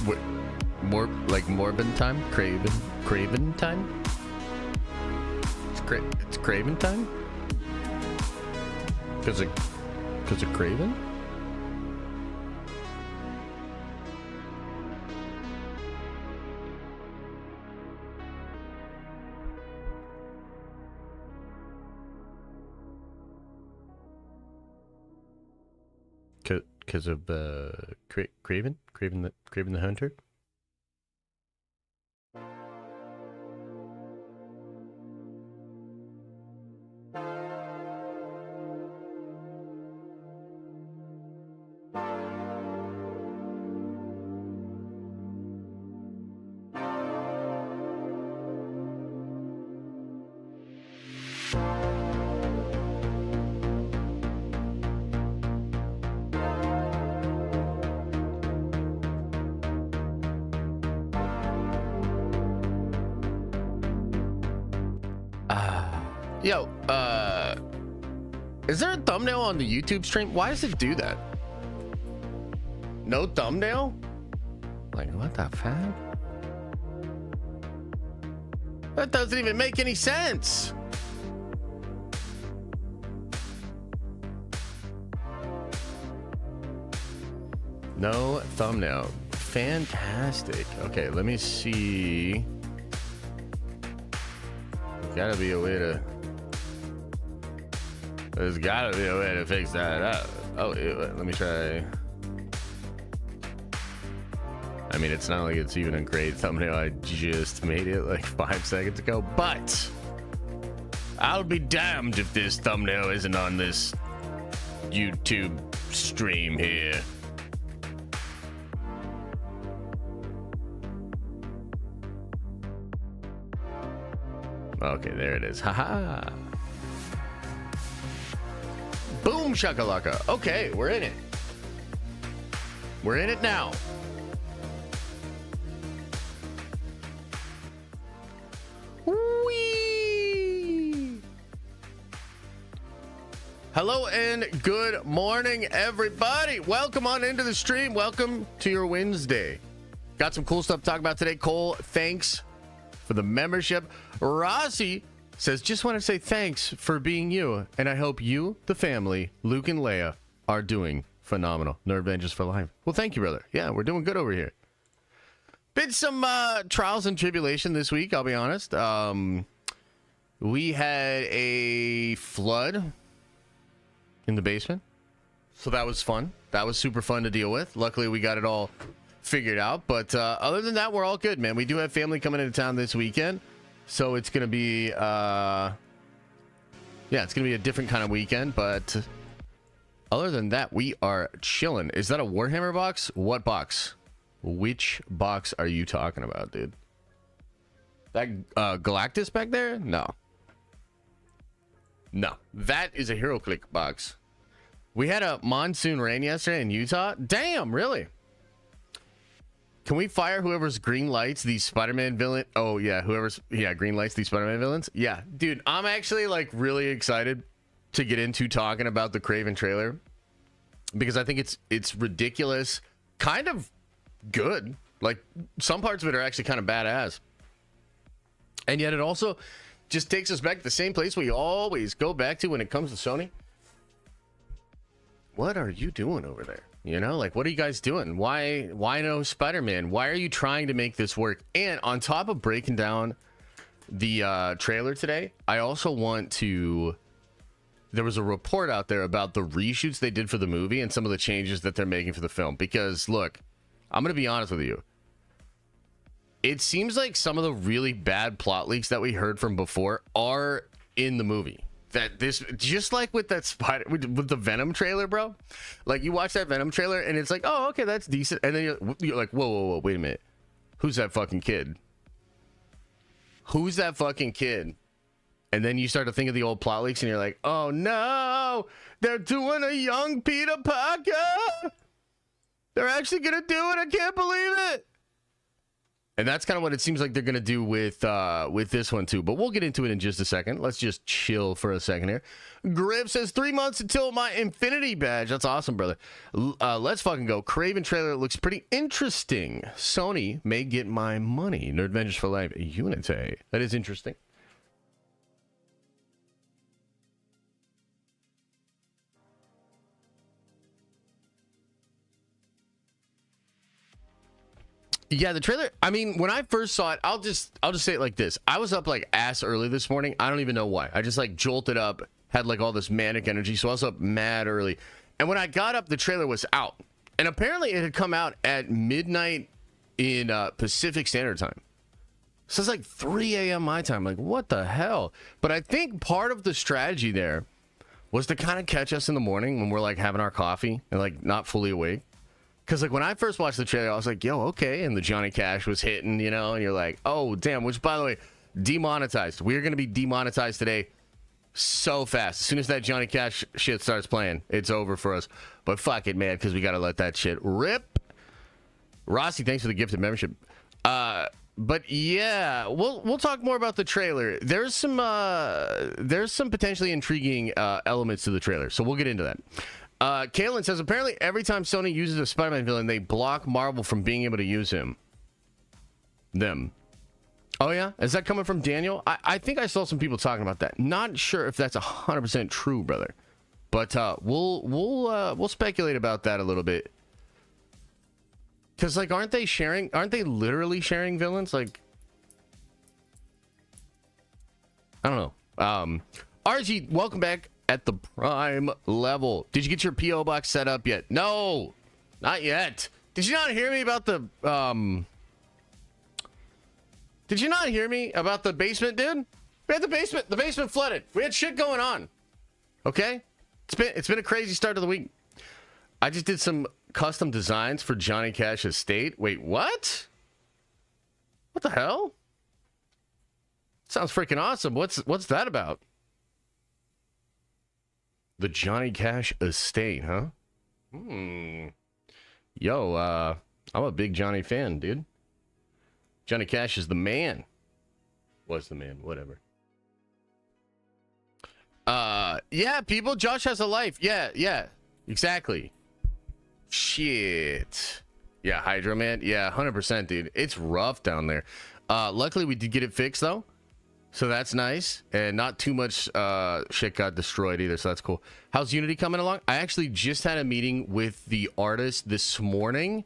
What, more like Morbin time? Craven time? It's Craven time? Cause of Craven? Because of Craven the Hunter. Yo, is there a thumbnail on the YouTube stream? Why does it do that? No thumbnail? Like, what the fuck? That doesn't even make any sense. No thumbnail. Fantastic. Okay, let me see. Gotta be a way to... There's gotta be a way to fix that up. Oh, let me try. I mean, it's not like it's even a great thumbnail. I just made it like 5 seconds ago, but I'll be damned if this thumbnail isn't on this YouTube stream here. Okay, there it is. Haha. Boom shakalaka. Okay, we're in it. We're in it now. Whee! Hello and good morning, everybody. Welcome on into the stream. Welcome to your Wednesday. Got some cool stuff to talk about today. Cole, thanks for the membership. Rossi says, just want to say thanks for being you, and I hope you, the family, Luke and Leia, are doing phenomenal. Nerd Avengers for life. Well, thank you, brother. Yeah, we're doing good over here. Been some trials and tribulation this week, I'll be honest. We had a flood in the basement, so that was fun. That was super fun to deal with. Luckily, we got it all figured out, but other than that, we're all good, man. We do have family coming into town this weekend. So it's going to be, yeah, it's going to be a different kind of weekend. But other than that, we are chilling. Is that a Warhammer box? What box? Which box are you talking about, dude? That Galactus back there? No. No. That is a HeroClick box. We had a monsoon rain yesterday in Utah. Damn, really? Can we fire whoever's green lights these Spider-Man villain? Oh yeah, green lights these Spider-Man villains. Yeah, dude, I'm actually like really excited to get into talking about the Craven trailer because I think it's ridiculous, kind of good. Like some parts of it are actually kind of badass, and yet it also just takes us back to the same place we always go back to when it comes to Sony. What are you doing over there? You know, like, what are you guys doing? Why no Spider-Man? Why are you trying to make this work? And on top of breaking down the trailer today, I also want to... There was a report out there about the reshoots they did for the movie and some of the changes that they're making for the film. Because, look, I'm going to be honest with you. It seems like some of the really bad plot leaks that we heard from before are in the movie. That this, just like with that with the Venom trailer, bro. Like, you watch that Venom trailer and it's like, oh, okay, that's decent. And then you're like, whoa, wait a minute. Who's that fucking kid? Who's that fucking kid? And then you start to think of the old plot leaks and you're like, oh no, they're doing a young Peter Parker. They're actually gonna do it. I can't believe it. And that's kind of what it seems like they're going to do with this one too. But we'll get into it in just a second. Let's just chill for a second here. Griff says 3 months until my Infinity badge. That's awesome, brother. Let's fucking go. Craven trailer looks pretty interesting. Sony may get my money. Nerd Vengers for Life. Unity. That is interesting. Yeah, the trailer, I mean, when I first saw it, I'll just say it like this. I was up like ass early this morning. I don't even know why. I just like jolted up, had like all this manic energy, so I was up mad early. And when I got up, the trailer was out. And apparently it had come out at midnight in Pacific Standard Time. So it's like 3 a.m. my time. Like, what the hell? But I think part of the strategy there was to kind of catch us in the morning when we're like having our coffee and like not fully awake. Because, like, when I first watched the trailer, I was like, yo, okay. And the Johnny Cash was hitting, you know, and you're like, oh, damn. Which, by the way, demonetized. We're going to be demonetized today so fast. As soon as that Johnny Cash shit starts playing, it's over for us. But fuck it, man, because we got to let that shit rip. Rossi, thanks for the gifted membership. But, yeah, we'll talk more about the trailer. There's some potentially intriguing elements to the trailer, so we'll get into that. Kalen says, apparently every time Sony uses a Spider-Man villain, they block Marvel from being able to use him. Them. Oh, yeah? Is that coming from Daniel? I think I saw some people talking about that. Not sure if that's 100% true, brother. But we'll speculate about that a little bit. Because, like, aren't they literally sharing villains? Like, I don't know. RG, welcome back. At the prime level. Did you get your P.O. box set up yet? No, not yet. Did you not hear me about the Did you not hear me about the basement, dude? We had the basement flooded. We had shit going on. Okay? It's been a crazy start to the week. I just did some custom designs for Johnny Cash's estate. Wait, what? What the hell? Sounds freaking awesome. What's that about? The Johnny Cash estate, huh? Yo, I'm a big Johnny fan, dude. Johnny Cash is the man. Was the man, whatever. Yeah, people, Josh has a life. Yeah, exactly. Shit. Yeah, Hydro Man. Yeah, 100%, dude. It's rough down there. Luckily, we did get it fixed, though. So that's nice, and not too much shit got destroyed either, so that's cool. How's Unity coming along? I actually just had a meeting with the artist this morning,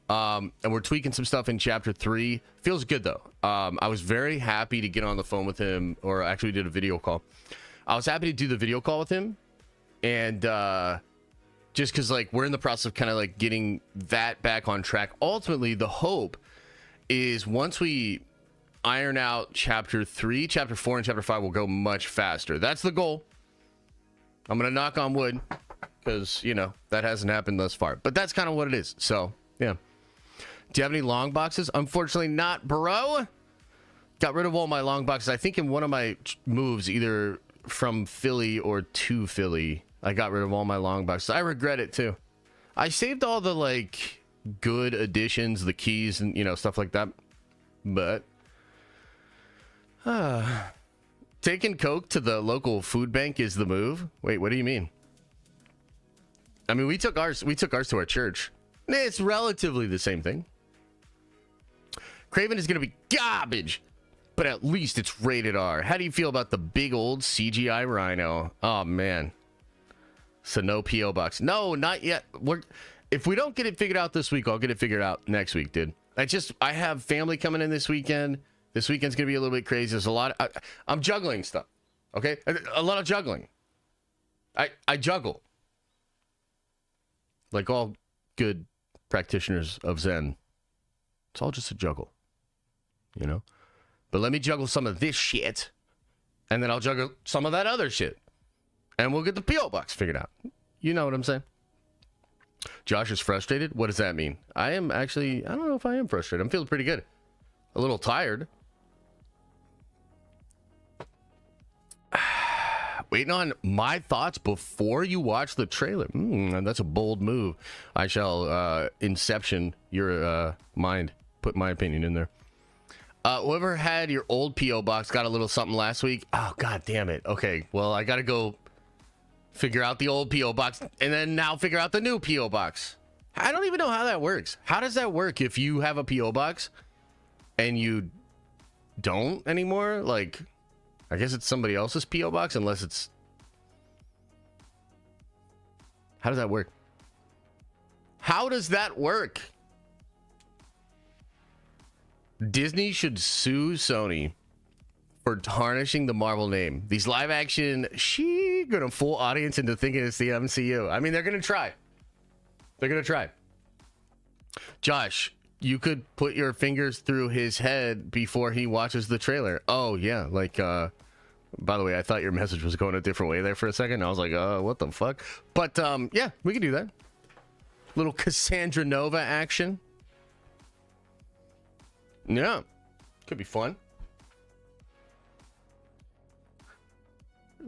and we're tweaking some stuff in Chapter 3. Feels good, though. I was very happy to get on the phone with him, or actually did a video call. I was happy to do the video call with him, and just because, like, we're in the process of kind of, like, getting that back on track. Ultimately, the hope is once we iron out Chapter 3, Chapter 4, and Chapter 5 will go much faster. That's the goal. I'm going to knock on wood because, you know, that hasn't happened thus far. But that's kind of what it is. So, yeah. Do you have any long boxes? Unfortunately not, bro. Got rid of all my long boxes. I think in one of my moves, either from Philly or to Philly, I got rid of all my long boxes. I regret it, too. I saved all the, like, good additions, the keys, and, you know, stuff like that. But taking Coke to the local food bank is the move. Wait, what do you mean? I mean, we took ours to our church. It's relatively the same thing. Craven is going to be garbage, but at least it's rated R. How do you feel about the big old CGI rhino? Oh, man. So no P.O. box. No, not yet. If we don't get it figured out this week, I'll get it figured out next week, dude. I have family coming in this weekend. This weekend's going to be a little bit crazy. There's a lot. I'm juggling stuff. Okay? A lot of juggling. I juggle. Like all good practitioners of Zen. It's all just a juggle. You know? But let me juggle some of this shit. And then I'll juggle some of that other shit. And we'll get the P.O. box figured out. You know what I'm saying? Josh is frustrated? What does that mean? I am actually, I don't know if I am frustrated. I'm feeling pretty good. A little tired. Waiting on my thoughts before you watch the trailer. That's a bold move. I shall inception your mind. Put my opinion in there. Whoever had your old P.O. box got a little something last week. Oh, god damn it. Okay, well, I gotta go figure out the old P.O. box and then now figure out the new P.O. box. I don't even know how that works. How does that work if you have a P.O. box and you don't anymore? Like, I guess it's somebody else's P.O. box unless it's... How does that work? How does that work? Disney should sue Sony for tarnishing the Marvel name. These live action, gonna fool audience into thinking it's the MCU. I mean, they're gonna try. They're gonna try. Josh, you could put your fingers through his head before he watches the trailer. Oh yeah, like by the way, I thought your message was going a different way there for a second. I was like, what the fuck? But yeah, we can do that. Little Cassandra Nova action. Yeah, could be fun.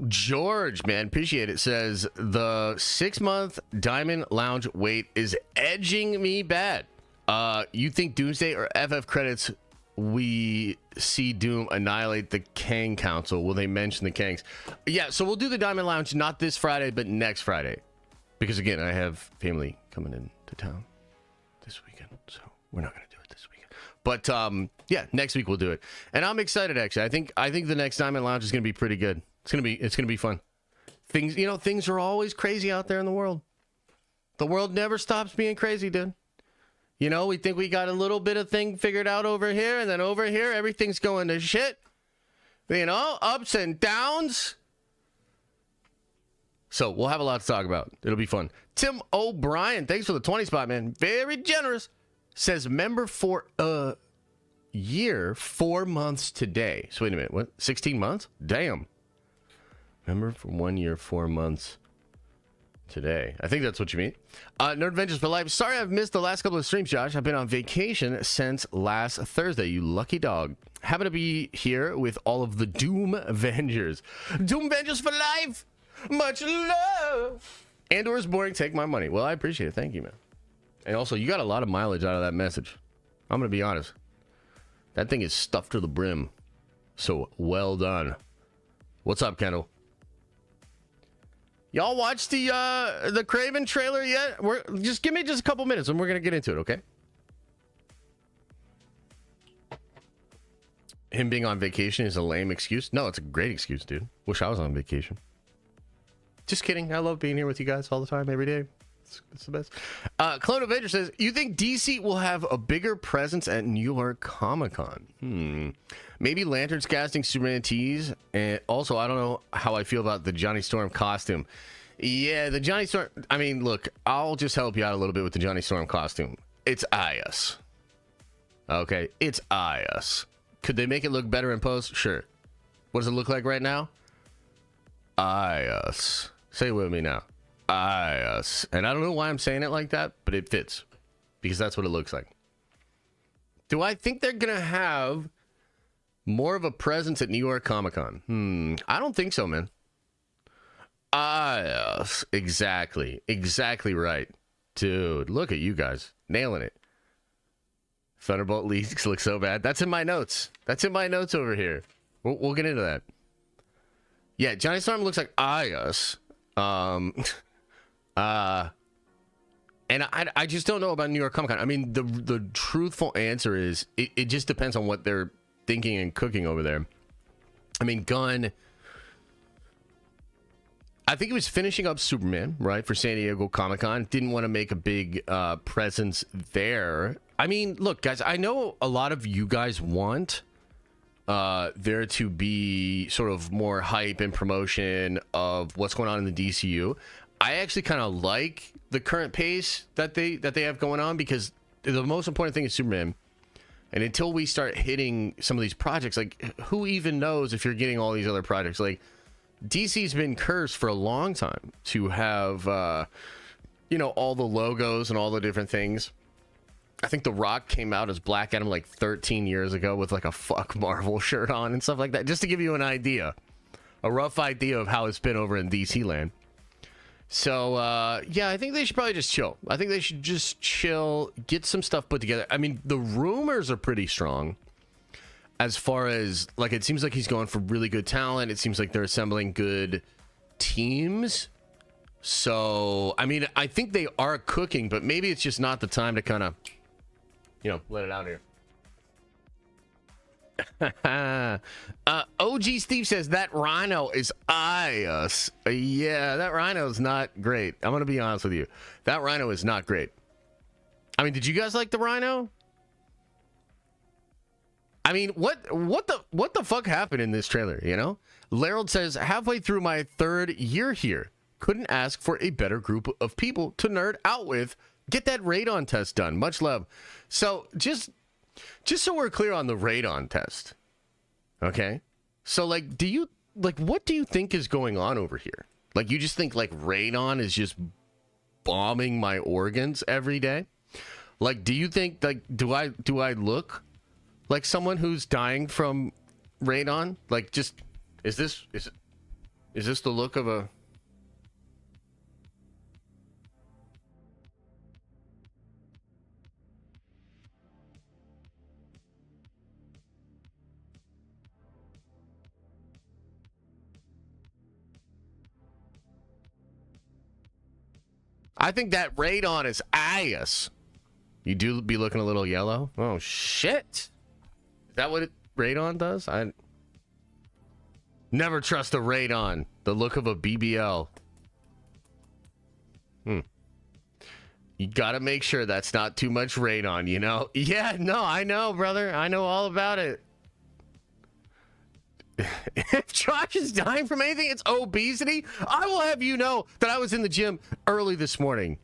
George, man, appreciate it. Says the 6-month Diamond Lounge wait is edging me bad. You think Doomsday or FF credits we see Doom annihilate the Kang Council? Will they mention the Kangs? Yeah, so we'll do the Diamond Lounge not this Friday, but next Friday. Because again, I have family coming into town this weekend, so we're not gonna do it this weekend. But yeah, next week we'll do it, and I'm excited. Actually, I think the next Diamond Lounge is gonna be pretty good. It's gonna be fun. Things are always crazy out there in the world. The world never stops being crazy, dude. We think we got a little bit of thing figured out over here, and then over here everything's going to shit. Ups and downs. So we'll have a lot to talk about. It'll be fun. Tim O'Brien, thanks for the 20 spot, man. Very generous. Says member for a year, 4 months today. So wait a minute, what? 16 months? Damn. Member for 1 year, 4 months today. I think that's what you mean. Nerd Vengers for life. Sorry I've missed the last couple of streams, Josh. I've been on vacation since last Thursday. You lucky dog. Happen to be here with all of the Doom Vengers. Doom Vengers for life. Much love. Andor is boring. Take my money. Well, I appreciate it. Thank you, man. And also, you got a lot of mileage out of that message. I'm going to be honest. That thing is stuffed to the brim. So, well done. What's up, Kendall? Y'all watch the Craven trailer yet? Just give me just a couple minutes and we're going to get into it, okay? Him being on vacation is a lame excuse. No, it's a great excuse, dude. Wish I was on vacation. Just kidding. I love being here with you guys all the time, every day. It's the best. Clone Avenger says, you think DC will have a bigger presence at New York Comic-Con? Maybe Lanterns casting Superman tease. And also, I don't know how I feel about the Johnny Storm costume. Yeah, the Johnny Storm. I mean, look, I'll just help you out a little bit with the Johnny Storm costume. It's us. Okay, it's us. Could they make it look better in post? Sure. What does it look like right now? Us. Say it with me now. Us. And I don't know why I'm saying it like that, but it fits because that's what it looks like. Do I think they're gonna have more of a presence at New York Comic-Con? I don't think so, man. Us. Exactly right, dude. Look at you guys nailing it. Thunderbolt leaks look so bad. That's in my notes over here. We'll get into that. Yeah, Johnny Storm looks like us. And I just don't know about New York Comic-Con. I mean, the truthful answer is it just depends on what they're thinking and cooking over there. I mean, Gunn, I think he was finishing up Superman, right, for San Diego Comic-Con. Didn't want to make a big presence there. I mean, look, guys, I know a lot of you guys want there to be sort of more hype and promotion of what's going on in the DCU. I actually kind of like the current pace that they have going on because the most important thing is Superman. And until we start hitting some of these projects, like who even knows if you're getting all these other projects? Like DC's been cursed for a long time to have, all the logos and all the different things. I think The Rock came out as Black Adam like 13 years ago with like a fuck Marvel shirt on and stuff like that. Just to give you an idea, a rough idea of how it's been over in DC land. So, yeah, I think they should probably just chill. I think they should just chill, get some stuff put together. I mean, the rumors are pretty strong. as far as like, it seems like he's going for really good talent. It seems like they're assembling good teams. So, I mean, I think they are cooking, but maybe it's just not the time to kind of, you know, let it out here. OG Steve says that rhino is us. Yeah, that rhino is not great. I'm gonna be honest with you. That rhino is not great. I mean, did you guys like the rhino? I mean, what the fuck happened in this trailer? You know, Larold says halfway through my 3rd year here, couldn't ask for a better group of people to nerd out with. Get that radon test done. Much love. So just so we're clear on the radon test, okay? So, like, what do you think is going on over here? Like, you just think, like, radon is just bombing my organs every day? Like, do you think, like, do I look like someone who's dying from radon? Like, just, is this the look of a... I think that radon is ass. You do be looking a little yellow. Oh shit! Is that what radon does? I never trust a radon. The look of a BBL. You gotta make sure that's not too much radon. You know? Yeah. No, I know, brother. I know all about it. If Josh is dying from anything, it's obesity. I will have you know that I was in the gym early this morning.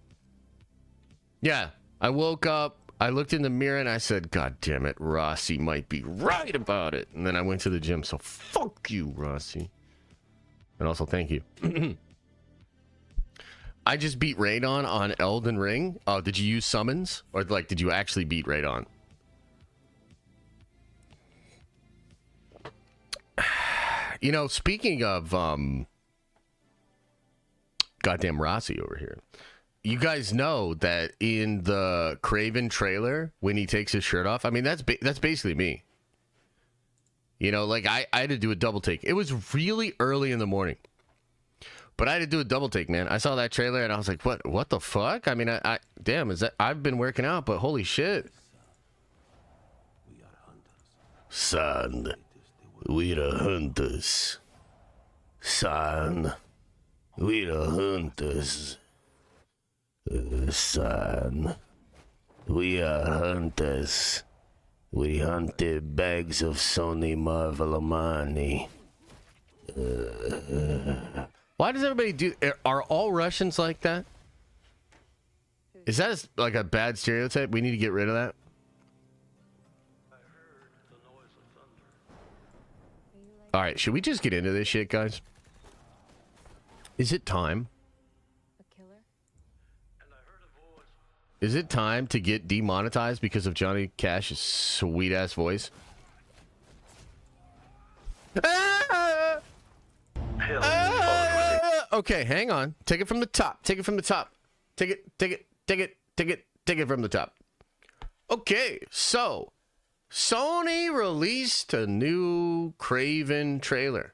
Yeah, I woke up, I looked in the mirror, and I said, God damn it, Rossi might be right about it. And then I went to the gym, so fuck you, Rossi. And also, thank you. I just beat Radon on Elden Ring. Oh, did you use summons? Or, like, did you actually beat Radon? You know, speaking of goddamn Rossi over here, you guys know that in the Craven trailer, when he takes his shirt off, I mean, that's basically me. You know, like I had to do a double take. It was really early in the morning, but I had to do a double take, man. I saw that trailer and I was like, what the fuck? I mean, I damn, is that, I've been working out, but holy shit. Son. We the hunters. Son. We the hunters. Son. We are hunters. We hunted bags of Sony Marvel money. Why does everybody do... Are all Russians like that? Is that like a bad stereotype? We need to get rid of that. All right, should we just get into this shit, guys? Is it time? A killer? Is it time to get demonetized because of Johnny Cash's sweet-ass voice? Okay, hang on. Take it from the top. Take it from the top. Take it from the top. Okay, so... Sony released a new Craven trailer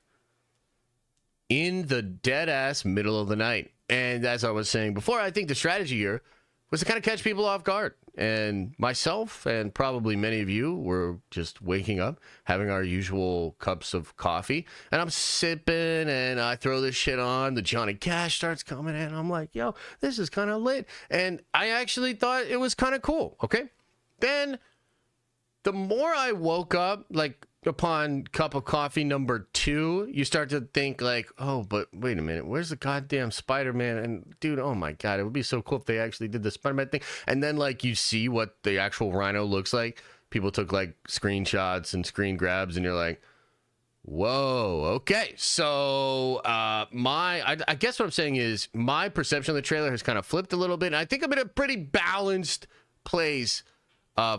in the dead-ass middle of the night. And as I was saying before, I think the strategy here was to kind of catch people off guard. And myself and probably many of you were just waking up, having our usual cups of coffee. And I'm sipping and I throw this shit on. The Johnny Cash starts coming in. I'm like, yo, this is kind of lit. And I actually thought it was kind of cool. Okay. Then... the more I woke up, like upon cup of coffee number 2, you start to think like, oh, but wait a minute, where's the goddamn Spider-Man? And dude, oh my God, it would be so cool if they actually did the Spider-Man thing. And then like you see what the actual Rhino looks like. People took like screenshots and screen grabs and you're like, whoa, okay. So I guess what I'm saying is my perception of the trailer has kind of flipped a little bit. And I think I'm in a pretty balanced place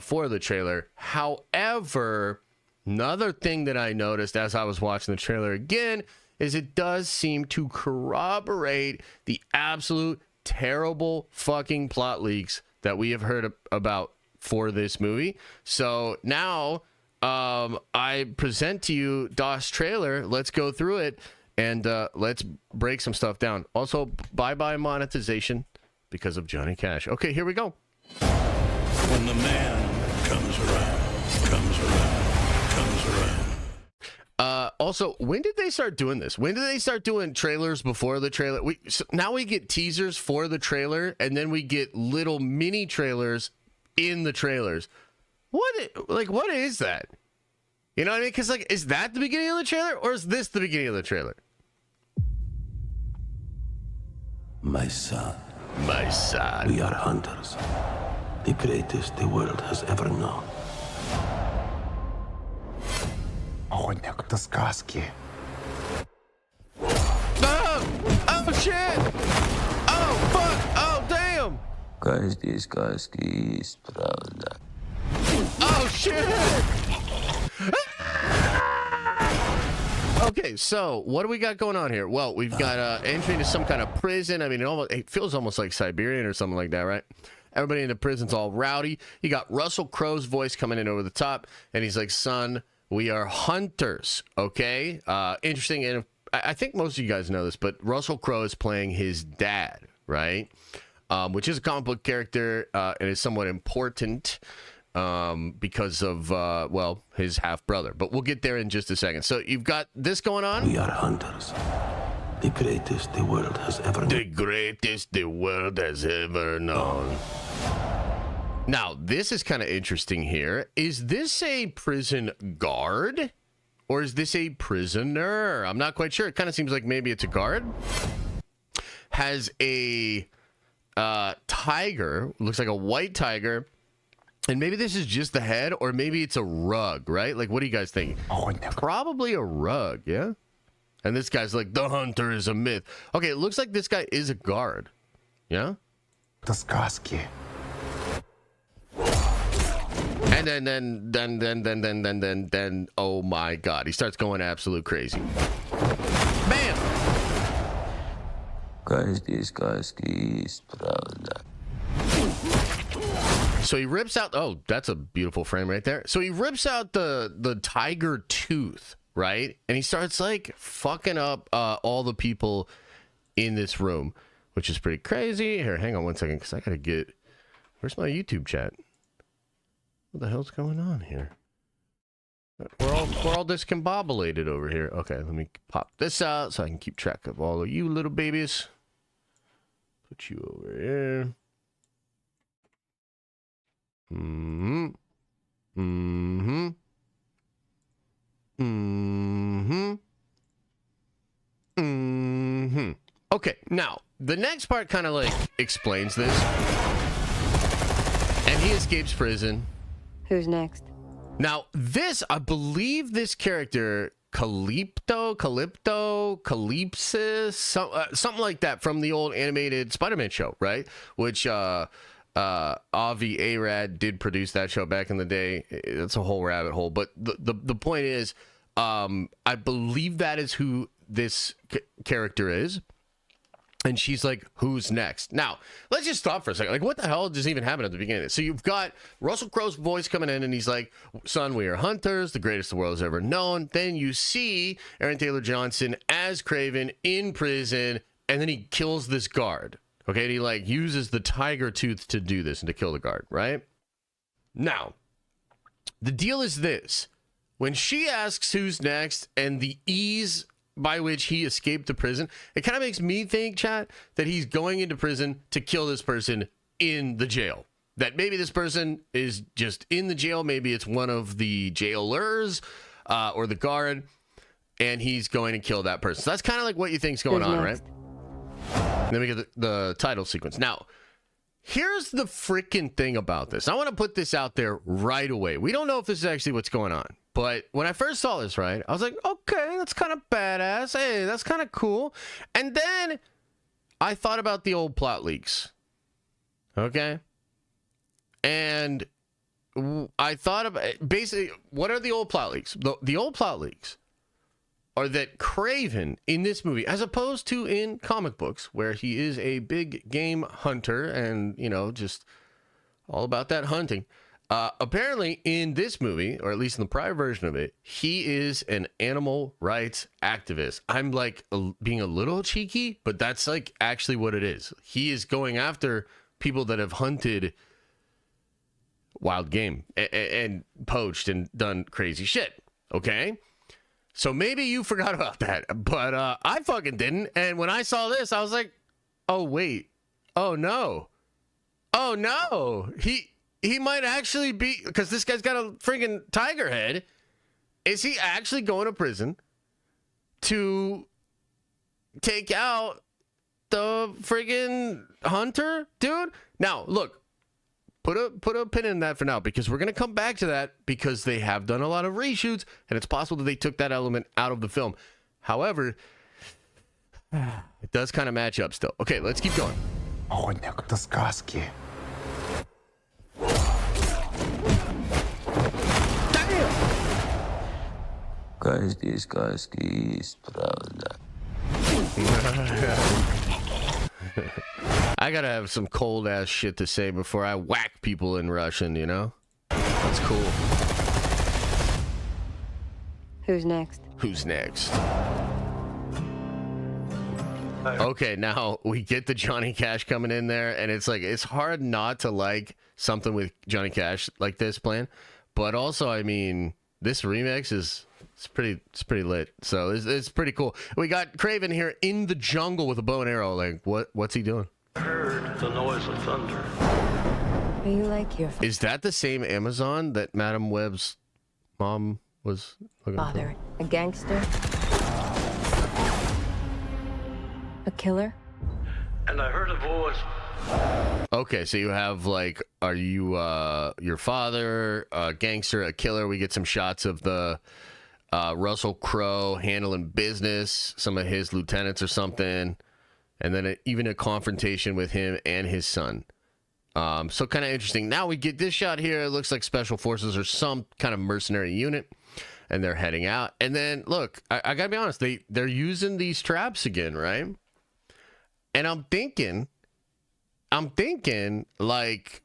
for the trailer. However, another thing that I noticed as I was watching the trailer again is it does seem to corroborate the absolute terrible fucking plot leaks that we have heard about for this movie. So now I present to you DOS trailer. Let's go through it and let's break some stuff down. Also, bye-bye monetization because of Johnny Cash. Okay, here we go. When the man comes around. Also, when did they start doing this? When did they start doing trailers before the trailer? Now we get teasers for the trailer, and then we get little mini trailers in the trailers. What is that? You know what I mean? Because, like, is that the beginning of the trailer, or is this the beginning of the trailer? My son. My son. We are hunters. The greatest the world has ever known. Охотник до сказки. Oh shit! Oh fuck! Oh damn! Каждой сказки есть правда. Oh shit! Okay, so what do we got going on here? Well, we've got entry into some kind of prison. I mean, it feels almost like Siberian or something like that, right? Everybody in the prison's all rowdy. You got Russell Crowe's voice coming in over the top, and he's like, "Son, we are hunters." Okay, interesting. And I think most of you guys know this, but Russell Crowe is playing his dad, right? Which is a comic book character and is somewhat important because of well, his half brother. But we'll get there in just a second. So you've got this going on. We are hunters. The greatest the world has ever known. The greatest the world has ever known. Now, this is kind of interesting here. Is this a prison guard or is this a prisoner? I'm not quite sure. It kind of seems like maybe it's a guard. Has a tiger, looks like a white tiger. And maybe this is just the head or maybe it's a rug, right? Like, what do you guys think? Probably a rug, yeah? And this guy's like, the hunter is a myth. Okay, it looks like this guy is a guard. Yeah? До сказки. And then, oh my God, he starts going absolute crazy. Bam! Каждой сказки есть правда. So he rips out, oh, that's a beautiful frame right there. So he rips out the tiger tooth, right? And he starts like fucking up all the people in this room, which is pretty crazy. Here, hang on one second, because I gotta get, where's my YouTube chat? What the hell's going on here? We're all discombobulated over here. Okay, let me pop this out so I can keep track of all of you little babies. Put you over here. Okay, now the next part kind of like explains this. And he escapes prison. Who's next? Now, this, I believe this character, Calypsis, something like that from the old animated Spider-Man show, right? Which Avi Arad did produce that show back in the day. It's a whole rabbit hole. But the point is, I believe that is who this character is. And she's like, who's next? Now, let's just stop for a second. Like, what the hell just even happened at the beginning of this? So you've got Russell Crowe's voice coming in, and he's like, son, we are hunters, the greatest the world has ever known. Then you see Aaron Taylor Johnson as Craven in prison, and then he kills this guard. Okay, and he, like, uses the tiger tooth to do this and to kill the guard, right? Now, the deal is this. When she asks who's next and the ease by which he escaped the prison, it kind of makes me think, chat, that he's going into prison to kill this person in the jail. That maybe this person is just in the jail, maybe it's one of the jailers or the guard, and he's going to kill that person. So that's kind of like what you think's going on, right? And then we get the title sequence. Now, here's the freaking thing about this. I want to put this out there right away. We don't know if this is actually what's going on. But when I first saw this, right, I was like, okay, that's kind of badass. Hey, that's kind of cool. And then I thought about the old plot leaks. Okay? And I thought about, basically, what are the old plot leaks? The old plot leaks are that Craven in this movie, as opposed to in comic books, where he is a big game hunter and, you know, just all about that hunting. Apparently, in this movie, or at least in the prior version of it, he is an animal rights activist. I'm like being a little cheeky, but that's like actually what it is. He is going after people that have hunted wild game and poached and done crazy shit. Okay? So maybe you forgot about that, but I fucking didn't. And when I saw this, I was like, oh, wait. Oh, no. Oh, no. He might actually be, because this guy's got a freaking tiger head. Is he actually going to prison to take out the friggin' hunter, dude? Now, look, put a pin in that for now, because we're going to come back to that, because they have done a lot of reshoots, and it's possible that they took that element out of the film. However, it does kind of match up still. Okay, let's keep going. Охотник, это сказки. Каждый сказки есть правда. I gotta have some cold ass shit to say before I whack people in Russian, you know? That's cool. Who's next? Who's next? Okay, now we get the Johnny Cash coming in there, and it's like, it's hard not to like something with Johnny Cash like this playing, but also, I mean, this remix is it's pretty lit. So it's pretty cool. We got Craven here in the jungle with a bow and arrow. Like, what's he doing? Heard the noise of thunder. Are you like your Is that the same Amazon that Madam Web's mom was looking father? A gangster? A killer? And I heard a voice. for? Okay, so you have like, are you your father, a gangster, a killer? We get some shots of the Russell Crowe handling business, some of his lieutenants or something, and then even a confrontation with him and his son. So kind of interesting. Now we get this shot here. It looks like special forces or some kind of mercenary unit, and they're heading out. And then look, I gotta be honest, they're using these traps again, right? And I'm thinking like,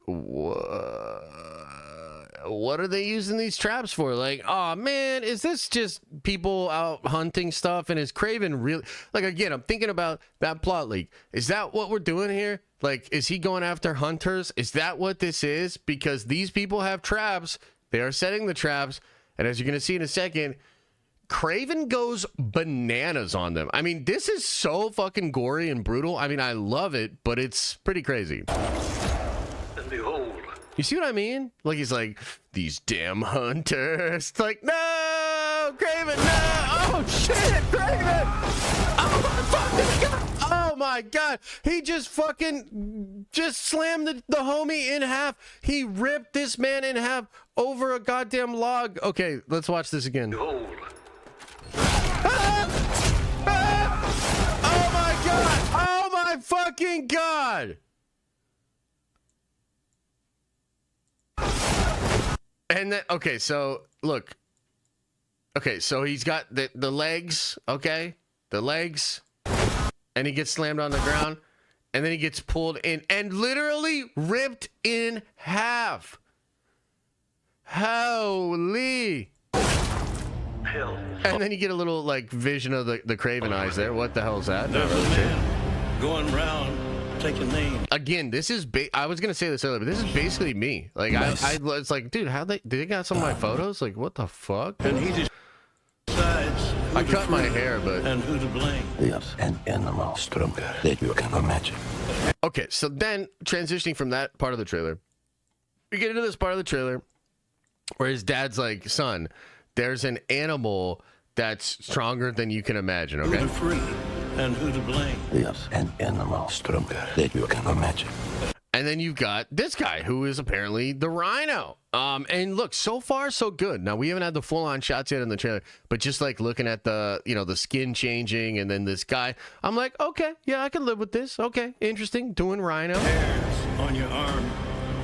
what are they using these traps for? Like, oh man, is this just people out hunting stuff? And is Craven really, like, again, I'm thinking about that plot leak. Is that what we're doing here? Like, is he going after hunters? Is that what this is? Because these people have traps. They are setting the traps. And as you're going to see in a second, Craven goes bananas on them. I mean, this is so fucking gory and brutal. I mean, I love it, but it's pretty crazy. And behold, You see what I mean? Like, he's like, these damn hunters. It's like, no, Craven, no. Oh, shit, Craven. Oh, my fucking God. Oh, my God. He just slammed the homie in half. He ripped this man in half over a goddamn log. Okay, let's watch this again. behold. Oh, my God. Oh, my fucking God. And then, okay, so look. Okay, so he's got the legs, okay? The legs. And he gets slammed on the ground. And then he gets pulled in and literally ripped in half. Holy. Hell. And then you get a little, like, vision of the Craven eyes there. What the hell is that? There's a man going round taking names. Again, this is I was gonna say this earlier, but this is basically me. Like, it's like, dude, how did they got some of my photos? Like, what the fuck? And he decides who I to cut my free hair, but and who to blame. Yes, an animal stronger than you can imagine. okay. So then, transitioning from that part of the trailer, we get into this part of the trailer where his dad's like, "Son, there's an animal that's stronger than you can imagine." Who Okay. to free and who to blame. Yes, an animal stronger than you can imagine. And then you've got this guy who is apparently the Rhino. And look, so far so good. Now we haven't had the full-on shots yet in the trailer, but just like looking at the, the skin changing and then this guy, I'm like, okay, yeah, I can live with this. Okay, interesting. Doing Rhino. Hairs on your arm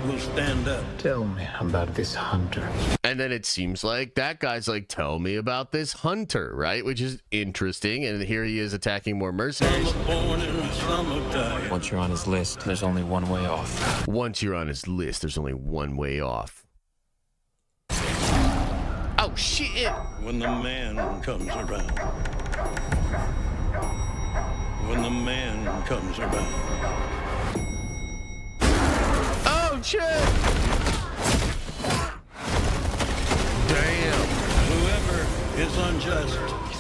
will stand up. Tell me about this hunter. And then it seems like that guy's like, tell me about this hunter, right? Which is interesting. And here he is attacking more mercenaries. Some are born and some are died. Once you're on his list, there's only one way off. Once you're on his list, there's only one way off. shit. When the man comes around. When the man comes around. Oh, shit. Damn. Whoever is unjust.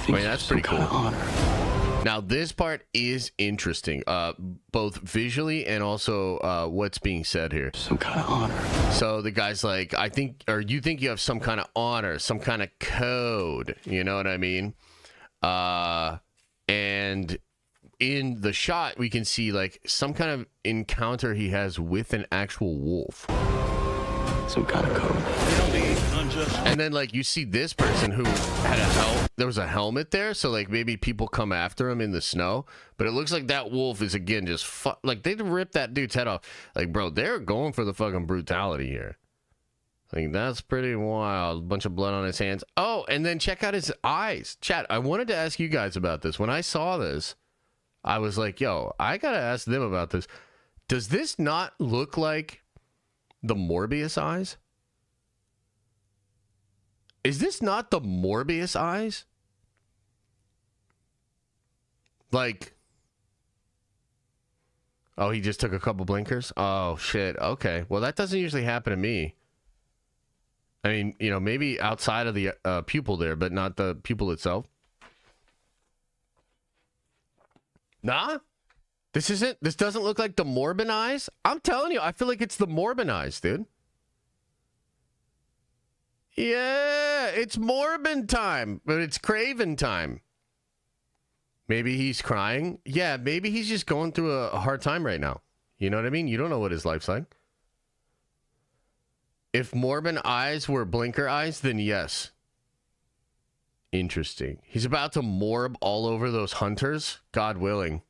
Wait, that's pretty cool. Honor. Now, this part is interesting, both visually and also what's being said here. Some kind of honor. So the guy's like, I think, or you think you have some kind of honor, some kind of code. You know what I mean? And in the shot, we can see like some kind of encounter he has with an actual wolf. Some kind of code. They'll be unjust. And then like you see this person who had a helmet. There was a helmet there, so like maybe people come after him in the snow. But it looks like that wolf is again just like they ripped that dude's head off. Like, bro, they're going for the fucking brutality here. Like, that's pretty wild. A bunch of blood on his hands. Oh, and then check out his eyes. Chat, I wanted to ask you guys about this. When I saw this, I was like, yo, I gotta ask them about this. Does this not look like the Morbius eyes? Is this not the Morbius eyes? Like, oh, he just took a couple blinkers? Oh, shit. Okay. Well, that doesn't usually happen to me. I mean, you know, maybe outside of the pupil there, but not the pupil itself. Nah? This doesn't look like the Morbin eyes? I'm telling you, I feel like it's the Morbin eyes, dude. Yeah, it's Morbin time, but it's Craven time. Maybe he's crying. Yeah, maybe he's just going through a hard time right now. You know what I mean? You don't know what his life's like. If Morbin eyes were blinker eyes, then yes. Interesting. He's about to morb all over those hunters, God willing.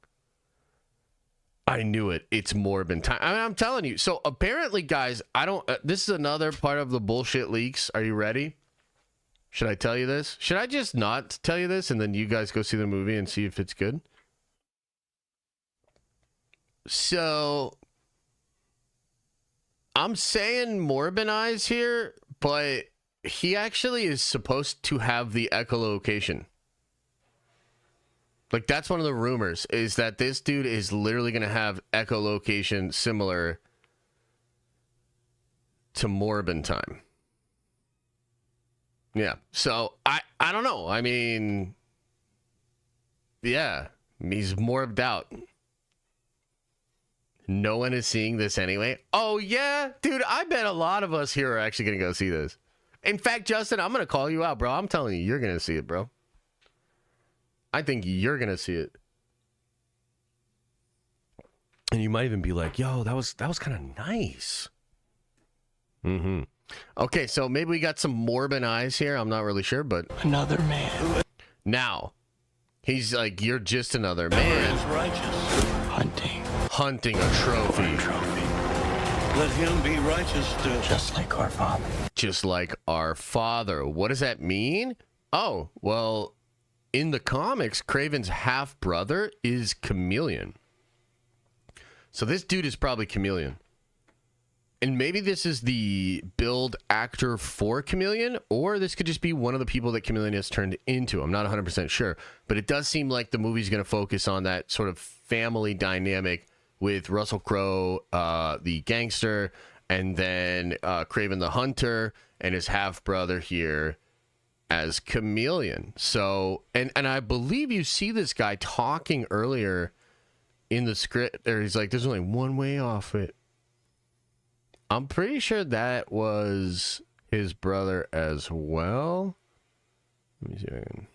I knew it. It's Morbin time. I mean, I'm telling you. So apparently, guys, this is another part of the bullshit leaks. Are you ready? Should I tell you this? Should I just not tell you this and then you guys go see the movie and see if it's good? So I'm saying Morbin eyes here, but he actually is supposed to have the echolocation. Like, that's one of the rumors, is that this dude is literally going to have echolocation similar to Morbin time. Yeah. So, I don't know. I mean, yeah, he's morbed out. No one is seeing this anyway. Oh, yeah? Dude, I bet a lot of us here are actually going to go see this. In fact, Justin, I'm going to call you out, bro. I'm telling you, you're going to see it, bro. I think you're going to see it. And you might even be like, yo, that was kind of nice. Mm-hmm. Okay, so maybe we got some Morbin eyes here. I'm not really sure, but... Another man. Now, he's like, you're just another man. Is righteous. Hunting a trophy. Let him be righteous still. Just like our father. Just like our father. What does that mean? Oh, well, in the comics, Craven's half-brother is Chameleon. So this dude is probably Chameleon. And maybe this is the build actor for Chameleon, or this could just be one of the people that Chameleon has turned into. I'm not 100% sure, but it does seem like the movie's going to focus on that sort of family dynamic with Russell Crowe, the gangster, and then Craven the hunter, and his half-brother here as Chameleon. So, and I believe you see this guy talking earlier in the script, there he's like, there's only one way off it. I'm pretty sure that was his brother as well. Let me see if I can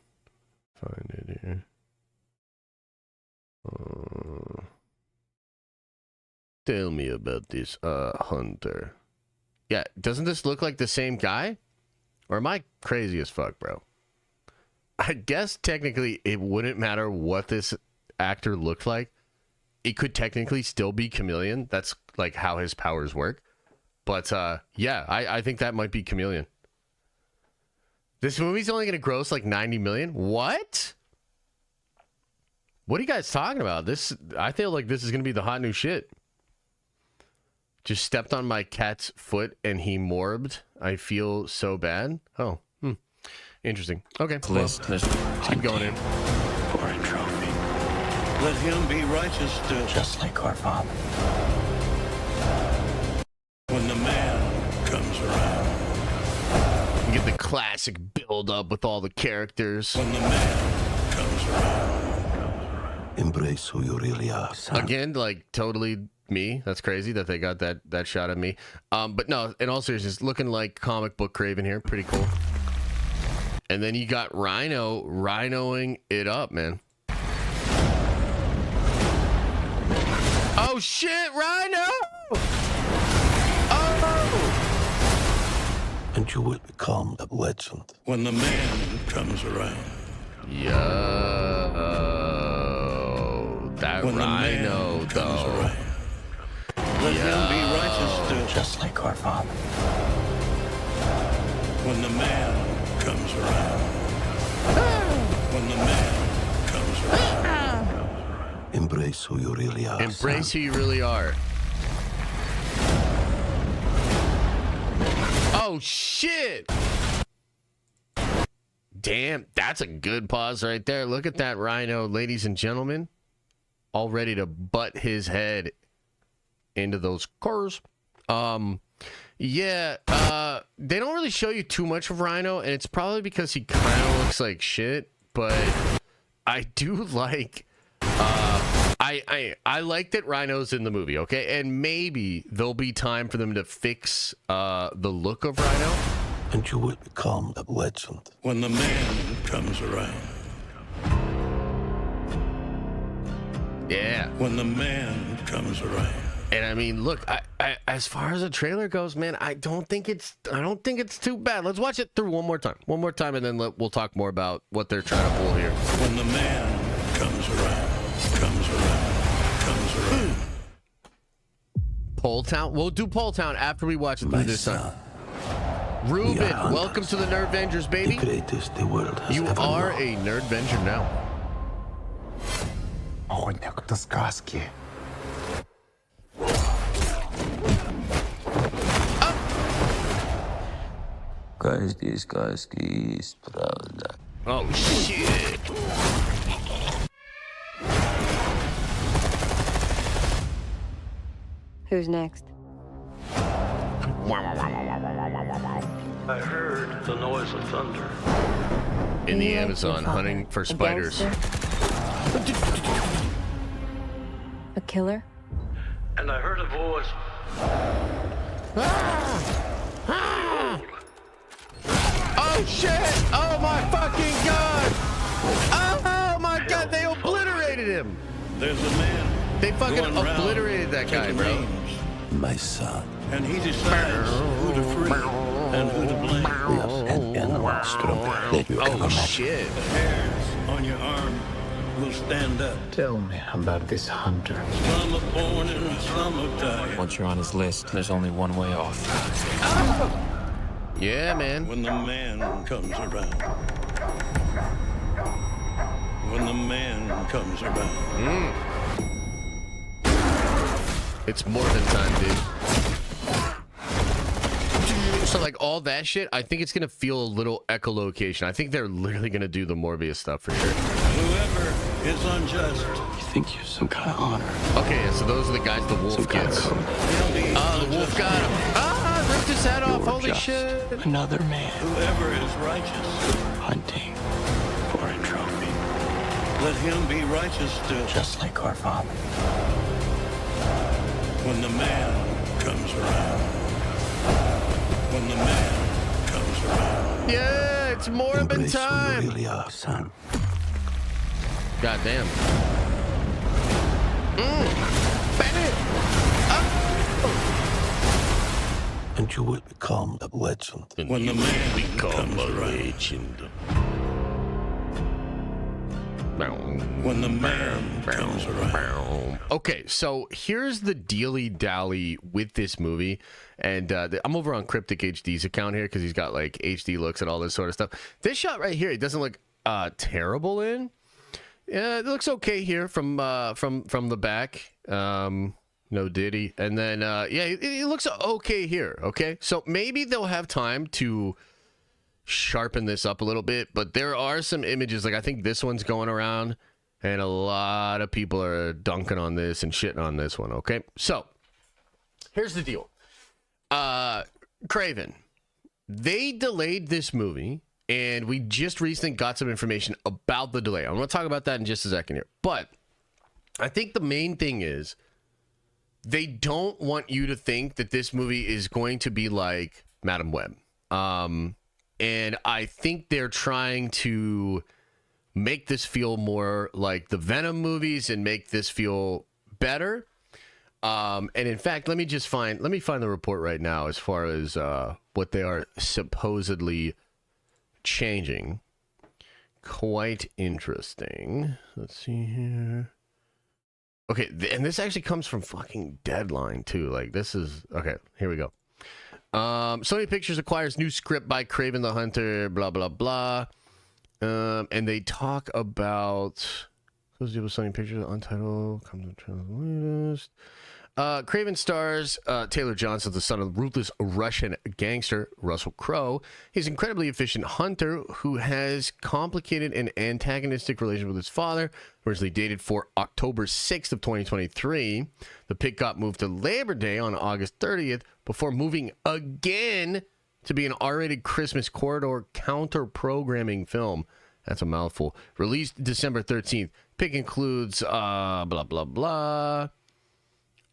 find it here. Tell me about this hunter. Yeah, doesn't this look like the same guy? Or am I crazy as fuck, bro? I guess technically it wouldn't matter what this actor looked like. It could technically still be Chameleon. That's like how his powers work. But yeah, I think that might be Chameleon. This movie's only going to gross like 90 million. What? What are you guys talking about? I feel like this is going to be the hot new shit. Just stepped on my cat's foot and he morbed. I feel so bad. Oh, Interesting. Okay. List. Keep going in. For a trophy. Let him be righteous still. Just like our father. When the man comes around. You get the classic build up with all the characters. When the man comes around. Embrace who you really are, son. Again, like totally me. That's crazy that they got that shot at me. But no, in all seriousness, looking like comic book Craven here. Pretty cool. And then you got Rhino rhinoing it up, man. Oh shit, Rhino! Oh! And you will become a legend. When the man comes around. Yo, that When Rhino the man comes though. around. Let him be righteous still. Just like our father. When the man comes around. When the man comes around. Embrace who you really are, Embrace son. who you really are. Oh shit! Damn, that's a good pause right there. Look at that Rhino, ladies and gentlemen. All ready to butt his head into those cars. Yeah, they don't really show you too much of Rhino, and it's probably because he kind of looks like shit, but I do like I like that Rhino's in the movie, okay? And maybe there'll be time for them to fix the look of Rhino. And you will become a legend. When the man comes around. Yeah. When the man comes around. And I mean, look, I as far as the trailer goes, man, I don't think it's too bad. Let's watch it through one more time, and then we'll talk more about what they're trying to pull here. When the man comes around. Pole Town. We'll do Pole Town after we watch it through My this time. son, Ruben, we are hunters. welcome to the Nerdvengers, the baby. greatest the world has You ever are known. a Nerdvenger now. Охотник, это сказки. Каждый сказки есть правда. Oh shit! Who's next? I heard the noise of thunder. In the You like Amazon, your father, hunting for a spiders. gangster? A killer? And I heard a voice. Oh shit! Oh my fucking god! Oh my god! They obliterated him. There's a man. They fucking going round obliterated that guy, taking bro. names, My son, and he decides who to free and who to blame. we have sent animals stronger than you ever Oh met. shit! The hairs on your arm will stand up. Tell me about this hunter. Some are born and some are dying. Once you're on his list, there's only one way off. Yeah, man. When the man comes around. When the man comes around. It's more than time, dude. So like all that shit, I think it's gonna feel a little echolocation. I think they're literally gonna do the Morbius stuff for sure. Whoever is unjust, You think you're some kind of honor, Okay, yeah, so those are the guys the wolf some kind of gets. code. he'll be Oh, the wolf got him. Ah, ripped his head off. You're Holy just shit. another man Whoever is righteous, hunting for a trophy. let him be righteous still. Just like our father. When the man comes around. When the man comes around. Yeah, it's Morbin Embrace who you time. really are, son. God damn. Bennett. And you will become a legend. When the man comes around. legend. When the man comes around. Okay, so here's the dealy-dally with this movie. And I'm over on Cryptic HD's account here because he's got like HD looks and all this sort of stuff. This shot right here, it doesn't look terrible in. Yeah, it looks okay here from the back. No Diddy. And then, yeah, it looks okay here, okay? So maybe they'll have time to sharpen this up a little bit, but there are some images, like I think this one's going around, and a lot of people are dunking on this and shitting on this one, okay? So, here's the deal. Craven. They delayed this movie, and we just recently got some information about the delay. I'm going to talk about that in just a second here. But I think the main thing is they don't want you to think that this movie is going to be like Madam Web. And I think they're trying to make this feel more like the Venom movies and make this feel better. And in fact, let me find the report right now as far as what they are supposedly changing. Quite interesting. Let's see here. Okay, and this actually comes from fucking Deadline too. Like, this is okay. Here we go. Sony Pictures acquires new script by Craven the Hunter. Blah blah blah. And they talk about Sony Pictures Untitled comes in trailer latest. Craven stars Taylor Johnson, the son of the ruthless Russian gangster Russell Crowe. He's an incredibly efficient hunter who has complicated and antagonistic relationship with his father. Originally dated for October 6th of 2023. The pick got moved to Labor Day on August 30th before moving again to be an R-rated Christmas corridor counter-programming film. That's a mouthful. Released December 13th. Pick includes blah, blah, blah.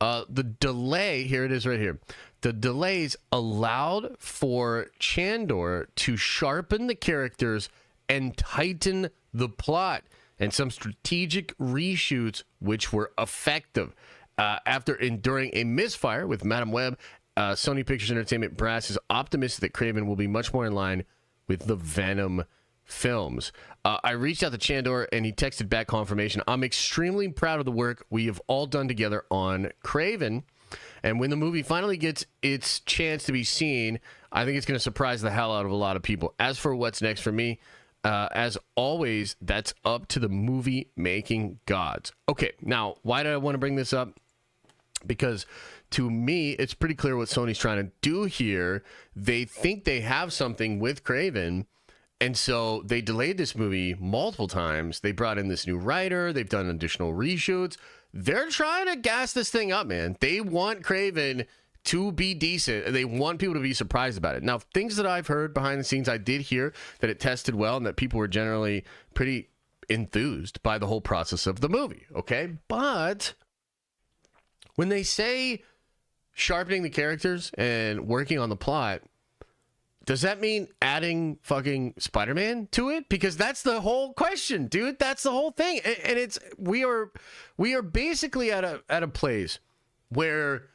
The delay, here it is right here. The delays allowed for Chandor to sharpen the characters and tighten the plot, and some strategic reshoots which were effective. After enduring a misfire with Madam Web, Sony Pictures Entertainment brass is optimistic that Craven will be much more in line with the Venom films. I reached out to Chandor and he texted back confirmation. I'm extremely proud of the work we have all done together on Craven, and when the movie finally gets its chance to be seen, I think it's going to surprise the hell out of a lot of people. As for what's next for me, as always, that's up to the movie making gods. Okay, now why did I want to bring this up? Because to me, it's pretty clear what Sony's trying to do here. They think they have something with Craven, and so they delayed this movie multiple times. They brought in this new writer. They've done additional reshoots. They're trying to gas this thing up, man. They want Craven to be decent, and they want people to be surprised about it. Now, things that I've heard behind the scenes, I did hear that it tested well and that people were generally pretty enthused by the whole process of the movie, okay? But when they say sharpening the characters and working on the plot, does that mean adding fucking Spider-Man to it? Because that's the whole question, dude. That's the whole thing. And it's we are basically at a place where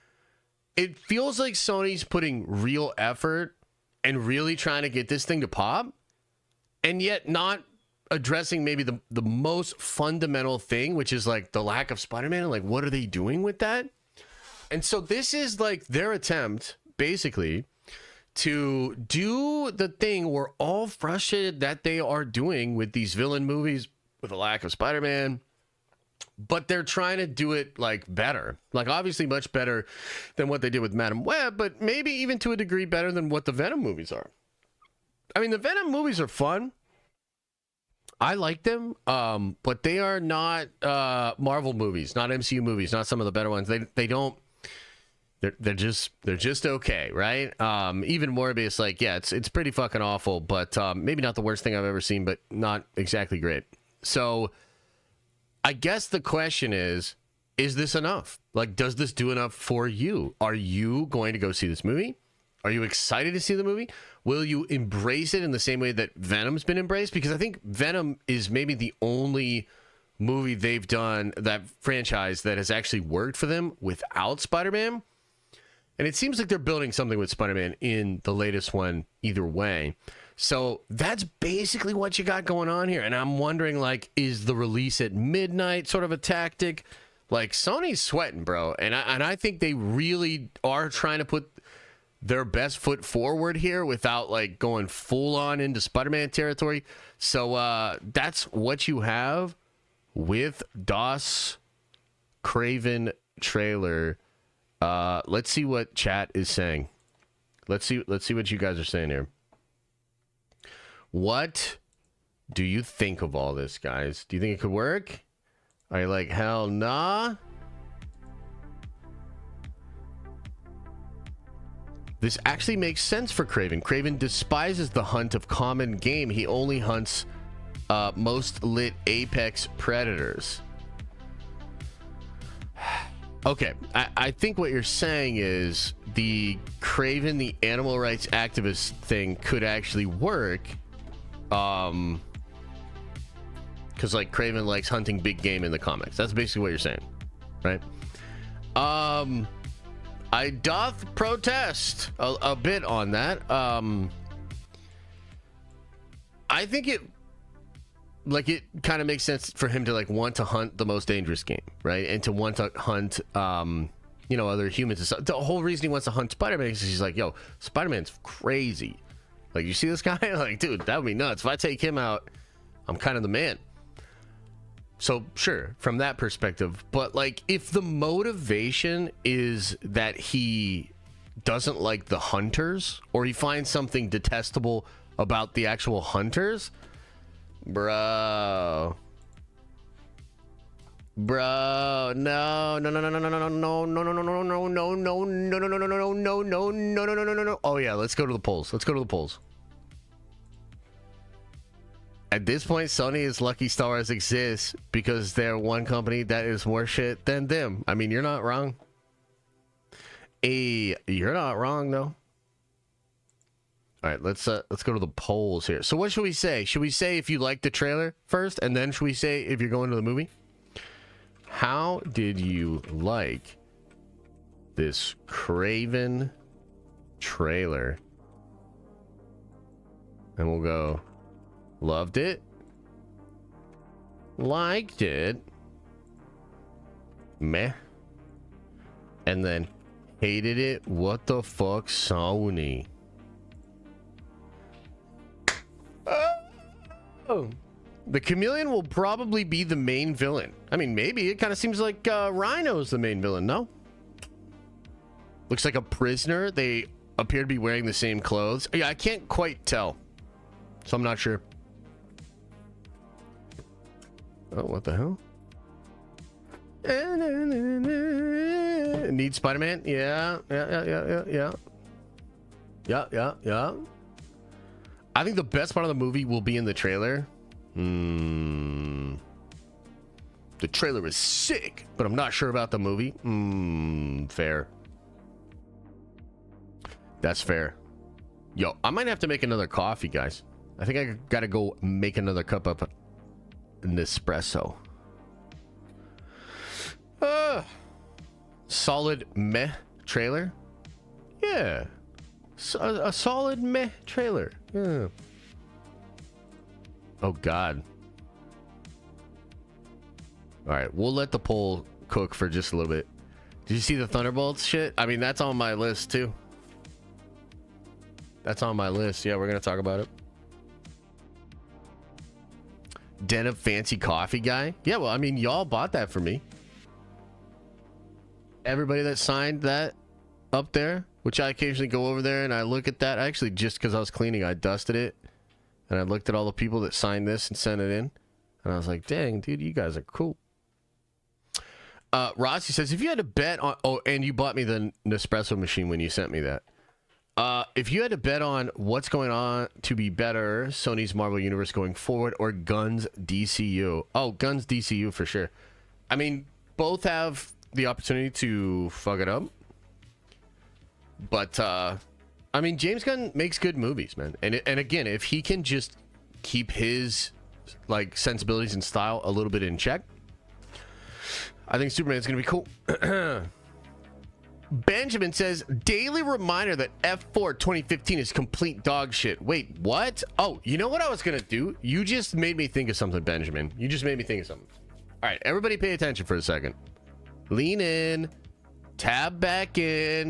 it feels like Sony's putting real effort and really trying to get this thing to pop, and yet not addressing maybe the most fundamental thing, which is like the lack of Spider-Man, and like what are they doing with that? And so this is like their attempt basically to do the thing we're all frustrated that they are doing with these villain movies with a lack of Spider-Man, but they're trying to do it like better, like obviously much better than what they did with Madam Web, but maybe even to a degree better than what the Venom movies are. I mean, the Venom movies are fun. I like them, but they are not Marvel movies, not MCU movies, not some of the better ones. They don't. They're just okay, right? Even Morbius, like, yeah, it's pretty fucking awful, but maybe not the worst thing I've ever seen, but not exactly great. So I guess the question is this enough? Like, does this do enough for you? Are you going to go see this movie? Are you excited to see the movie? Will you embrace it in the same way that Venom's been embraced? Because I think Venom is maybe the only movie they've done, that franchise, that has actually worked for them without Spider-Man. And it seems like they're building something with Spider-Man in the latest one either way. So that's basically what you got going on here. And I'm wondering, like, is the release at midnight sort of a tactic? Like, Sony's sweating, bro. And I think they really are trying to put their best foot forward here without, like, going full on into Spider-Man territory. So that's what you have with DOS Craven trailer. Let's see what chat is saying. Let's see what you guys are saying here. What do you think of all this, guys? Do you think it could work? Are you like, hell nah? This actually makes sense for Craven. Craven despises the hunt of common game. He only hunts most lit apex predators. Okay, I think what you're saying is the Craven, the animal rights activist thing could actually work. Because like Craven likes hunting big game in the comics. That's basically what you're saying, right? I doth protest a bit on that. I think it kind of makes sense for him to like want to hunt the most dangerous game, right? And to want to hunt, other humans and stuff. The whole reason he wants to hunt Spider-Man is he's like, yo, Spider-Man's crazy. Like, you see this guy? Like, dude, that would be nuts. If I take him out, I'm kind of the man. So, sure, from that perspective. But, like, if the motivation is that he doesn't like the hunters, or he finds something detestable about the actual hunters, bro, no, no. Oh yeah, let's go to the polls. At this point, Sony is lucky Star Wars exists because they're one company that is more shit than them. I mean, you're not wrong. You're not wrong though. All right, let's go to the polls here. So what should we say? Should we say if you like the trailer first, and then should we say if you're going to the movie? How did you like this Craven trailer? And we'll go, loved it, liked it, meh, and then hated it. What the fuck, Sony? Oh. The Chameleon will probably be the main villain. I mean, maybe. It kind of seems like Rhino's the main villain, no? Looks like a prisoner. They appear to be wearing the same clothes. Yeah, I can't quite tell. So I'm not sure. Oh, what the hell? Need Spider-Man? Yeah. I think the best part of the movie will be in the trailer. The trailer is sick, but I'm not sure about the movie. Fair. That's fair. Yo, I might have to make another coffee, guys. I think I gotta go make another cup of Nespresso. Solid meh trailer. Yeah. A solid meh trailer. Yeah. Oh, God. All right, we'll let the poll cook for just a little bit. Did you see the Thunderbolts shit? I mean, that's on my list, too. That's on my list. Yeah, we're going to talk about it. Den of Fancy Coffee guy? Yeah, well, I mean, y'all bought that for me. Everybody that signed that up there, which I occasionally go over there and I look at that. Actually, just because I was cleaning, I dusted it. And I looked at all the people that signed this and sent it in. And I was like, dang, dude, you guys are cool. Rossi says, if you had to bet on... Oh, and you bought me the Nespresso machine when you sent me that. If you had to bet on what's going on to be better, Sony's Marvel Universe going forward or Guns DCU? Oh, Guns DCU for sure. I mean, both have the opportunity to fuck it up. But... I mean, James Gunn makes good movies, man. And again, if he can just keep his like sensibilities and style a little bit in check, I think Superman's going to be cool. Benjamin says, daily reminder that F4 2015 is complete dog shit. Wait, what? Oh, you know what I was going to do? You just made me think of something, Benjamin. You just made me think of something. All right, everybody pay attention for a second. Lean in. Tab back in,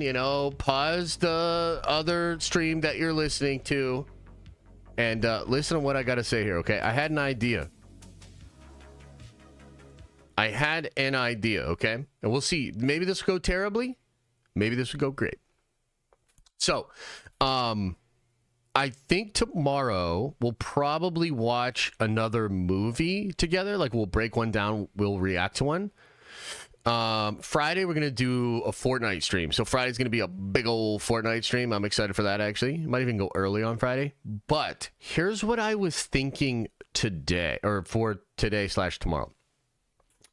pause the other stream that you're listening to and listen to what I got to say here, okay? I had an idea, okay? And we'll see. Maybe this will go terribly. Maybe this will go great. So, I think tomorrow we'll probably watch another movie together. Like we'll break one down, we'll react to one. Friday we're gonna do a Fortnite stream. So Friday's gonna be a big old Fortnite stream. I'm excited for that actually. Might even go early on Friday. But here's what I was thinking today, or for today/tomorrow.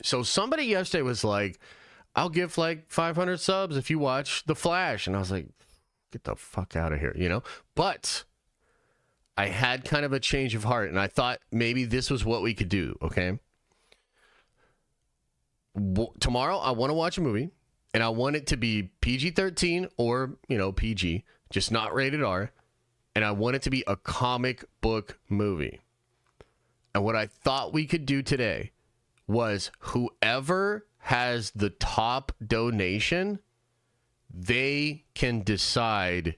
So somebody yesterday was like, I'll give like 500 subs if you watch The Flash. And I was like, get the fuck out of here, you know? But I had kind of a change of heart, and I thought maybe this was what we could do, okay? Tomorrow, I want to watch a movie, and I want it to be PG-13 or, you know, PG, just not rated R, and I want it to be a comic book movie. And what I thought we could do today was whoever has the top donation, they can decide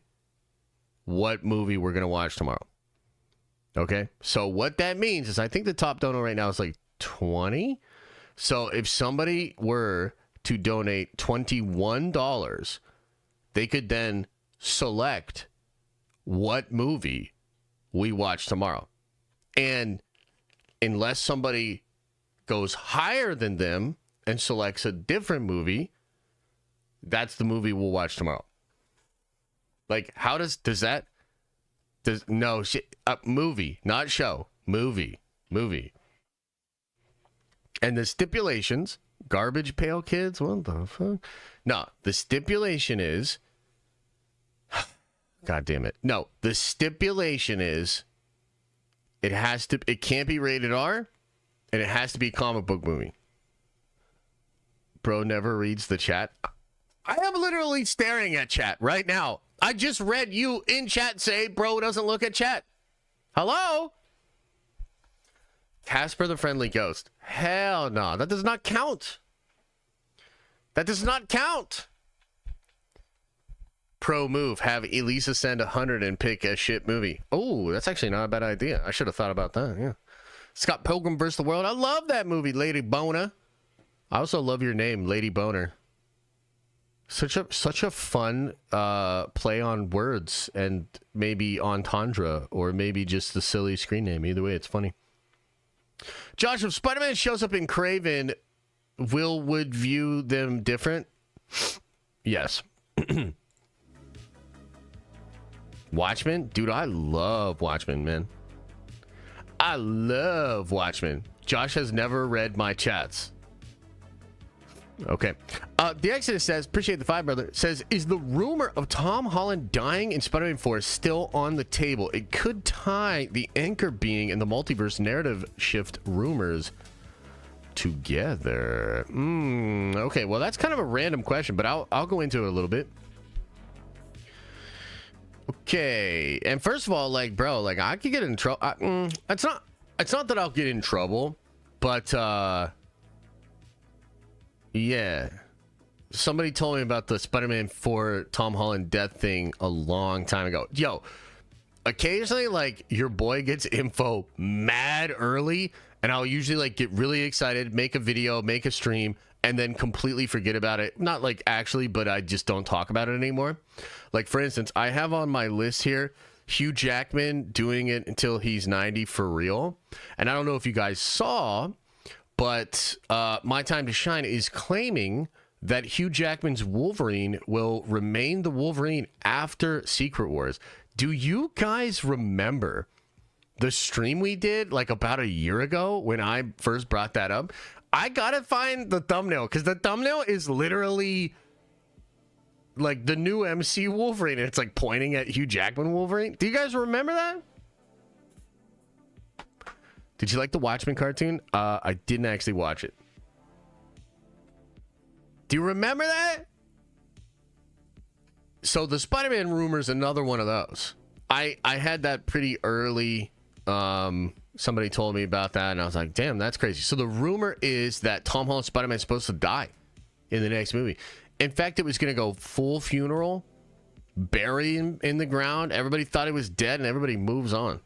what movie we're going to watch tomorrow. Okay? So what that means is I think the top donor right now is like 20. So if somebody were to donate $21, they could then select what movie we watch tomorrow. And unless somebody goes higher than them and selects a different movie, that's the movie we'll watch tomorrow. Like, how does that no shit, movie, not show, movie. And the stipulations, Garbage Pail Kids, what the fuck? No, the stipulation is, God damn it. No, the stipulation is it can't be rated R, and it has to be a comic book movie. Bro never reads the chat. I am literally staring at chat right now. I just read you in chat say, bro doesn't look at chat. Hello? Casper the Friendly Ghost. Hell no. That does not count. That does not count. Pro move. Have Elisa send 100 and pick a shit movie. Oh, that's actually not a bad idea. I should have thought about that. Yeah. Scott Pilgrim vs. the World. I love that movie, Lady Bona. I also love your name, Lady Boner. Such a fun play on words and maybe entendre or maybe just the silly screen name. Either way, it's funny. Josh, if Spider-Man shows up in Craven, would view them different? Yes. Watchmen? Dude, I love Watchmen, man. I love Watchmen. Josh has never read my chats. Okay. The Exodus says, appreciate the 5, brother. Says, is the rumor of Tom Holland dying in Spider-Man 4 still on the table? It could tie the anchor being in the multiverse narrative shift rumors together. Okay, well, that's kind of a random question, but I'll go into it a little bit. Okay, and first of all, like, bro, like, I could get in trouble. It's not that I'll get in trouble, but yeah, somebody told me about the Spider-Man 4 Tom Holland death thing a long time ago. Yo, occasionally, like, your boy gets info mad early, and I'll usually, like, get really excited, make a video, make a stream, and then completely forget about it. Not, like, actually, but I just don't talk about it anymore. Like, for instance, I have on my list here Hugh Jackman doing it until he's 90 for real. And I don't know if you guys saw, but My Time to Shine is claiming that Hugh Jackman's Wolverine will remain the Wolverine after Secret Wars. Do you guys remember the stream we did like about a year ago when I first brought that up? I gotta find the thumbnail because the thumbnail is literally like the new MC Wolverine, and it's like pointing at Hugh Jackman Wolverine. Do you guys remember that? Did you like the Watchmen cartoon? I didn't actually watch it. Do you remember that? So the Spider-Man rumor is another one of those. I had that pretty early. Somebody told me about that, and I was like, damn, that's crazy. So the rumor is that Tom Holland Spider-Man is supposed to die in the next movie. In fact, it was going to go full funeral, bury him in the ground. Everybody thought he was dead, and everybody moves on.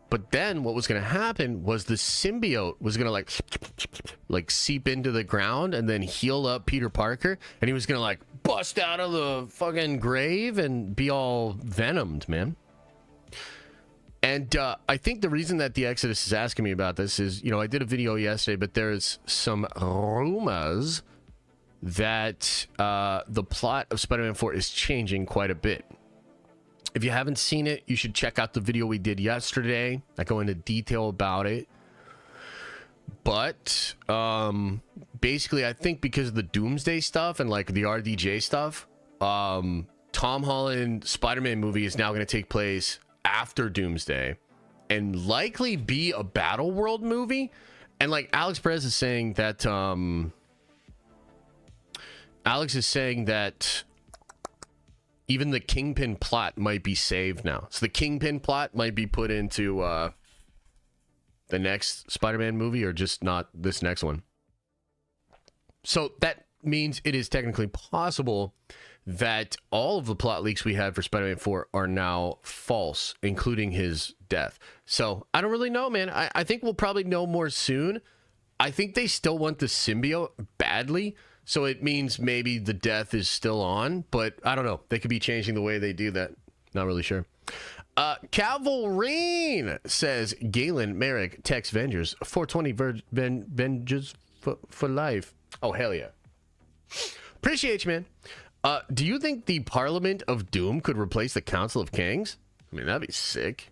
But then what was going to happen was the symbiote was going to like seep into the ground and then heal up Peter Parker, and he was going to like bust out of the fucking grave and be all venomed, man. And I think the reason that the Exodus is asking me about this is, I did a video yesterday, but there's some rumors that the plot of Spider-Man 4 is changing quite a bit. If you haven't seen it, you should check out the video we did yesterday. I go into detail about it. But basically, I think because of the Doomsday stuff and like the RDJ stuff, Tom Holland Spider-Man movie is now going to take place after Doomsday and likely be a Battle World movie. And like Alex Perez is saying that even the Kingpin plot might be saved now. So the Kingpin plot might be put into the next Spider-Man movie, or just not this next one. So that means it is technically possible that all of the plot leaks we had for Spider-Man 4 are now false, including his death. So I don't really know, man. I think we'll probably know more soon. I think they still want the symbiote badly, so it means maybe the death is still on, but I don't know. They could be changing the way they do that. Not really sure. Cavalrine says, Galen Merrick, Tex Vengers, 420 Vengers for life. Oh, hell yeah. Appreciate you, man. Do you think the Parliament of Doom could replace the Council of Kangs? I mean, that'd be sick.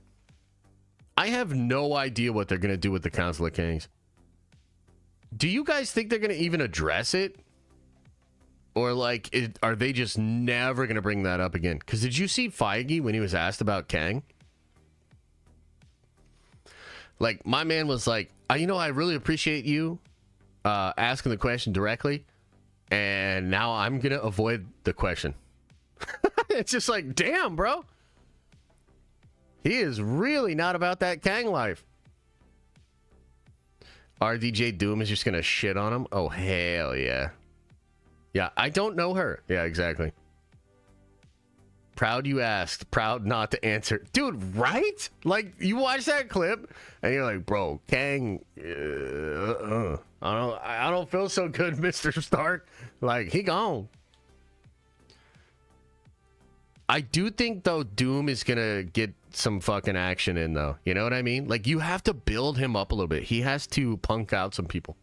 I have no idea what they're going to do with the Council of Kangs. Do you guys think they're going to even address it? Or, like, are they just never going to bring that up again? Because did you see Feige when he was asked about Kang? Like, my man was like, I really appreciate you asking the question directly. And now I'm going to avoid the question. It's just like, damn, bro. He is really not about that Kang life. RDJ Doom is just going to shit on him? Oh, hell yeah. Yeah, I don't know her. Yeah, exactly. Proud you asked. Proud not to answer. Dude, right? Like, you watch that clip, and you're like, bro, Kang, I don't feel so good, Mr. Stark. Like, he gone. I do think, though, Doom is going to get some fucking action in, though. You know what I mean? Like, you have to build him up a little bit. He has to punk out some people.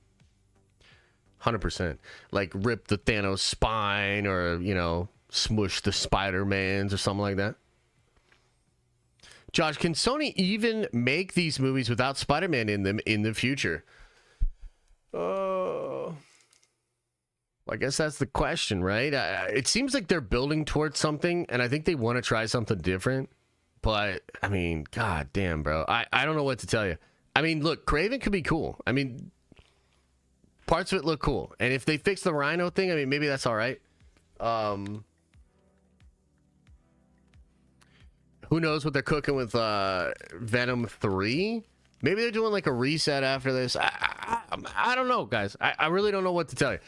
100%. Like, rip the Thanos spine or, smush the Spider-Mans or something like that. Josh, can Sony even make these movies without Spider-Man in them in the future? I guess that's the question, right? It seems like they're building towards something, and I think they want to try something different. But, I mean, god damn, bro. I don't know what to tell you. I mean, look, Craven could be cool. I mean, parts of it look cool. And if they fix the Rhino thing, I mean, maybe that's all right. Who knows what they're cooking with Venom 3? Maybe they're doing like a reset after this. I don't know, guys. I really don't know what to tell you.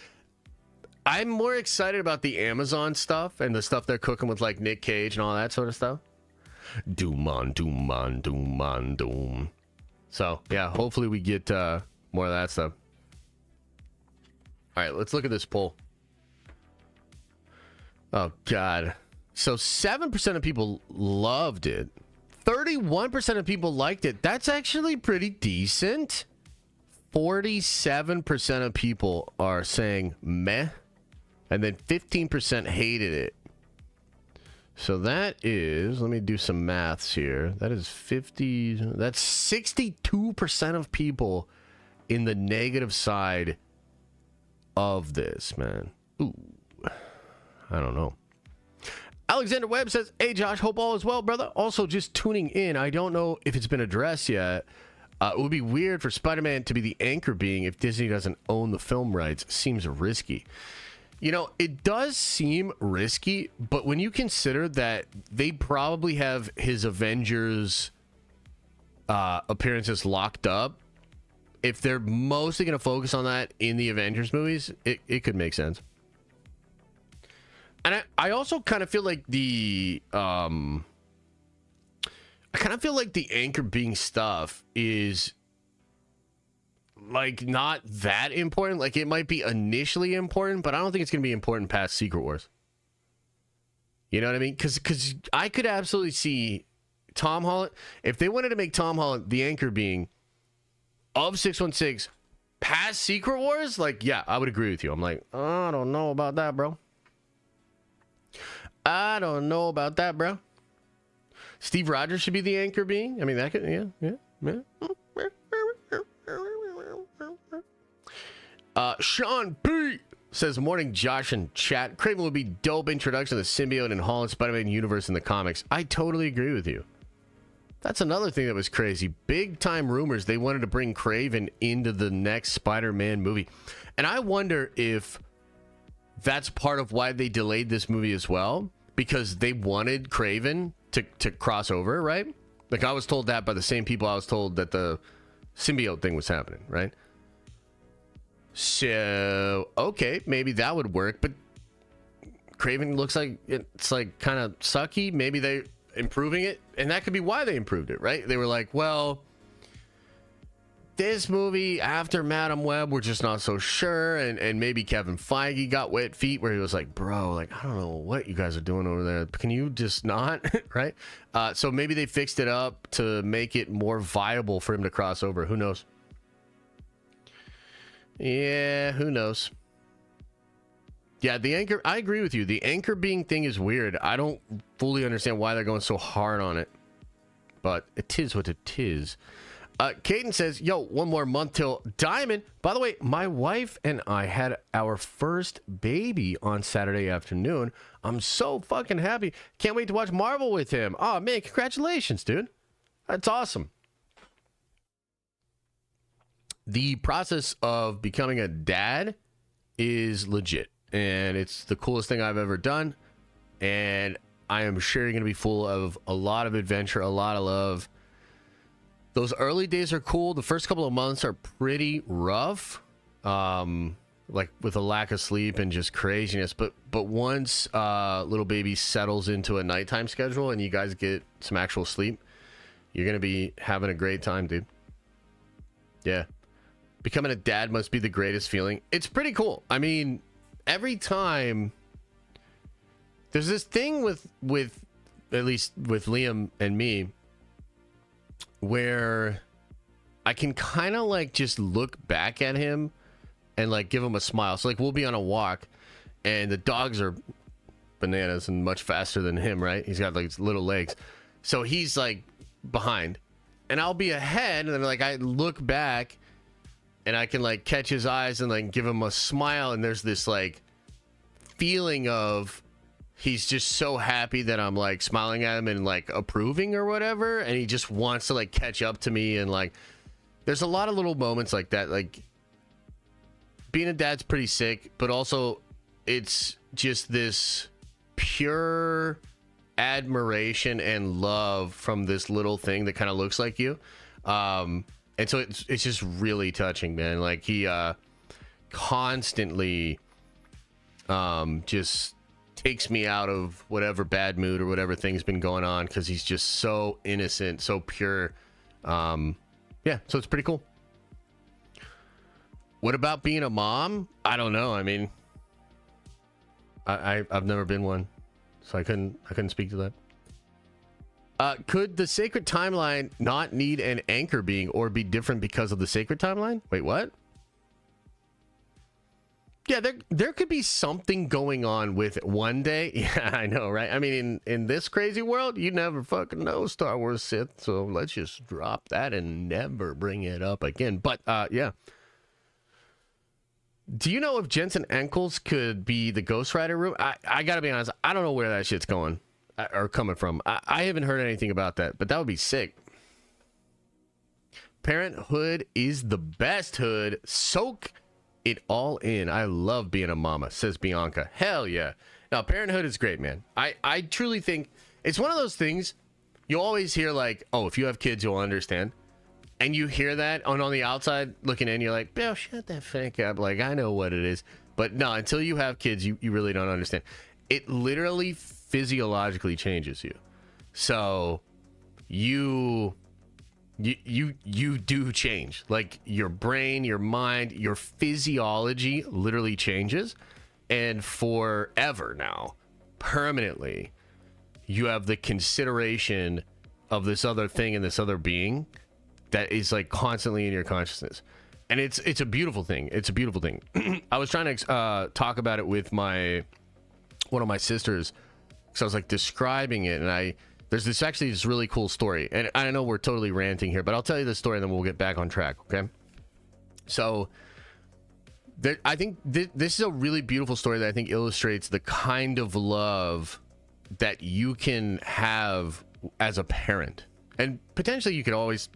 I'm more excited about the Amazon stuff and the stuff they're cooking with like Nick Cage and all that sort of stuff. Doom on, doom on, doom on, doom. So, yeah, hopefully we get more of that stuff. All right, let's look at this poll. Oh, God. So 7% of people loved it. 31% of people liked it. That's actually pretty decent. 47% of people are saying meh. And then 15% hated it. So that is, let me do some maths here. That is 50, that's 62% of people in the negative side of this, man. Ooh, I don't know. Alexander Webb says, hey, Josh, hope all is well, brother. Also, just tuning in. I don't know if it's been addressed yet. It would be weird for Spider-Man to be the anchor being if Disney doesn't own the film rights. Seems risky. It does seem risky, but when you consider that they probably have his Avengers appearances locked up, if they're mostly going to focus on that in the Avengers movies, it could make sense. And I also kind of feel like the anchor being stuff is like not that important. Like it might be initially important, but I don't think it's going to be important past Secret Wars. You know what I mean? Because I could absolutely see Tom Holland, if they wanted to make Tom Holland the anchor being of 616 past Secret Wars, like, yeah, I would agree with you. I'm like, oh, I don't know about that, bro. I don't know about that, bro. Steve Rogers should be the anchor being. I mean, that could, yeah. Sean P says, morning, Josh and chat. Craven would be dope introduction to the symbiote and Holland Spider-Man universe in the comics. I totally agree with you. That's another thing that was crazy. Big time rumors they wanted to bring Craven into the next Spider-Man movie. And I wonder if that's part of why they delayed this movie as well, because they wanted Craven to cross over, right? Like, I was told that by the same people I was told that the symbiote thing was happening, right? So, okay, maybe that would work, but Craven looks like it's like kind of sucky. Maybe they're improving it, and that could be why they improved it, right? They were like, well, this movie after Madam Web, we're just not so sure, and maybe Kevin Feige got wet feet where he was like, bro, like, I don't know what you guys are doing over there. Can you just not, right? So maybe they fixed it up to make it more viable for him to cross over. Who knows? Yeah, who knows? Yeah, the anchor, I agree with you. The anchor being thing is weird. I don't fully understand why they're going so hard on it, but it is what it is. Caden says, yo, one more month till Diamond. By the way, my wife and I had our first baby on Saturday afternoon. I'm so fucking happy. Can't wait to watch Marvel with him. Oh, man, congratulations, dude. That's awesome. The process of becoming a dad is legit, and it's the coolest thing I've ever done. And I am sure you're going to be full of a lot of adventure, a lot of love. Those early days are cool. The first couple of months are pretty rough, like with a lack of sleep and just craziness. But once little baby settles into a nighttime schedule and you guys get some actual sleep, you're going to be having a great time, dude. Yeah. Becoming a dad must be the greatest feeling. It's pretty cool. I mean, every time there's this thing with at least with Liam and me, where I can kind of like just look back at him and like give him a smile. So like we'll be on a walk and the dogs are bananas and much faster than him, right? He's got like little legs. So he's like behind and I'll be ahead, and then like I look back and I can like catch his eyes and like give him a smile, and there's this like feeling of he's just so happy that I'm like smiling at him and like approving or whatever, and he just wants to like catch up to me. And like there's a lot of little moments like that. Like being a dad's pretty sick, but also it's just this pure admiration and love from this little thing that kind of looks like you. And so it's just really touching, man. Like he constantly just takes me out of whatever bad mood or whatever thing's been going on, because he's just so innocent, so pure. Yeah, so it's pretty cool. What about being a mom? I don't know. I mean, I've never been one, so I couldn't speak to that. Could the sacred timeline not need an anchor being or be different because of the sacred timeline? Wait, what? Yeah, there could be something going on with it one day. Yeah, I know, right? I mean, in this crazy world, you never fucking know Star Wars Sith, so let's just drop that and never bring it up again. But, yeah. Do you know if Jensen Ackles could be the Ghost Rider room? I gotta be honest, I don't know where that shit's going or coming from. I haven't heard anything about that, but that would be sick. Parenthood is the best hood. Soak it all in. I love being a mama, says Bianca. Hell yeah. Now, parenthood is great, man. I truly think it's one of those things you always hear like, oh, if you have kids, you'll understand. And you hear that on the outside looking in, you're like, Bill, shut that fuck up. Like, I know what it is. But no, until you have kids, you really don't understand. It literally physiologically changes you. So you do change. Like your brain, your mind, your physiology literally changes. And forever now, permanently, you have the consideration of this other thing and this other being that is like constantly in your consciousness. And it's a beautiful thing. It's a beautiful thing. I was trying to talk about it with one of my sisters, because I was like describing it, and there's this really cool story. And I know we're totally ranting here, but I'll tell you the story and then we'll get back on track, okay? So I think this is a really beautiful story that I think illustrates the kind of love that you can have as a parent. And potentially you could always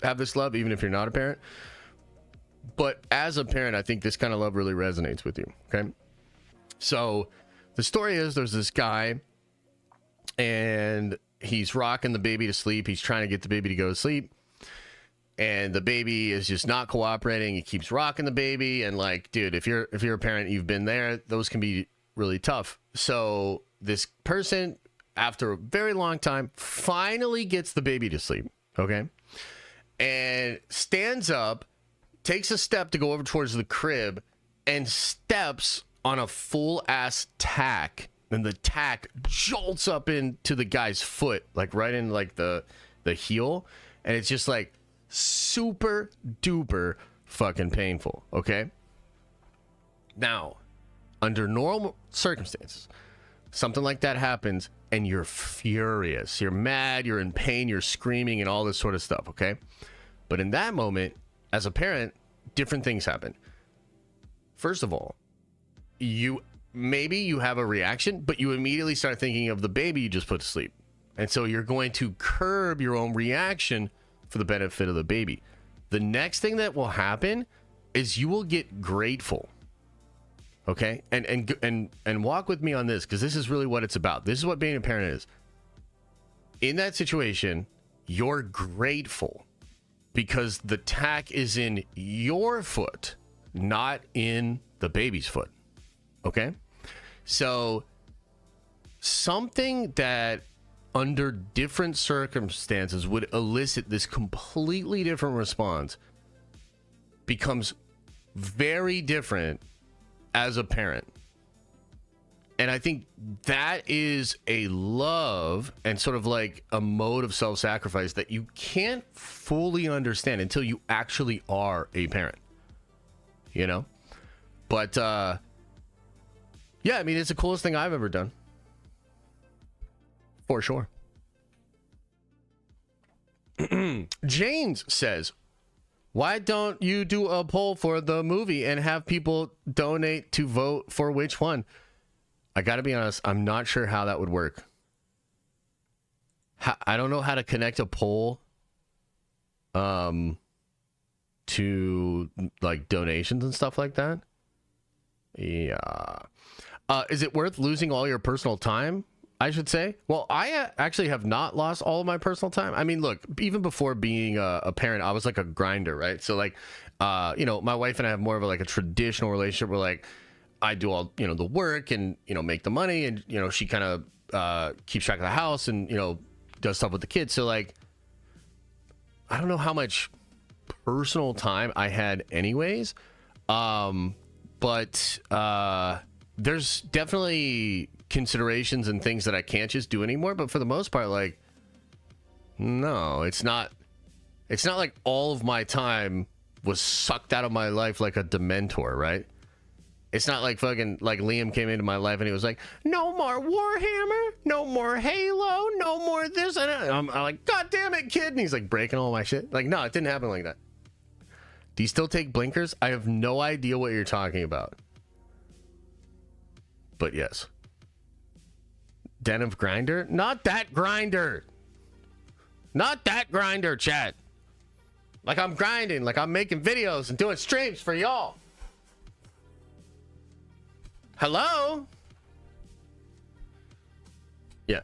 have this love even if you're not a parent. But as a parent, I think this kind of love really resonates with you, okay? So the story is there's this guy, and he's rocking the baby to sleep. He's trying to get the baby to go to sleep. And the baby is just not cooperating. He keeps rocking the baby. And like, dude, if you're a parent, you've been there, those can be really tough. So this person, after a very long time, finally gets the baby to sleep, okay? And stands up, takes a step to go over towards the crib, and steps on a full ass tack, and the tack jolts up into the guy's foot, like right in like the heel, and it's just like super duper fucking painful, okay? Now, under normal circumstances, something like that happens and you're furious, you're mad, you're in pain, you're screaming and all this sort of stuff, okay? But in that moment, as a parent, different things happen. First of all, you have a reaction, but you immediately start thinking of the baby you just put to sleep. And so you're going to curb your own reaction for the benefit of the baby. The next thing that will happen is you will get grateful. Okay? And walk with me on this, because this is really what it's about. This is what being a parent is. In that situation, you're grateful because the tack is in your foot, not in the baby's foot. Okay? So something that under different circumstances would elicit this completely different response becomes very different as a parent. And I think that is a love and sort of like a mode of self-sacrifice that you can't fully understand until you actually are a parent, you know? But yeah, I mean, it's the coolest thing I've ever done, for sure. James says, why don't you do a poll for the movie and have people donate to vote for which one? I gotta be honest, I'm not sure how that would work. I don't know how to connect a poll to like donations and stuff like that. Yeah. Is it worth losing all your personal time, I should say? Well, I actually have not lost all of my personal time. I mean, look, even before being a parent, I was like a grinder, right? So like, you know, my wife and I have more of a traditional relationship where like, I do all, you know, the work and, you know, make the money, and, you know, she kind of keeps track of the house and, you know, does stuff with the kids. So like, I don't know how much personal time I had anyways. But there's definitely considerations and things that I can't just do anymore. But for the most part, like, no, it's not like all of my time was sucked out of my life like a Dementor, right? It's not like fucking like Liam came into my life and he was like, no more Warhammer, no more Halo, no more this. And I'm like, God damn it, kid. And he's like breaking all my shit. Like, no, it didn't happen like that. Do you still take blinkers? I have no idea what you're talking about. But yes. Den of Grinder? Not that grinder. Not that grinder, chat. Like I'm grinding, like I'm making videos and doing streams for y'all. Hello? Yeah.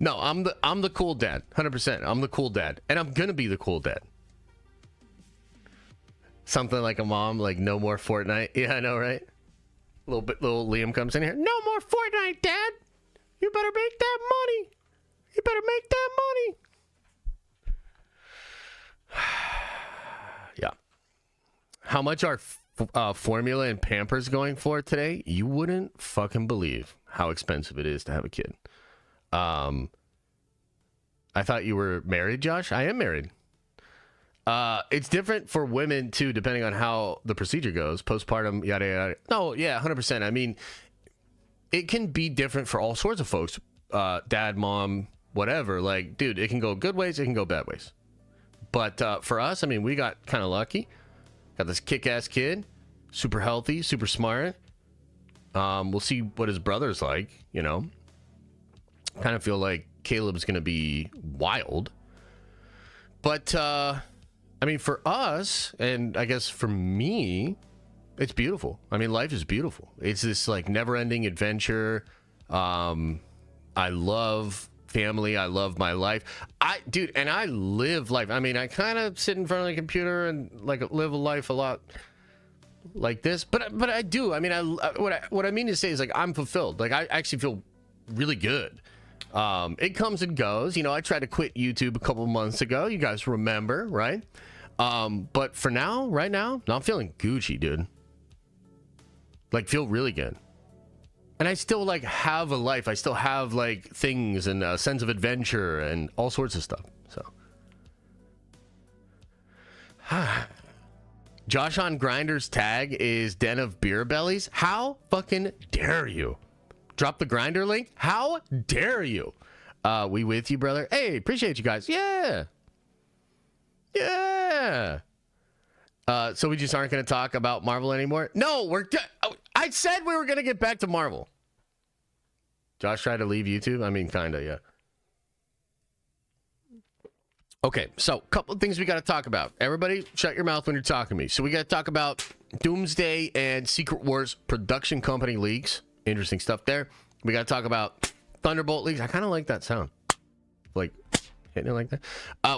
No, I'm the cool dad. 100%. I'm the cool dad. And I'm gonna be the cool dad. Something like a mom, like no more Fortnite. Yeah, I know, right? Little Liam comes in here. No more Fortnite, Dad. You better make that money. You better make that money. Yeah. How much are formula and Pampers going for today? You wouldn't fucking believe how expensive it is to have a kid. I thought you were married, Josh. I am married. It's different for women too, depending on how the procedure goes, postpartum, yada yada. No, yeah, 100%. I mean, it can be different for all sorts of folks. Dad, mom, whatever. Like, dude, it can go good ways, it can go bad ways. But for us, I mean, we got kind of lucky. Got this kick-ass kid, super healthy, super smart. We'll see what his brother's like, you know. Kind of feel like Caleb's gonna be wild. But I mean, for us, and I guess for me, it's beautiful. I mean, life is beautiful. It's this like never-ending adventure. I love family. I love my life. Dude, and I live life. I mean, I kind of sit in front of the computer and like live a life a lot like this, but I do. I mean, what I mean to say is like I'm fulfilled. Like I actually feel really good. It comes and goes. You know, I tried to quit YouTube a couple months ago. You guys remember, right? But for now, right now, I'm feeling Gucci, dude. Like, feel really good. And I still, like, have a life. I still have, like, things and a sense of adventure and all sorts of stuff. So. Josh on Grindr's tag is Den of Beer Bellies. How fucking dare you? Drop the Grindr link? How dare you? We with you, brother. Hey, appreciate you guys. Yeah. Yeah. So we just aren't going to talk about Marvel anymore? No, I said we were going to get back to Marvel. Josh tried to leave YouTube? I mean, kind of, yeah. Okay, so a couple of things we got to talk about. Everybody, shut your mouth when you're talking to me. So we got to talk about Doomsday and Secret Wars production company leaks. Interesting stuff there. We got to talk about Thunderbolt leaks. I kind of like that sound. Like, hitting it like that.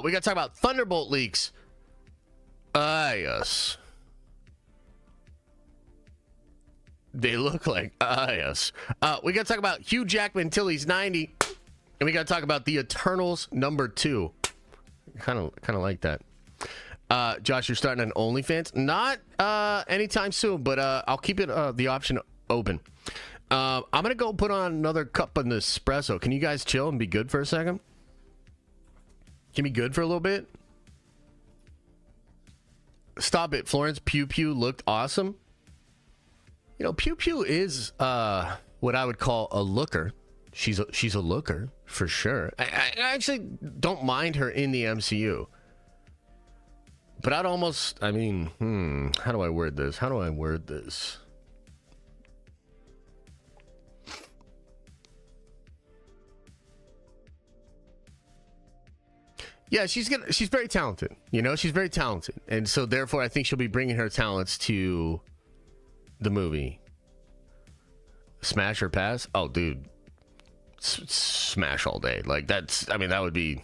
We got to talk about Thunderbolt leaks. Yes. They look like yes. We got to talk about Hugh Jackman till he's 90. And we got to talk about the Eternals #2. Kind of like that. Josh, you're starting an OnlyFans? Not anytime soon, but I'll keep it the option open. I'm going to go put on another cup of Nespresso. Can you guys chill and be good for a second? Can you be good for a little bit? Stop it. Florence Pew Pew looked awesome. You know, Pew Pew is what I would call a looker. She's a looker for sure. I actually don't mind her in the MCU. But I'd almost, I mean, how do I word this? Yeah, she's very talented. You know, she's very talented. And so therefore I think she'll be bringing her talents to the movie. Smash or pass? Oh, dude. Smash all day. Like, that's, I mean, that would be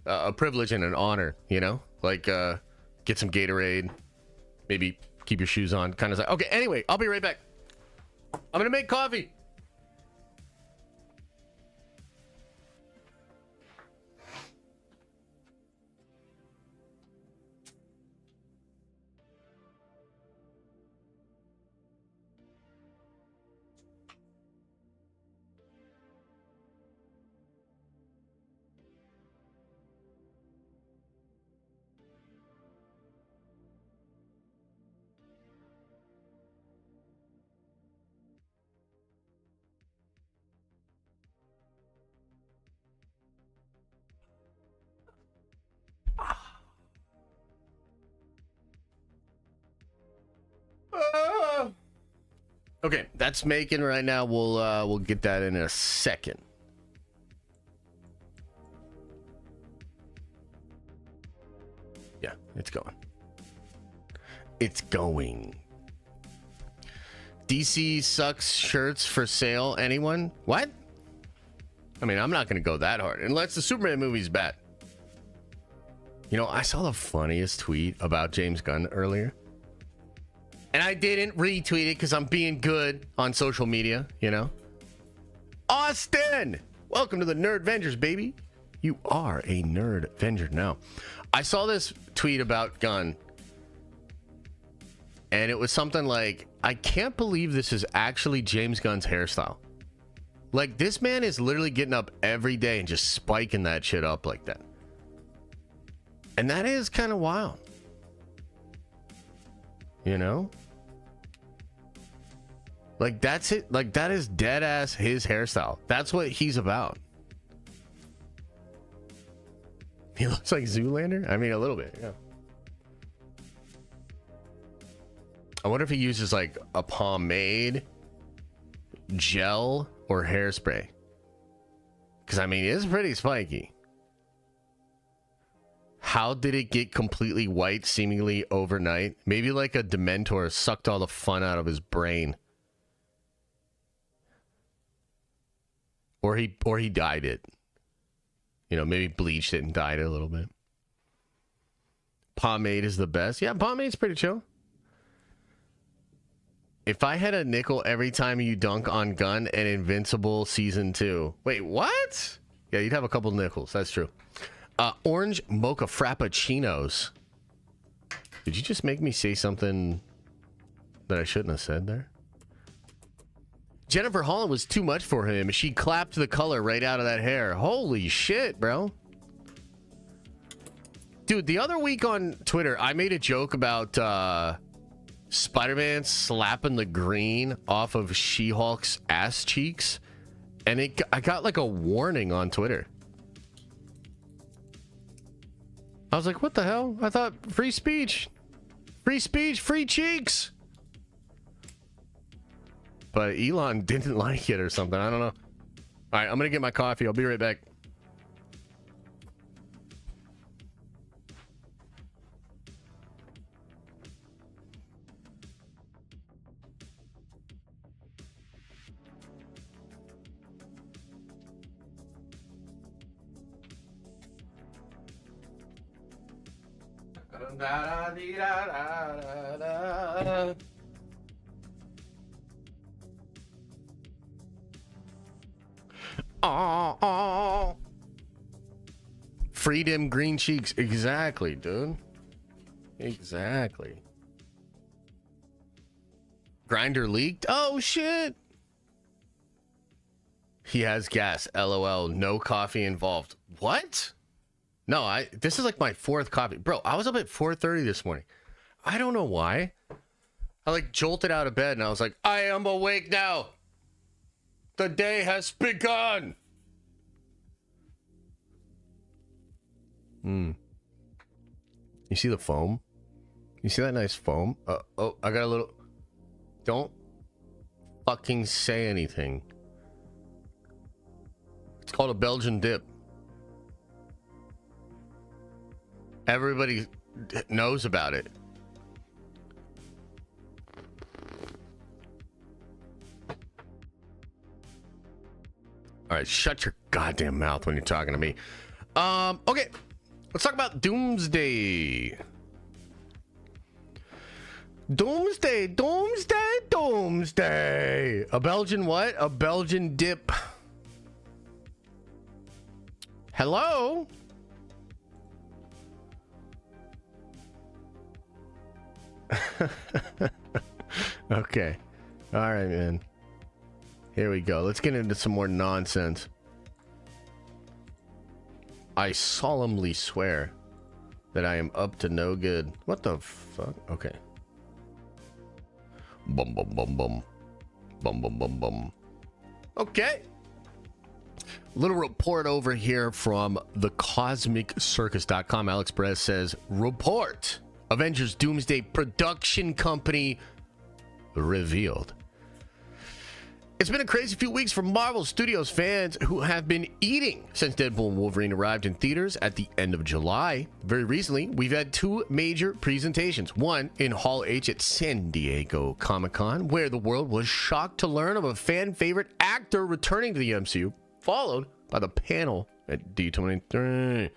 a privilege and an honor, you know? Like, get some Gatorade, maybe keep your shoes on, kind of like, okay, anyway, I'll be right back. I'm gonna make coffee. Okay, that's making right now. We'll get that in a second. Yeah, it's going. It's going. DC sucks shirts for sale. Anyone? What? I mean, I'm not going to go that hard unless the Superman movie's bad. You know, I saw the funniest tweet about James Gunn earlier. And I didn't retweet it because I'm being good on social media, you know. Austin! Welcome to the Nerd Vengers, baby. You are a Nerd Venger now. I saw this tweet about Gunn. And it was something like, I can't believe this is actually James Gunn's hairstyle. Like, this man is literally getting up every day and just spiking that shit up like that. And that is kind of wild. You know? Like, that's it. Like, that is dead ass his hairstyle. That's what he's about. He looks like Zoolander? I mean, a little bit, yeah. I wonder if he uses, like, a pomade, gel, or hairspray. Because, I mean, it's pretty spiky. How did it get completely white seemingly overnight? Maybe like a Dementor sucked all the fun out of his brain. Or he dyed it. You know, maybe bleached it and dyed it a little bit. Pomade is the best. Yeah, pomade's pretty chill. If I had a nickel every time you dunk on Gun and Invincible Season 2. Wait, what? Yeah, you'd have a couple nickels. That's true. Orange mocha frappuccinos. Did you just make me say something that I shouldn't have said there? Jennifer Holland was too much for him. She clapped the color right out of that hair. Holy shit, bro. Dude, the other week on Twitter, I made a joke about Spider-Man slapping the green off of She-Hulk's ass cheeks. And I got like a warning on Twitter. I was like, what the hell? I thought free speech, free cheeks. But Elon didn't like it or something. I don't know. All right, I'm going to get my coffee. I'll be right back. Oh. Freedom green cheeks. Exactly, dude. Exactly. Grinder leaked. Oh shit. He has gas. LOL. No coffee involved. What? No, this is like my fourth coffee. Bro, I was up at 4:30 this morning. I don't know why. I like jolted out of bed and I was like, I am awake now. The day has begun. You see the foam? You see that nice foam? Oh, I got a little... Don't fucking say anything. It's called a Belgian dip. Everybody knows about it. All right, shut your goddamn mouth when you're talking to me. Okay, let's talk about Doomsday. Doomsday. A Belgian what? A Belgian dip. Hello? Okay. All right, man. Here we go. Let's get into some more nonsense. I solemnly swear that I am up to no good. What the fuck? Okay. Bum bum bum bum. Bum bum bum bum. Okay. Little report over here from thecosmiccircus.com. Alex Perez says, report. Avengers Doomsday production company revealed. It's been a crazy few weeks for Marvel Studios fans who have been eating since Deadpool and Wolverine arrived in theaters at the end of July. Very recently, we've had two major presentations. One in Hall H at San Diego Comic-Con, where the world was shocked to learn of a fan favorite actor returning to the MCU, followed by the panel at D23.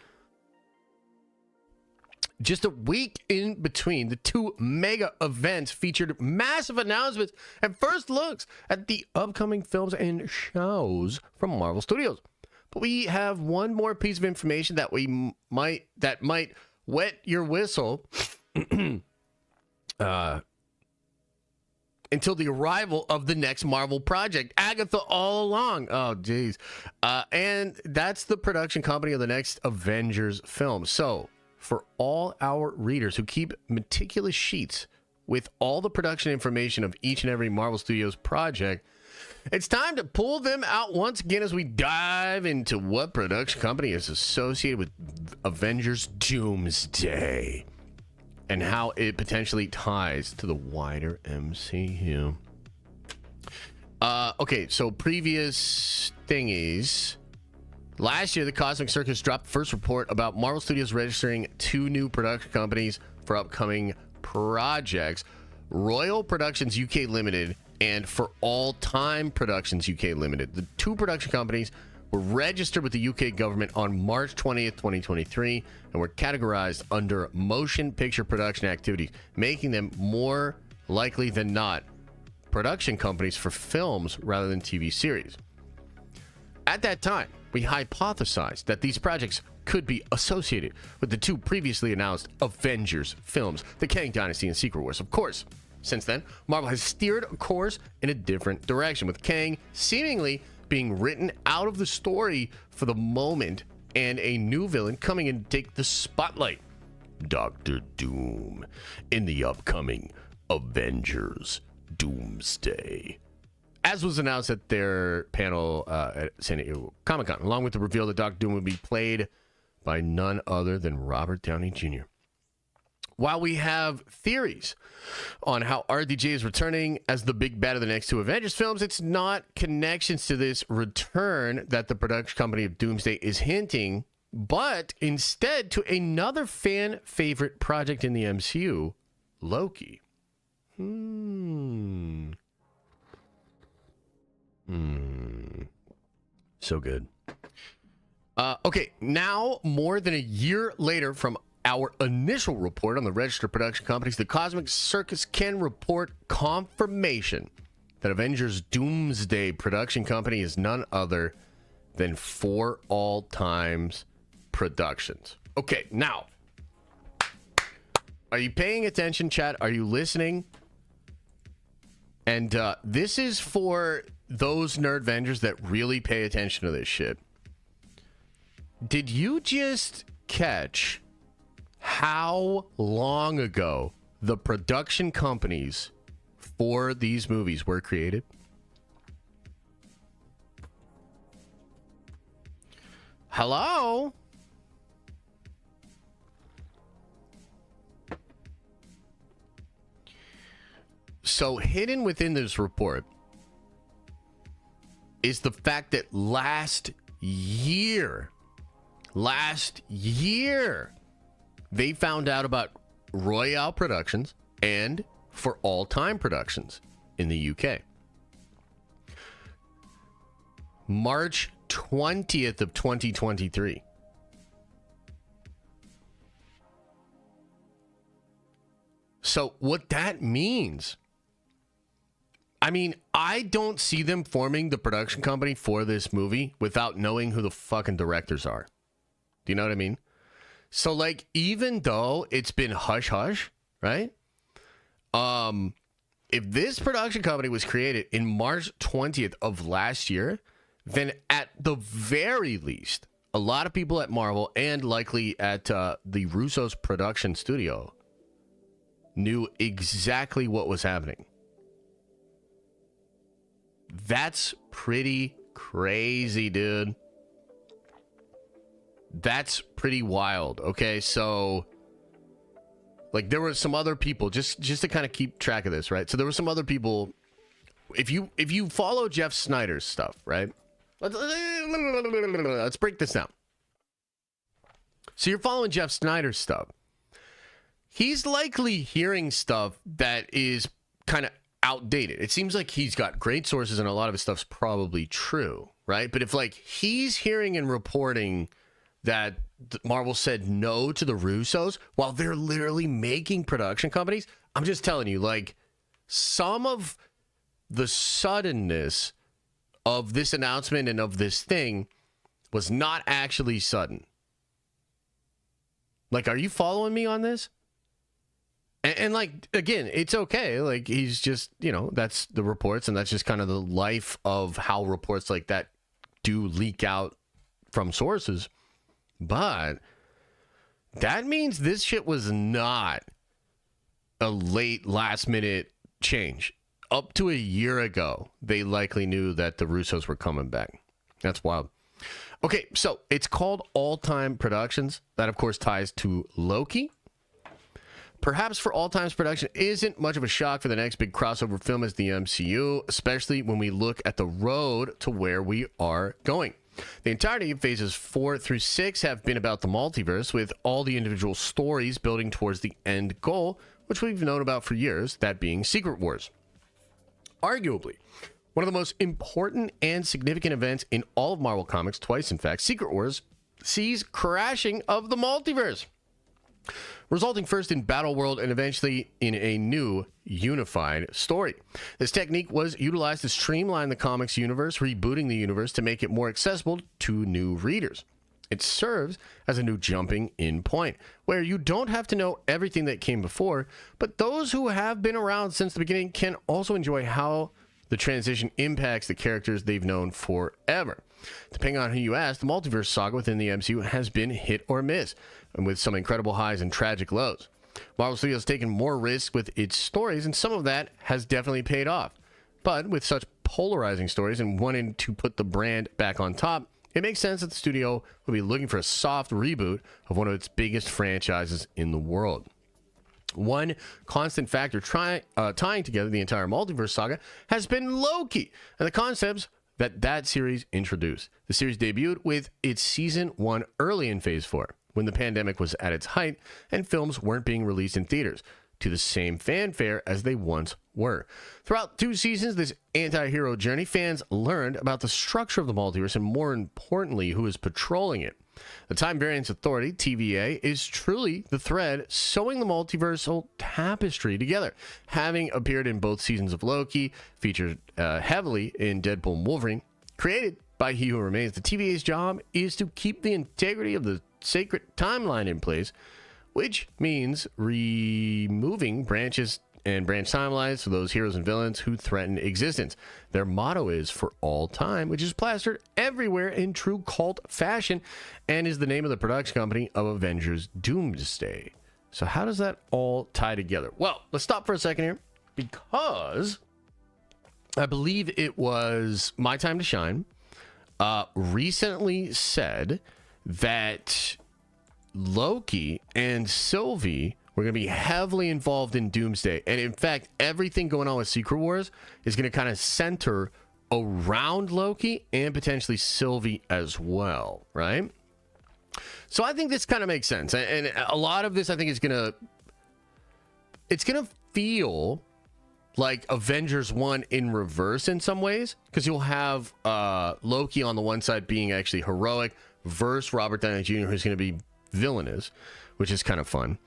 Just a week in between, the two mega events featured massive announcements and first looks at the upcoming films and shows from Marvel Studios. But we have one more piece of information that might wet your whistle until the arrival of the next Marvel project. Agatha all along. Oh, geez. And that's the production company of the next Avengers film. So, for all our readers who keep meticulous sheets with all the production information of each and every Marvel Studios project, it's time to pull them out once again as we dive into what production company is associated with Avengers Doomsday and how it potentially ties to the wider MCU. Okay, so previous thingies. Last year, the Cosmic Circus dropped the first report about Marvel Studios registering 2 new production companies for upcoming projects. Royal Productions UK Limited and For All Time Productions UK Limited. The 2 production companies were registered with the UK government on March 20th, 2023, and were categorized under motion picture production activities, making them more likely than not production companies for films rather than TV series. At that time, we hypothesized that these projects could be associated with the 2 previously announced Avengers films, the Kang Dynasty and Secret Wars. Of course, since then, Marvel has steered a course in a different direction, with Kang seemingly being written out of the story for the moment and a new villain coming in to take the spotlight, Doctor Doom, in the upcoming Avengers Doomsday. As was announced at their panel at San Diego Comic-Con, along with the reveal that Doctor Doom would be played by none other than Robert Downey Jr. While we have theories on how RDJ is returning as the big bad of the next 2 Avengers films, it's not connections to this return that the production company of Doomsday is hinting, but instead to another fan favorite project in the MCU, Loki. So good. Okay, now more than a year later from our initial report on the registered production companies, the Cosmic Circus can report confirmation that Avengers Doomsday production company is none other than For All Times Productions. Okay, now, are you paying attention, chat? Are you listening? And this is for those nerdvengers that really pay attention to this shit. Did you just catch how long ago the production companies for these movies were created? Hello? So hidden within this report is the fact that last year, they found out about Royale Productions and For All Time Productions in the UK. March 20th of 2023. So what that means, I mean, I don't see them forming the production company for this movie without knowing who the fucking directors are. Do you know what I mean? So, like, even though it's been hush-hush, right? If this production company was created in March 20th of last year, then at the very least, a lot of people at Marvel and likely at the Russo's production studio knew exactly what was happening. That's pretty crazy, dude. That's pretty wild. Okay, so like there were some other people just to kind of keep track of this, right? So there were some other people. If you follow Jeff Snyder's stuff, right? Let's break this down. So you're following Jeff Snyder's stuff. He's likely hearing stuff that is kind of outdated. It seems like he's got great sources and a lot of his stuff's probably true, right? But if like he's hearing and reporting that Marvel said no to the Russos while they're literally making production companies, I'm just telling you, like, some of the suddenness of this announcement and of this thing was not actually sudden. Like, are you following me on this? And And like, again, it's okay. Like, he's just, that's the reports, and that's just kind of the life of how reports like that do leak out from sources. But that means this shit was not a late last minute change. Up to a year ago, they likely knew that the Russos were coming back. That's wild. Okay, so it's called All Time Productions. That, of course, ties to Loki. Perhaps for All Time's production isn't much of a shock for the next big crossover film as the MCU, especially when we look at the road to where we are going. The entirety of phases 4 through 6 have been about the multiverse, with all the individual stories building towards the end goal, which we've known about for years, that being Secret Wars. Arguably, one of the most important and significant events in all of Marvel Comics, twice in fact, Secret Wars sees crashing of the multiverse, resulting first in Battle World and eventually in a new unified story. This technique was utilized to streamline the comics universe, rebooting the universe to make it more accessible to new readers. It serves as a new jumping in point, where you don't have to know everything that came before, but those who have been around since the beginning can also enjoy how the transition impacts the characters they've known forever. Depending on who you ask, the multiverse saga within the MCU has been hit or miss, and with some incredible highs and tragic lows. Marvel Studios has taken more risks with its stories, and some of that has definitely paid off. But with such polarizing stories and wanting to put the brand back on top, it makes sense that the studio will be looking for a soft reboot of one of its biggest franchises in the world. One constant factor tying together the entire multiverse saga has been Loki and the concepts that series introduced. The series debuted with its season 1 early in phase 4, when the pandemic was at its height and films weren't being released in theaters to the same fanfare as they once were. Throughout 2 seasons, this anti-hero journey, fans learned about the structure of the multiverse and, more importantly, who is patrolling it. The Time Variance Authority, TVA, is truly the thread sewing the multiversal tapestry together. Having appeared in both seasons of Loki, featured heavily in Deadpool and Wolverine, created by He Who Remains, the TVA's job is to keep the integrity of the sacred timeline in place, which means removing branches and branch timelines for those heroes and villains who threaten existence. Their motto is for all time, which is plastered everywhere in true cult fashion, and is the name of the production company of Avengers Doomsday. So how does that all tie together? Well, let's stop for a second here, because I believe it was My Time to Shine recently said that Loki and Sylvie were going to be heavily involved in Doomsday. And in fact, everything going on with Secret Wars is going to kind of center around Loki and potentially Sylvie as well, right? So I think this kind of makes sense. And a lot of this, I think, is going to feel like Avengers 1 in reverse in some ways, because you'll have Loki on the one side being actually heroic versus Robert Downey Jr., who's going to be villainous, which is kind of fun.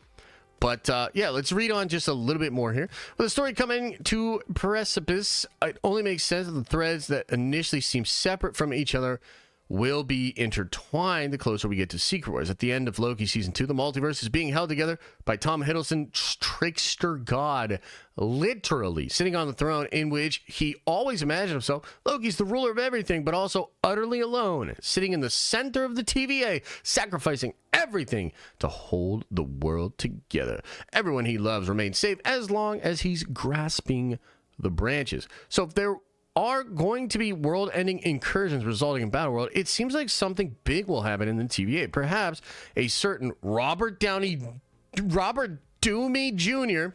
But yeah, let's read on just a little bit more here. With the story coming to precipice, it only makes sense that the threads that initially seem separate from each other will be intertwined the closer we get to Secret Wars. At the end of Loki Season 2, the multiverse is being held together by Tom Hiddleston's trickster god, literally sitting on the throne in which he always imagined himself. Loki's the ruler of everything, but also utterly alone, sitting in the center of the TVA, sacrificing everything to hold the world together. Everyone he loves remains safe as long as he's grasping the branches. So if there are going to be world-ending incursions resulting in Battle World, it seems like something big will happen in the TVA. Perhaps a certain Robert Doomey Jr.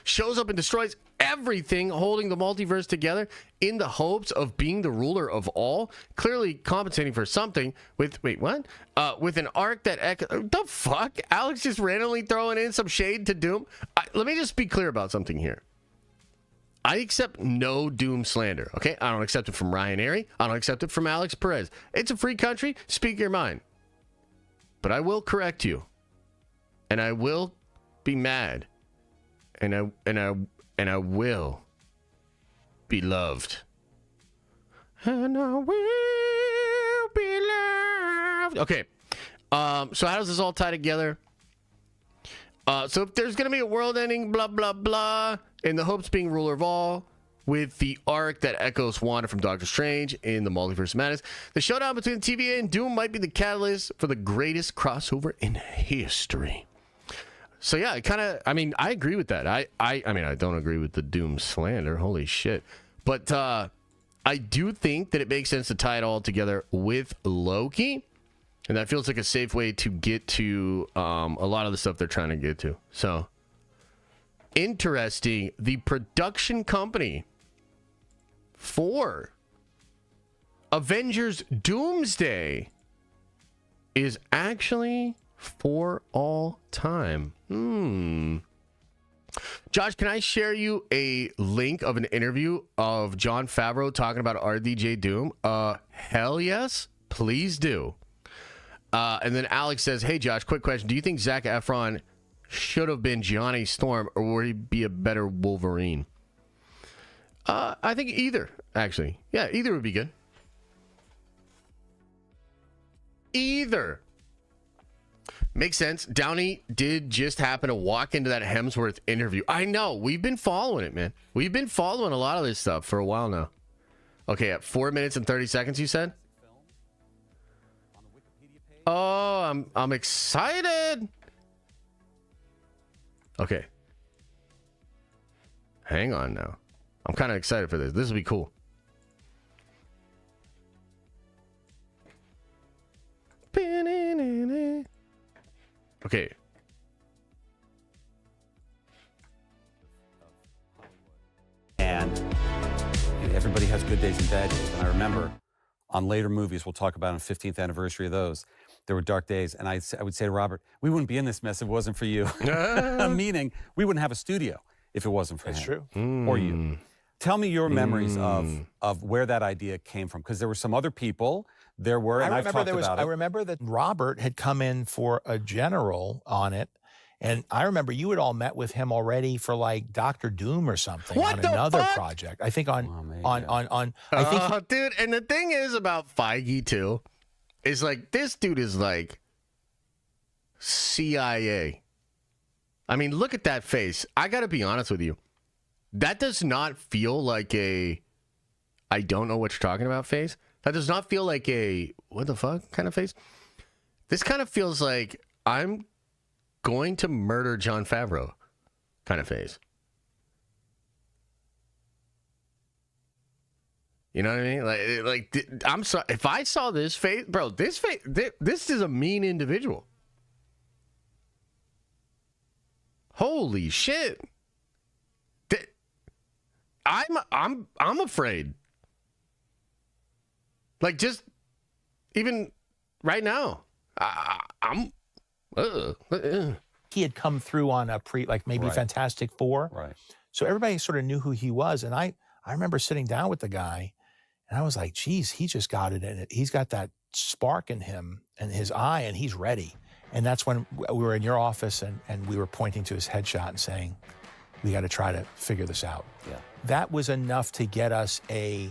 shows up and destroys everything holding the multiverse together in the hopes of being the ruler of all, clearly compensating for something with, with an arc that the fuck? Alex just randomly throwing in some shade to Doom? Let me just be clear about something here. I accept no Doom slander, okay? I don't accept it from Ryan Airy. I don't accept it from Alex Perez. It's a free country. Speak your mind. But I will correct you. And I will be mad. And I will be loved. And I will be loved. Okay. So how does this all tie together? So if there's going to be a world ending, blah, blah, blah, in the hopes being ruler of all, with the arc that echoes Wanda from Doctor Strange in the Multiverse of Madness, the showdown between TVA and Doom might be the catalyst for the greatest crossover in history. So yeah, I agree with that. I don't agree with the Doom slander. Holy shit. But I do think that it makes sense to tie it all together with Loki. And that feels like a safe way to get to a lot of the stuff they're trying to get to. So, interesting. The production company for Avengers Doomsday is actually for all time. Josh, can I share you a link of an interview of Jon Favreau talking about RDJ Doom? Hell yes. Please do. And then Alex says, hey, Josh, quick question. Do you think Zac Efron should have been Johnny Storm, or would he be a better Wolverine? I think either, actually. Yeah, either would be good. Either. Makes sense. Downey did just happen to walk into that Hemsworth interview. I know. We've been following it, man. We've been following a lot of this stuff for a while now. Okay, at 4 minutes and 30 seconds, you said? Oh, I'm excited. Okay. Hang on now. I'm kind of excited for this. This will be cool. Okay. And everybody has good days and bad days. And I remember on later movies, we'll talk about on 15th anniversary of those, there were dark days. And I would say to Robert, we wouldn't be in this mess if it wasn't for you. Meaning, we wouldn't have a studio if it wasn't for him. That's true. Or you. Tell me your memories of where that idea came from. Because there were some other people. There were, and I've talked about it. I remember that Robert had come in for a general on it. And I remember you had all met with him already for like Dr. Doom or something on another project. I think dude, and the thing is about Feige too, is like this dude is like CIA. I mean, look at that face. I gotta be honest with you. That does not feel like a I don't know what you're talking about face. That does not feel like a what the fuck kind of face. This kind of feels like I'm going to murder Jon Favreau kind of face. You know what I mean? Like I'm sorry if I saw this face, bro. This face, this is a mean individual. Holy shit! I'm afraid. Like just even right now, I'm. He had come through on a maybe Fantastic Four. Right. So everybody sort of knew who he was. And I remember sitting down with the guy and I was like, geez, he just got it in it. He's got that spark in him and his eye and he's ready. And that's when we were in your office and we were pointing to his headshot and saying, we got to try to figure this out. Yeah. That was enough to get us a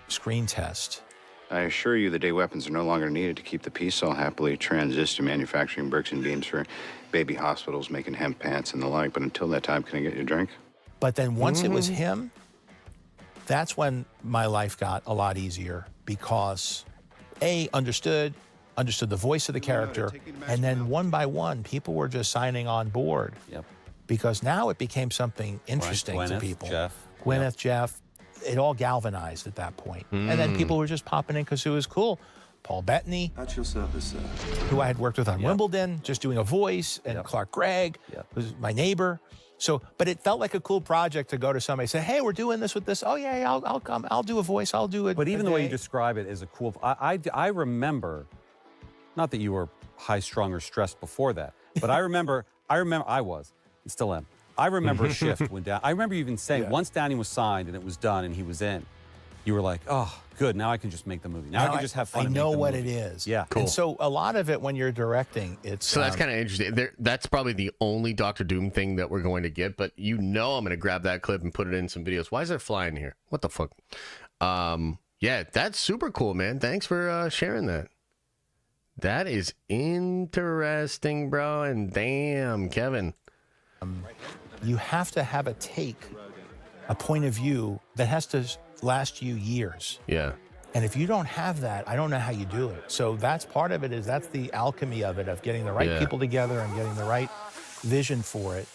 screen test. I assure you the day weapons are no longer needed to keep the peace. I'll happily transit to manufacturing bricks and beams for baby hospitals, making hemp pants and the like. But until that time, can I get you a drink? But then once it was him, that's when my life got a lot easier because understood the voice of the character, and then one by one, people were just signing on board. Yep. Because now it became something interesting to people. Gwyneth, Jeff. It all galvanized at that point. And then people were just popping in because it was cool. Paul Bettany, who I had worked with on Wimbledon, just doing a voice, and Clark Gregg was my neighbor. So, but it felt like a cool project to go to somebody and say, hey, we're doing this with this. Oh, yeah, I'll come. I'll do a voice. I'll do it. But even the way you describe it is a cool... I remember, not that you were high-strung or stressed before that, but I remember I was, and still am. I remember a shift when I remember you even saying, once Downey was signed and it was done and he was in, you were like, oh, good, now I can just make the movie. Now I can just have fun. I know what it is. Yeah, cool. And so a lot of it when you're directing, it's... So that's kind of interesting. That's probably the only Doctor Doom thing that we're going to get, but you know I'm going to grab that clip and put it in some videos. Why is there fly in here? What the fuck? Yeah, that's super cool, man. Thanks for sharing that. That is interesting, bro. And damn, Kevin. you have to have a point of view that has to last you years. Yeah. And if you don't have that, I don't know how you do it. So that's part of it, that's the alchemy of it, of getting the right people together and getting the right vision for it.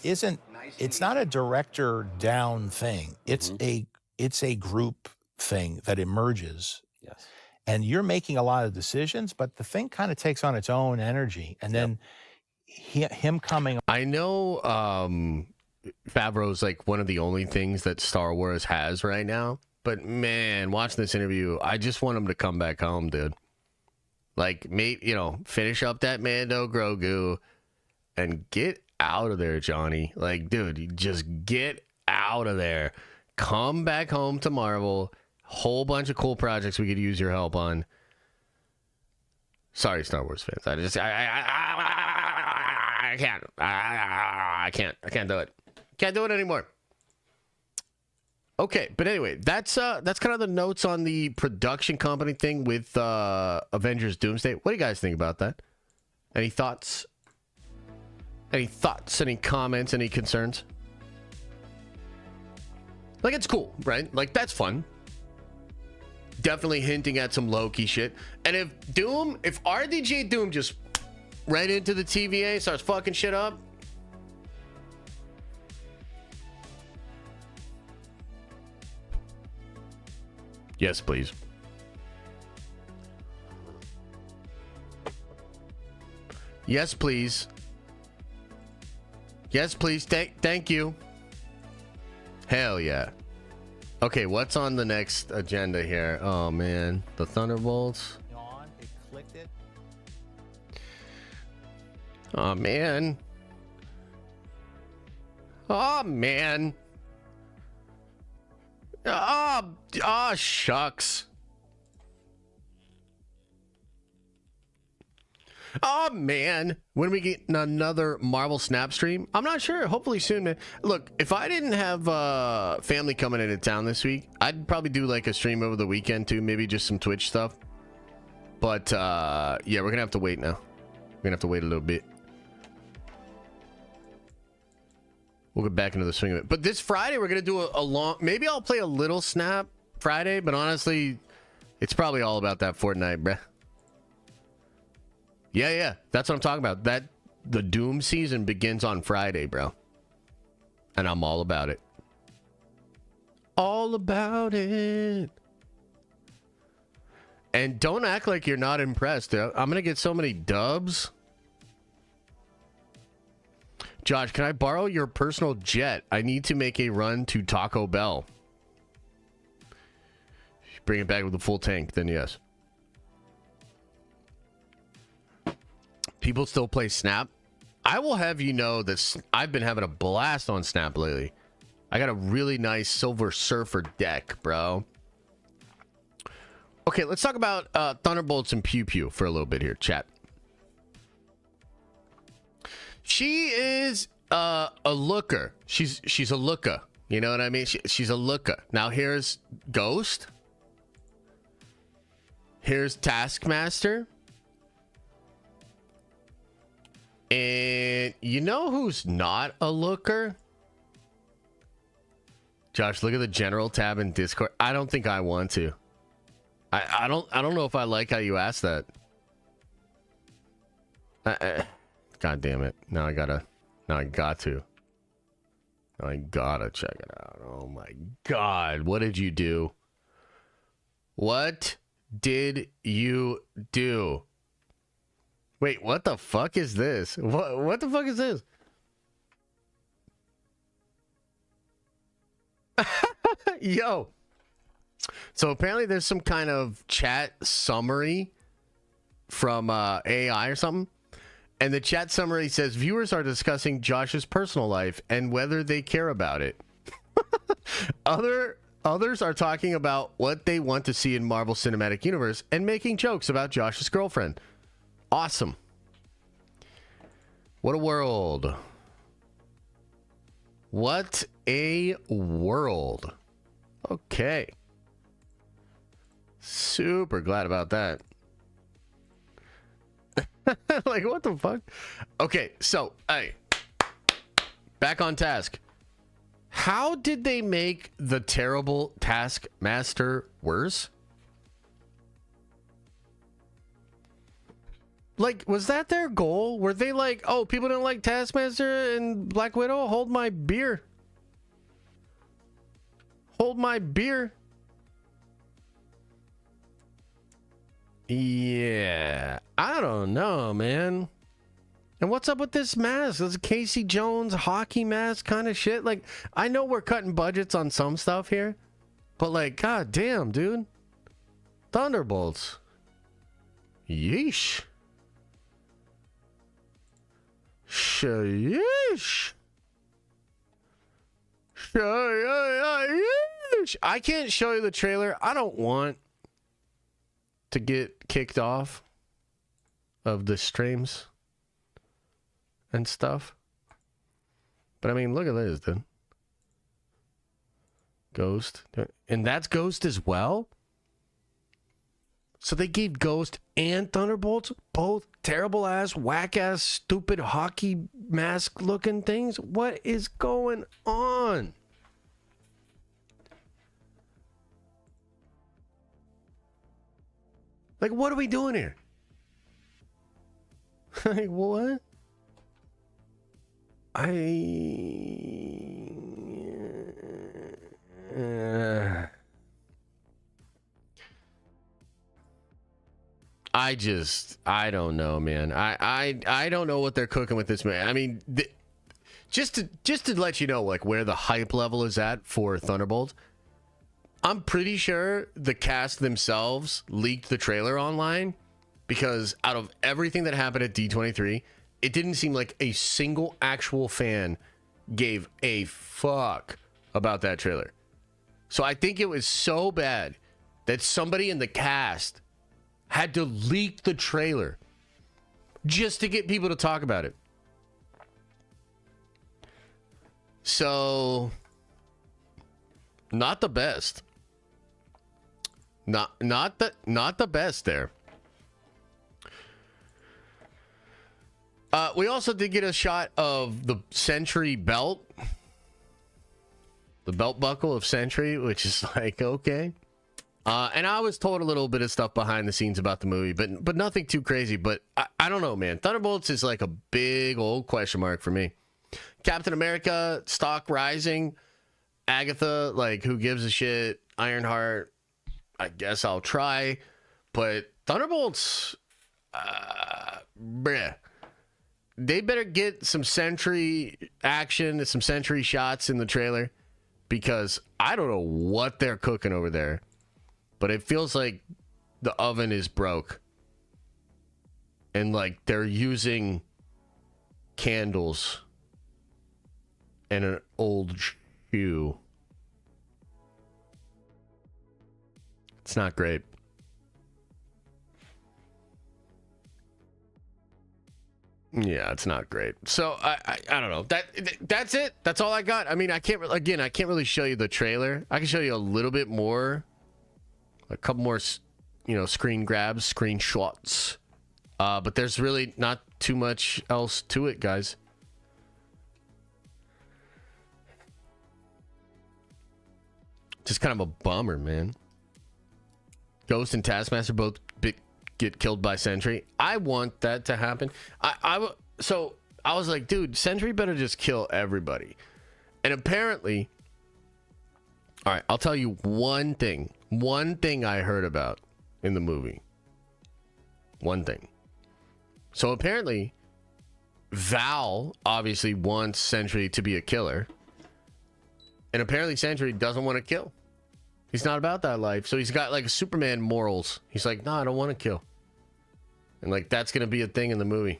It's not a director down thing. It's a group thing that emerges. Yes. And you're making a lot of decisions, but the thing kind of takes on its own energy. And then him coming. I know Favreau's like one of the only things that Star Wars has right now. But man, watching this interview, I just want him to come back home, dude. Like, maybe, finish up that Mando Grogu and get out of there, Johnny. Like, dude, just get out of there. Come back home to Marvel. Whole bunch of cool projects we could use your help on. Sorry, Star Wars fans. I can't do it. Can't do it anymore. Okay, but anyway, that's kind of the notes on the production company thing with Avengers Doomsday. What do you guys think about that? Any thoughts? Any thoughts? Any comments? Any concerns? Like, it's cool, right? Like, that's fun. Definitely hinting at some Loki shit. And if RDJ Doom just right into the TVA, starts fucking shit up, yes, please. Yes, please. Yes, please. Thank you. Hell yeah. Okay, what's on the next agenda here? Oh, man. The Thunderbolts. They clicked it. Oh, man. Oh, man. Oh, shucks. Oh, man. When we get another Marvel Snap stream? I'm not sure. Hopefully soon, man. Look, if I didn't have family coming into town this week, I'd probably do like a stream over the weekend too. Maybe just some Twitch stuff. But, yeah, we're going to have to wait now. We're going to have to wait a little bit. We'll get back into the swing of it. But this Friday, we're going to do a long... Maybe I'll play a little Snap Friday, but honestly, it's probably all about that Fortnite, bruh. Yeah. That's what I'm talking about. The Doom season begins on Friday, bro. And I'm all about it. All about it. And don't act like you're not impressed. I'm going to get so many dubs. Josh, can I borrow your personal jet? I need to make a run to Taco Bell. If you bring it back with a full tank, then yes. People still play Snap. I will have you know that I've been having a blast on Snap lately. I got a really nice Silver Surfer deck, bro. Okay, let's talk about Thunderbolts and Pew Pew for a little bit here, chat. She is a looker. She's a looker. You know what I mean? She's a looker. Now here's Ghost. Here's Taskmaster. And you know who's not a looker? Josh, look at the general tab in Discord. I don't think I want to. I don't know if I like how you asked that. God damn it. Now I got to check it out. Oh my God. What did you do? What did you do? Wait, what the fuck is this? What the fuck is this? Yo. So apparently there's some kind of chat summary from AI or something. And the chat summary says viewers are discussing Josh's personal life and whether they care about it. Others are talking about what they want to see in Marvel Cinematic Universe and making jokes about Josh's girlfriend. Awesome. What a world. What a world. Okay. Super glad about that. Like, what the fuck? Okay, so, hey. back on task. How did they make the terrible Taskmaster worse? Like, was that their goal? Were they like, oh, people don't like Taskmaster and Black Widow? Hold my beer. Hold my beer. Yeah, I don't know, man. And what's up with this mask? This Casey Jones hockey mask kind of shit. Like, I know we're cutting budgets on some stuff here, but like, god damn, dude. Thunderbolts. Yeesh. Sheesh. Sheesh. I can't show you the trailer. I don't want to get kicked off of the streams and stuff. But I mean, look at this, dude. Ghost. And that's Ghost as well? So they gave Ghost and Thunderbolts both terrible ass, whack ass, stupid hockey mask looking things? What is going on? Like, what are we doing here? Like, what? I don't know, man. I don't know what they're cooking with this, man. I mean, just to let you know, like, where the hype level is at for Thunderbolts. I'm pretty sure the cast themselves leaked the trailer online, because out of everything that happened at D23, it didn't seem like a single actual fan gave a fuck about that trailer. So I think it was so bad that somebody in the cast had to leak the trailer just to get people to talk about it. So, not the best. Not the best there. We also did get a shot of the Sentry belt. The belt buckle of Sentry, which is like, okay. And I was told a little bit of stuff behind the scenes about the movie, but nothing too crazy. But I don't know, man. Thunderbolts is like a big old question mark for me. Captain America, stock rising. Agatha, like, who gives a shit? Ironheart, I guess I'll try. But Thunderbolts, bruh. They better get some Sentry action, some Sentry shots in the trailer, because I don't know what they're cooking over there, but it feels like the oven is broke. And like they're using candles and an old shoe. It's not great. Yeah, it's not great. So I don't know. That's it. That's all I got. I mean, I can't really show you the trailer. I can show you a little bit more, a couple more, screen grabs, screenshots. But there's really not too much else to it, guys. Just kind of a bummer, man. Ghost and Taskmaster both get killed by Sentry. I want that to happen. So I was like, dude, Sentry better just kill everybody. And apparently, all right, I'll tell you one thing I heard about in the movie. One thing. So apparently, Val obviously wants Sentry to be a killer. And apparently Sentry doesn't want to kill. He's not about that life. So he's got like Superman morals. He's like, no, I don't want to kill. And like, that's going to be a thing in the movie.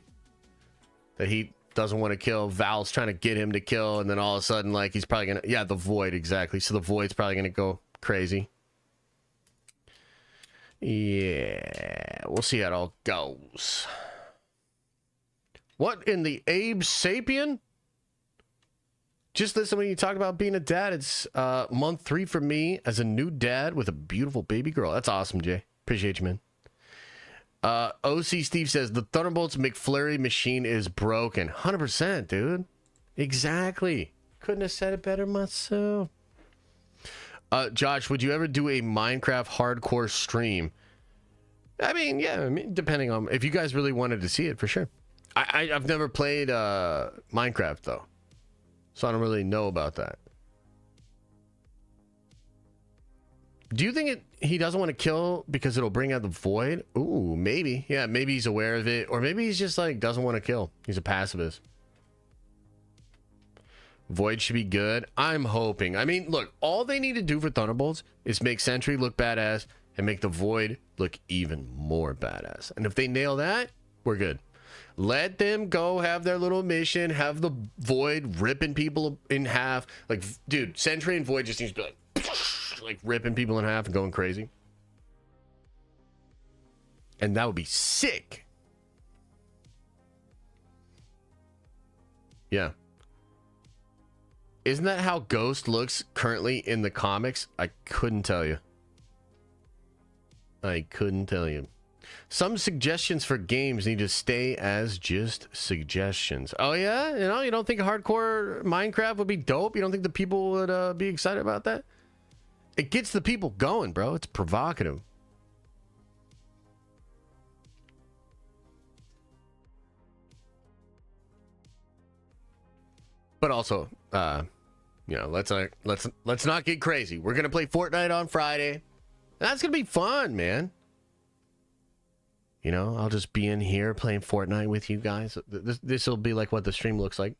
That he doesn't want to kill. Val's trying to get him to kill. And then all of a sudden, like, he's probably going to... Yeah, the Void, exactly. So the Void's probably going to go crazy. Yeah, we'll see how it all goes. What in the Abe Sapien? Just listen when you talk about being a dad. It's month 3 for me as a new dad with a beautiful baby girl. That's awesome, Jay. Appreciate you, man. OC Steve says the Thunderbolts McFlurry machine is broken. 100%, dude. Exactly. Couldn't have said it better myself. Josh, would you ever do a Minecraft hardcore stream? I mean, yeah, depending on if you guys really wanted to see it, for sure. I've never played Minecraft though, so I don't really know about that. Do you think he doesn't want to kill because it'll bring out the void? Ooh, maybe. Yeah, maybe he's aware of it, or maybe he's just like doesn't want to kill. He's a pacifist. Void should be good. I'm hoping. I mean, look, all they need to do for Thunderbolts is make Sentry look badass and make the Void look even more badass. And if they nail that, we're good. Let them go have their little mission, have the Void ripping people in half. Like, dude, Sentry and Void just needs to be like ripping people in half and going crazy. And that would be sick. Yeah. Isn't that how Ghost looks currently in the comics? I couldn't tell you. I couldn't tell you. Some suggestions for games need to stay as just suggestions. Oh yeah? You know, you don't think hardcore Minecraft would be dope? You don't think the people would be excited about that? It gets the people going, bro. It's provocative. But also, you know, let's not get crazy. We're gonna play Fortnite on Friday. That's gonna be fun, man. You know, I'll just be in here playing Fortnite with you guys. This will be like what the stream looks like.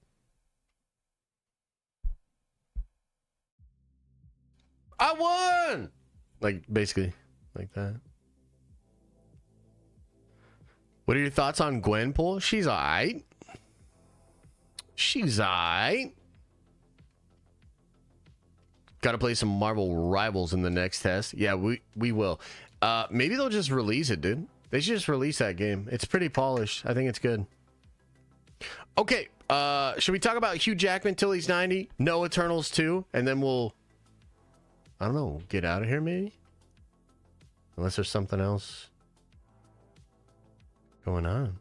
I won! Like, basically, like that. What are your thoughts on Gwenpool? She's alright. She's alright. Gotta play some Marvel Rivals in the next test. Yeah, we will. Maybe they'll just release it, dude. They should just release that game. It's pretty polished. I think it's good. Okay, should we talk about Hugh Jackman till he's 90? No Eternals 2, and then we'll, I don't know, get out of here maybe? Unless there's something else going on.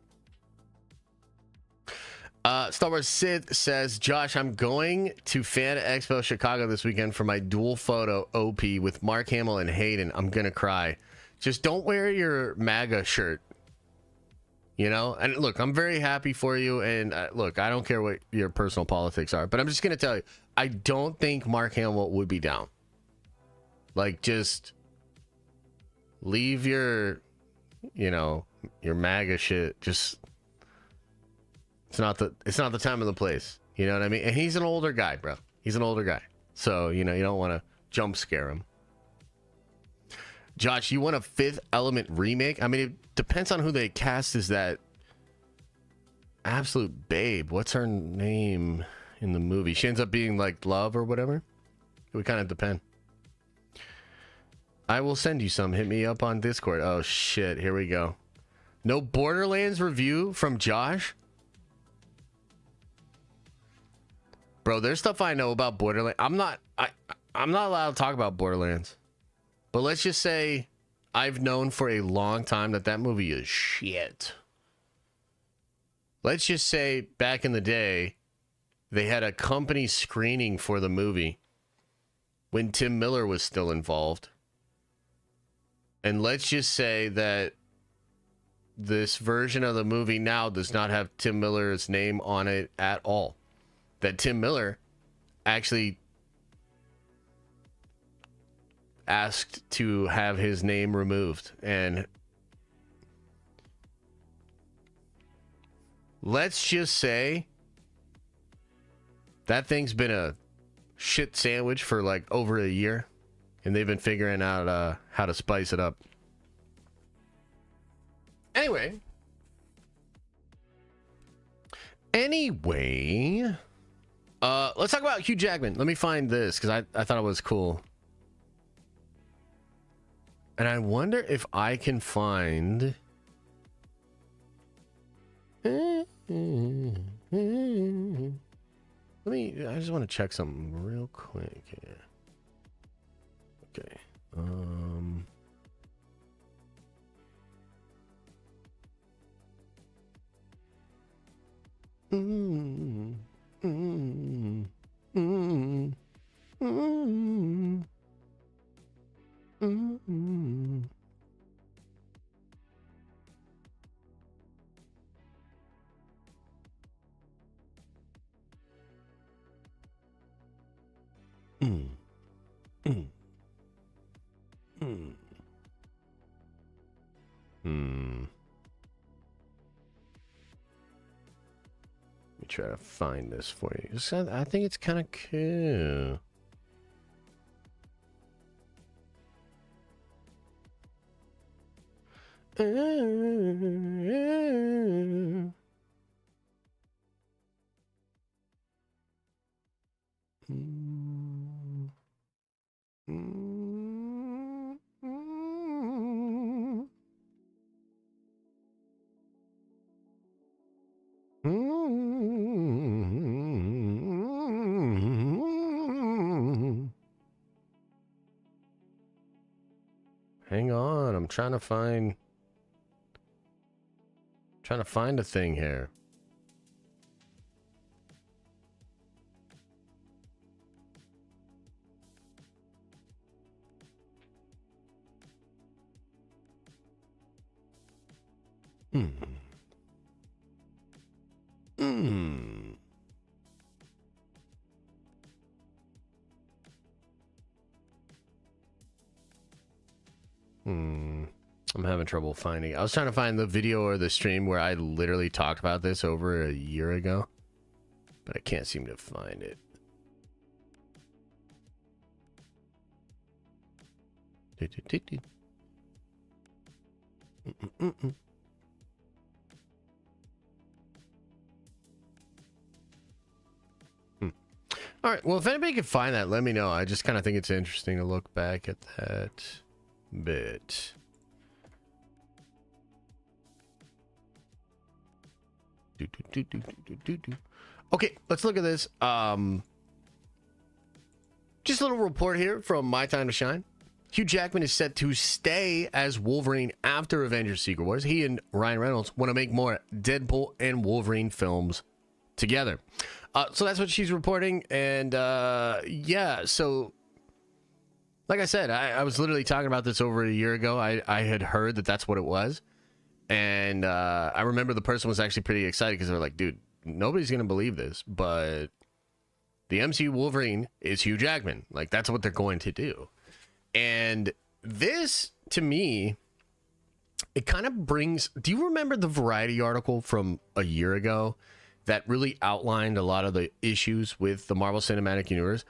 Star Wars Sid says, Josh, I'm going to Fan Expo Chicago this weekend for my dual photo OP with Mark Hamill and Hayden. I'm gonna cry. Just don't wear your MAGA shirt. You know? And look, I'm very happy for you. And look, I don't care what your personal politics are, but I'm just gonna tell you, I don't think Mark Hamill would be down. Like, just leave your, you know, your MAGA shit. Just it's not the time or the place. You know what I mean? And he's an older guy, bro. He's an older guy. So, you know, you don't want to jump scare him. Josh, you want a Fifth Element remake? I mean, it depends on who they cast as that absolute babe. What's her name in the movie? She ends up being like Love or whatever. It would kind of depend. I will send you some. Hit me up on Discord. Oh, shit. Here we go. No Borderlands review from Josh? Bro, there's stuff I know about Borderlands. I'm not allowed to talk about Borderlands. But let's just say I've known for a long time that movie is shit. Let's just say back in the day, they had a company screening for the movie when Tim Miller was still involved. And let's just say that this version of the movie now does not have Tim Miller's name on it at all. That Tim Miller actually asked to have his name removed. And let's just say that thing's been a shit sandwich for like over a year. And they've been figuring out how to spice it up. Anyway, let's talk about Hugh Jackman. Let me find this because I thought it was cool. And I wonder if I can find... I just want to check something real quick here. Okay. me try to find this for you. I think it's kind of cool. Hang on, I'm trying to find a thing here. I'm having trouble finding. I was trying to find the video or the stream where I literally talked about this over a year ago, but I can't seem to find it. All right. Well, if anybody can find that, let me know. I just kind of think it's interesting to look back at that bit. Okay, let's look at this. Just a little report here from My Time to Shine. Hugh Jackman is set to stay as Wolverine after Avengers Secret Wars. He and Ryan Reynolds want to make more Deadpool and Wolverine films together. So that's what she's reporting. And yeah, so like I said, I was literally talking about this over a year ago. I had heard that that's what it was. And I remember the person was actually pretty excited because they were like, dude, nobody's going to believe this, but the MCU Wolverine is Hugh Jackman. Like, that's what they're going to do. And this, to me, it kind of brings... Do you remember the Variety article from a year ago that really outlined a lot of the issues with the Marvel Cinematic Universe?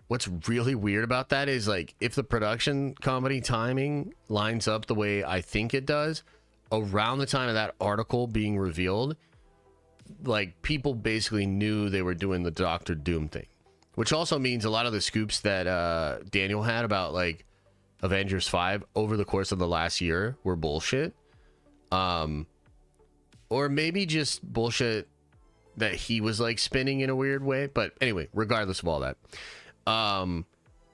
What's really weird about that is, like, if the production company timing lines up the way I think it does... Around the time of that article being revealed, like, people basically knew they were doing the Doctor Doom thing, which also means a lot of the scoops that Daniel had about, like, Avengers 5 over the course of the last year were bullshit. Or maybe just bullshit that he was, like, spinning in a weird way. But anyway, regardless of all that,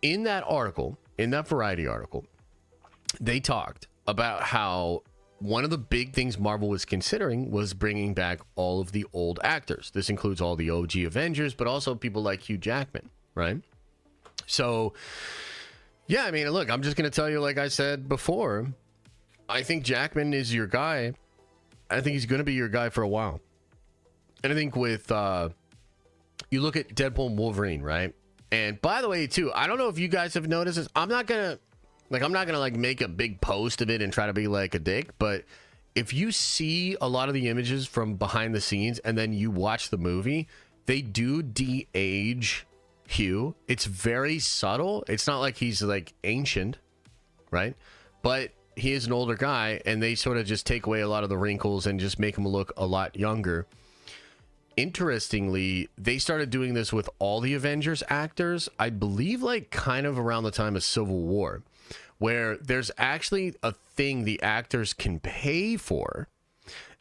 in that article, in that Variety article, they talked about how one of the big things Marvel was considering was bringing back all of the old actors. This includes all the OG Avengers, but also people like Hugh Jackman, right? So, yeah, I mean, look, I'm just going to tell you, like I said before, I think Jackman is your guy. I think he's going to be your guy for a while. And I think with, you look at Deadpool and Wolverine, right? And by the way, too, I don't know if you guys have noticed this. I'm not going to make a big post of it and try to be like a dick, but if you see a lot of the images from behind the scenes and then you watch the movie, they do de-age Hugh. It's very subtle. It's not like he's like ancient, right? But he is an older guy, and they sort of just take away a lot of the wrinkles and just make him look a lot younger. Interestingly, they started doing this with all the Avengers actors, I believe, like kind of around the time of Civil War, where there's actually a thing the actors can pay for,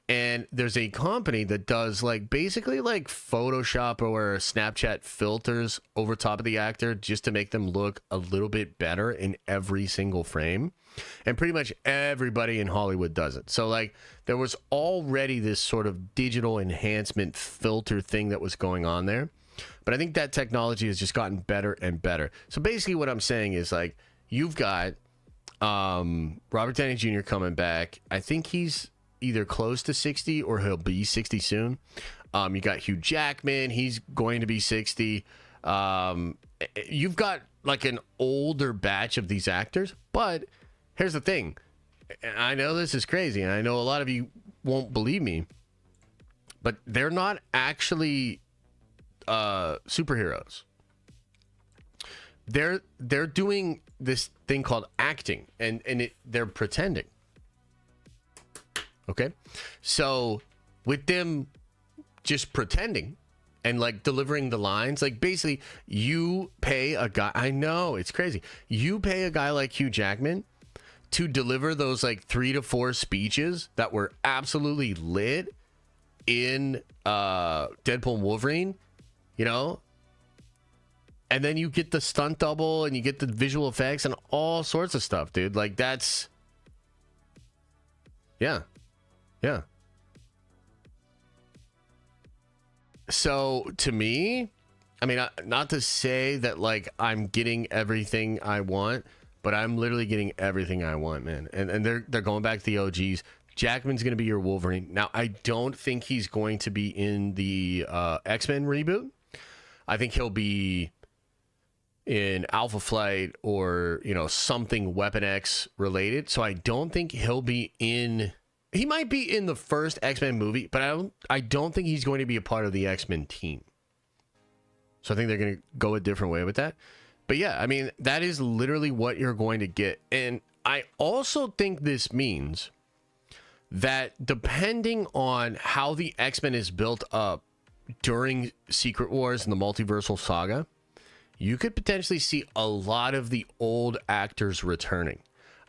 and there's a company that does like basically like Photoshop or Snapchat filters over top of the actor just to make them look a little bit better in every single frame. And pretty much everybody in Hollywood does it. So like there was already this sort of digital enhancement filter thing that was going on there, but I think that technology has just gotten better and better. So basically what I'm saying is, like, you've got Robert Downey Jr. coming back. I think he's either close to 60 or he'll be 60 soon. You got Hugh Jackman. He's going to be 60. And you've got like an older batch of these actors, but here's the thing. And I know this is crazy, and I know a lot of you won't believe me, but they're not actually superheroes. They're doing this thing called acting, and they're pretending. Okay, so with them just pretending and like delivering the lines, like basically you pay a guy. I know it's crazy. You pay a guy like Hugh Jackman to deliver those like 3 to 4 speeches that were absolutely lit in Deadpool and Wolverine, you know. And then you get the stunt double and you get the visual effects and all sorts of stuff, dude. Like that's, yeah. So to me, I mean, not to say that like I'm getting everything I want, but I'm literally getting everything I want, man. And they're going back to the OGs. Jackman's going to be your Wolverine. Now, I don't think he's going to be in the X-Men reboot. I think he'll be in Alpha Flight or, you know, something Weapon X related. So I don't think he'll be in. He might be in the first X-Men movie, but I don't think he's going to be a part of the X-Men team. So I think they're going to go a different way with that. But yeah, I mean, that is literally what you're going to get. And I also think this means that depending on how the X-Men is built up during Secret Wars and the multiversal saga, you could potentially see a lot of the old actors returning.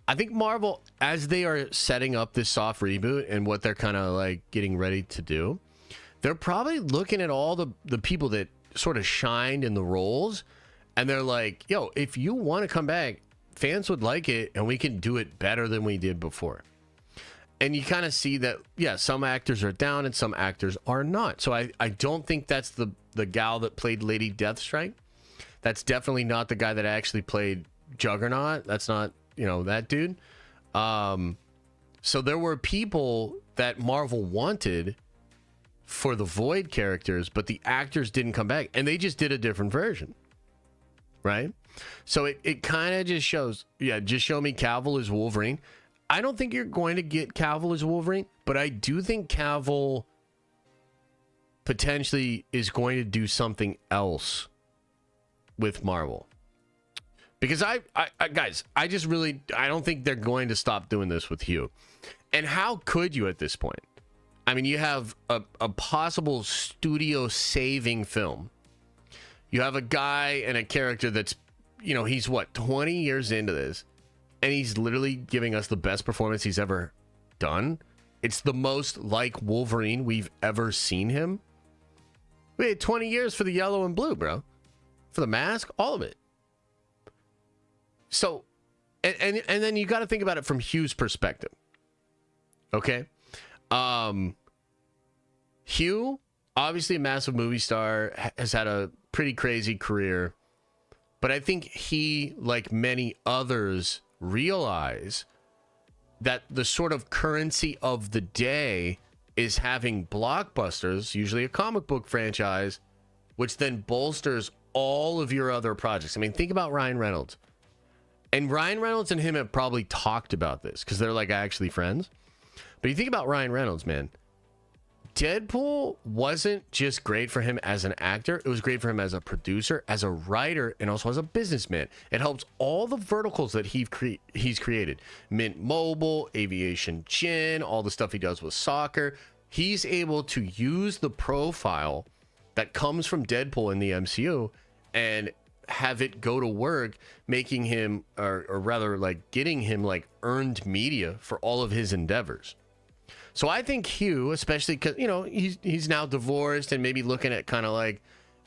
I think Marvel, as they are setting up this soft reboot and what they're kind of like getting ready to do, they're probably looking at all the people that sort of shined in the roles, and they're like, yo, if you want to come back, fans would like it, and we can do it better than we did before. And you kind of see that, yeah, some actors are down and some actors are not. So I don't think that's the gal that played Lady Deathstrike. That's definitely not the guy that actually played Juggernaut. That's not, you know, that dude. So there were people that Marvel wanted for the Void characters, but the actors didn't come back, and they just did a different version, right? So it kind of just shows, yeah, just show me Cavill as Wolverine. I don't think you're going to get Cavill as Wolverine, but I do think Cavill potentially is going to do something else with Marvel. Because I guys, I don't think they're going to stop doing this with Hugh. And how could you at this point? I mean, you have a possible studio saving film. You have a guy and a character that's, you know, he's what, 20 years into this, and he's literally giving us the best performance he's ever done. It's the most like Wolverine we've ever seen him. We had 20 years for the yellow and blue, bro. For the mask, all of it. So, and then you got to think about it from Hugh's perspective. Okay? Hugh, obviously a massive movie star, has had a pretty crazy career. But I think he, like many others, realize that the sort of currency of the day is having blockbusters, usually a comic book franchise, which then bolsters all of your other projects. I mean, think about Ryan Reynolds. And Ryan Reynolds and him have probably talked about this because they're like actually friends. But you think about Ryan Reynolds, man. Deadpool wasn't just great for him as an actor. It was great for him as a producer, as a writer, and also as a businessman. It helps all the verticals that he's created. Mint Mobile, Aviation Gin, all the stuff he does with soccer. He's able to use the profile that comes from Deadpool in the MCU and have it go to work, making him, or rather like getting him like earned media for all of his endeavors. So I think Hugh, especially because, you know, he's now divorced and maybe looking at kind of like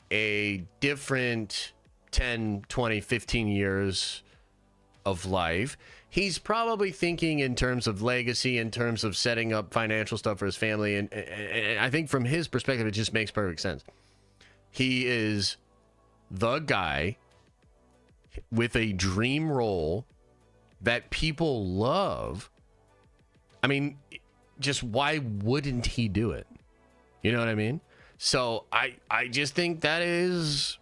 a different 10, 20, 15 years of life. He's probably thinking in terms of legacy, in terms of setting up financial stuff for his family. And I think from his perspective, it just makes perfect sense. He is the guy with a dream role that people love. I mean, just why wouldn't he do it? You know what I mean? So I just think that is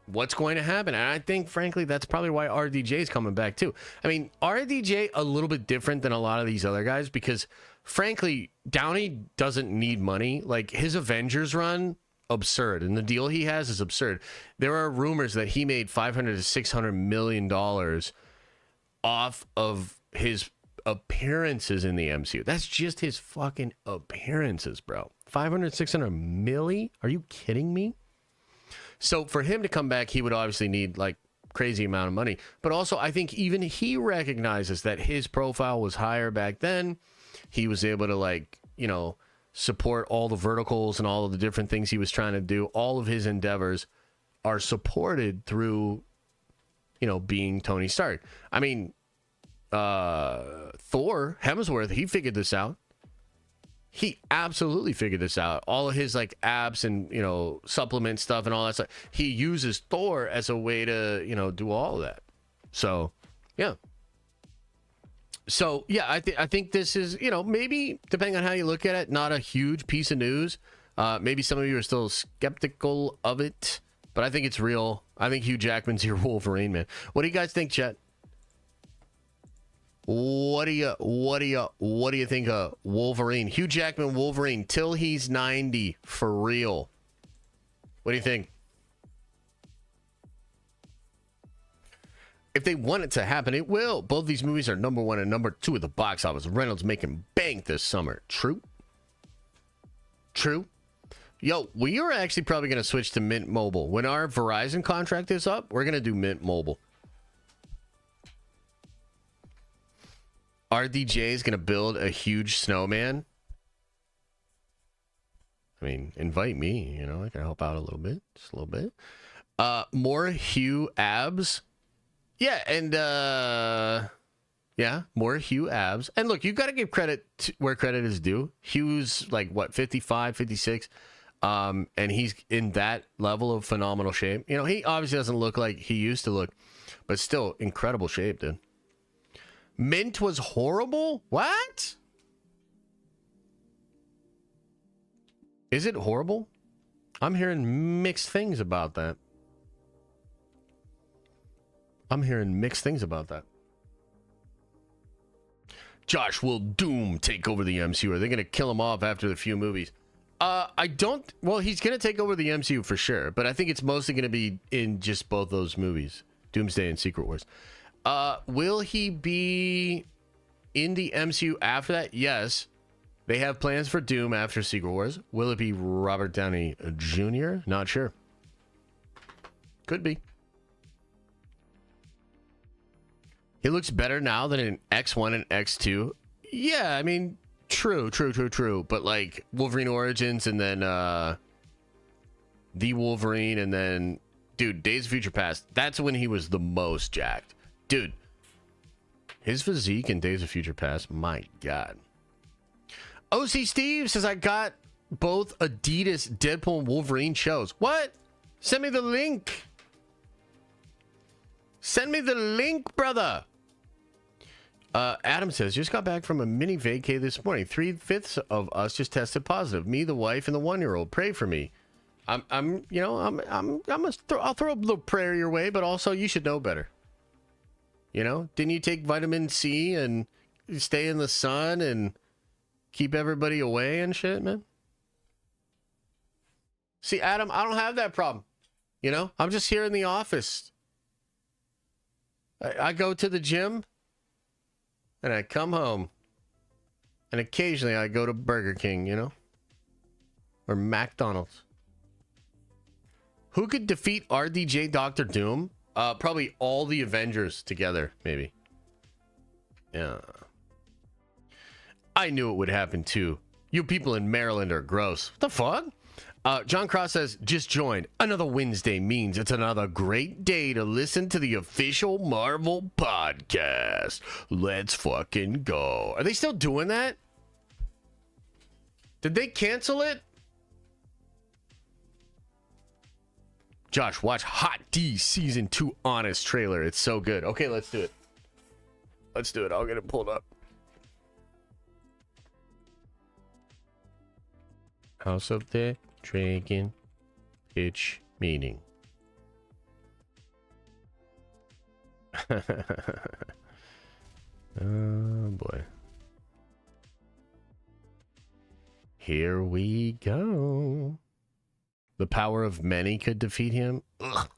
what's going to happen. And I think, frankly, that's probably why RDJ is coming back too. I mean, RDJ a little bit different than a lot of these other guys because, frankly, Downey doesn't need money. Like, his Avengers run, absurd. And the deal he has is absurd. There are rumors that he made $500 to $600 million off of his appearances in the MCU. That's just his fucking appearances, bro. 500, 600 milli? Are you kidding me? So for him to come back, he would obviously need like crazy amount of money. But also, I think even he recognizes that his profile was higher back then. He was able to, like, you know, support all the verticals and all of the different things he was trying to do. All of his endeavors are supported through, you know, being Tony Stark. I mean, Thor, Hemsworth, he figured this out. He absolutely figured this out. All of his like abs and, you know, supplement stuff and all that stuff. He uses Thor as a way to, you know, do all of that. So, yeah. So, yeah, I think this is, you know, maybe depending on how you look at it, not a huge piece of news. Maybe some of you are still skeptical of it, but I think it's real. I think Hugh Jackman's your Wolverine, man. What do you guys think, chat? What do you think of Wolverine? Hugh Jackman Wolverine till he's 90 for real. What do you think? If they want it to happen, it will. Both these movies are number 1 and number 2 at the box office. Reynolds making bank this summer. True. Yo, we are actually probably going to switch to Mint Mobile. When our Verizon contract is up, we're going to do Mint Mobile. RDJ is going to build a huge snowman. I mean, invite me, you know, I can help out a little bit, just a little bit. More Hugh abs. Yeah, and yeah, more Hugh abs. And look, you got to give credit to where credit is due. Hugh's like what, 55, 56. And he's in that level of phenomenal shape. You know, he obviously doesn't look like he used to look, but still incredible shape, dude. Mint was horrible? What? Is it horrible? I'm hearing mixed things about that. Josh, will Doom take over the MCU? Are they going to kill him off after the few movies? I don't... Well, he's going to take over the MCU for sure, but I think it's mostly going to be in just both those movies. Doomsday and Secret Wars. Will he be in the MCU after that? Yes. They have plans for Doom after Secret Wars. Will it be Robert Downey Jr.? Not sure. Could be. He looks better now than in X1 and X2. Yeah, I mean, true. But like Wolverine Origins and then The Wolverine and then, dude, Days of Future Past, that's when he was the most jacked. Dude, his physique in Days of Future Past, my God. OC Steve says, I got both Adidas, Deadpool, and Wolverine shows. What? Send me the link. Send me the link, brother. Adam says, just got back from a mini vacay this morning. 3/5 of us just tested positive. Me, the wife, and the 1-year-old. Pray for me. I'll throw a little prayer your way, but also you should know better. You know, didn't you take vitamin C and stay in the sun and keep everybody away and shit, man? See, Adam, I don't have that problem. You know, I'm just here in the office. I go to the gym and I come home. And occasionally I go to Burger King, you know, or McDonald's. Who could defeat RDJ Doctor Doom? Probably all the Avengers together, maybe. Yeah. I knew it would happen too. You people in Maryland are gross. What the fuck? John Cross says, just joined. Another Wednesday means it's another great day to listen to the official Marvel podcast. Let's fucking go. Are they still doing that? Did they cancel it? Josh, watch Hot D Season 2 Honest trailer. It's so good. Okay, let's do it. I'll get it pulled up. House of the Dragon pitch meeting. Oh boy. Here we go. The power of many could defeat him. Ugh.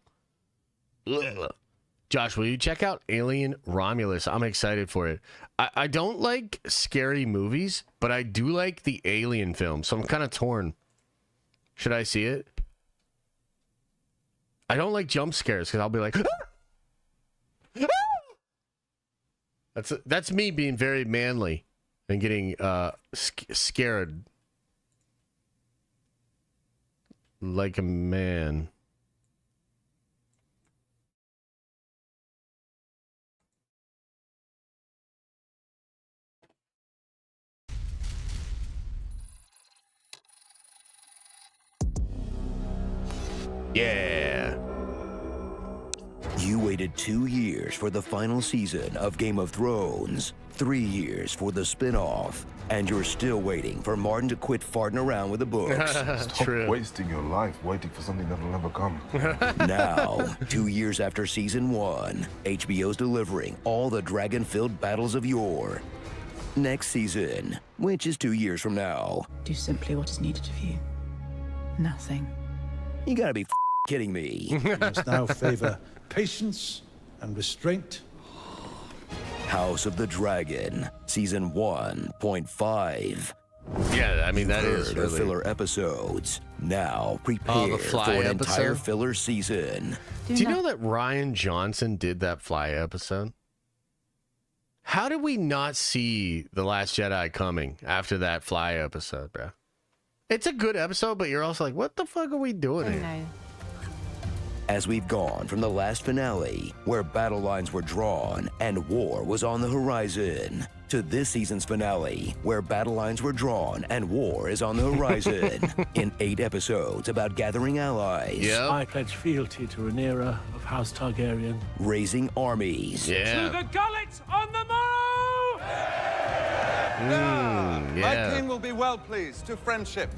Ugh. Josh, will you check out Alien Romulus? I'm excited for it. I don't like scary movies, but I do like the Alien film, so I'm kind of torn. Should I see it? I don't like jump scares because I'll be like, that's me being very manly and getting scared like a man. Yeah. You waited 2 years for the final season of Game of Thrones, 3 years for the spin-off, and you're still waiting for Martin to quit farting around with the books. Stop wasting your life waiting for something that'll never come. Now, 2 years after season 1, HBO's delivering all the dragon-filled battles of yore. Next season, which is 2 years from now. Do simply what is needed of you. Nothing. You gotta be kidding me. You must now favor patience and restraint. House of the Dragon, season 1.5. Yeah, I mean, that is really... filler episodes. Now prepare for an entire filler season. Do you know that Ryan Johnson did that Fly episode? How did we not see The Last Jedi coming after that Fly episode, bro? It's a good episode, but you're also like, what the fuck are we doing here? As we've gone from the last finale, where battle lines were drawn and war was on the horizon, to this season's finale, where battle lines were drawn and war is on the horizon, in 8 episodes about gathering allies. Yep. I pledge fealty to Rhaenyra of House Targaryen. Raising armies. Yeah. To the gullets on the morrow! My king will be well pleased to friendship.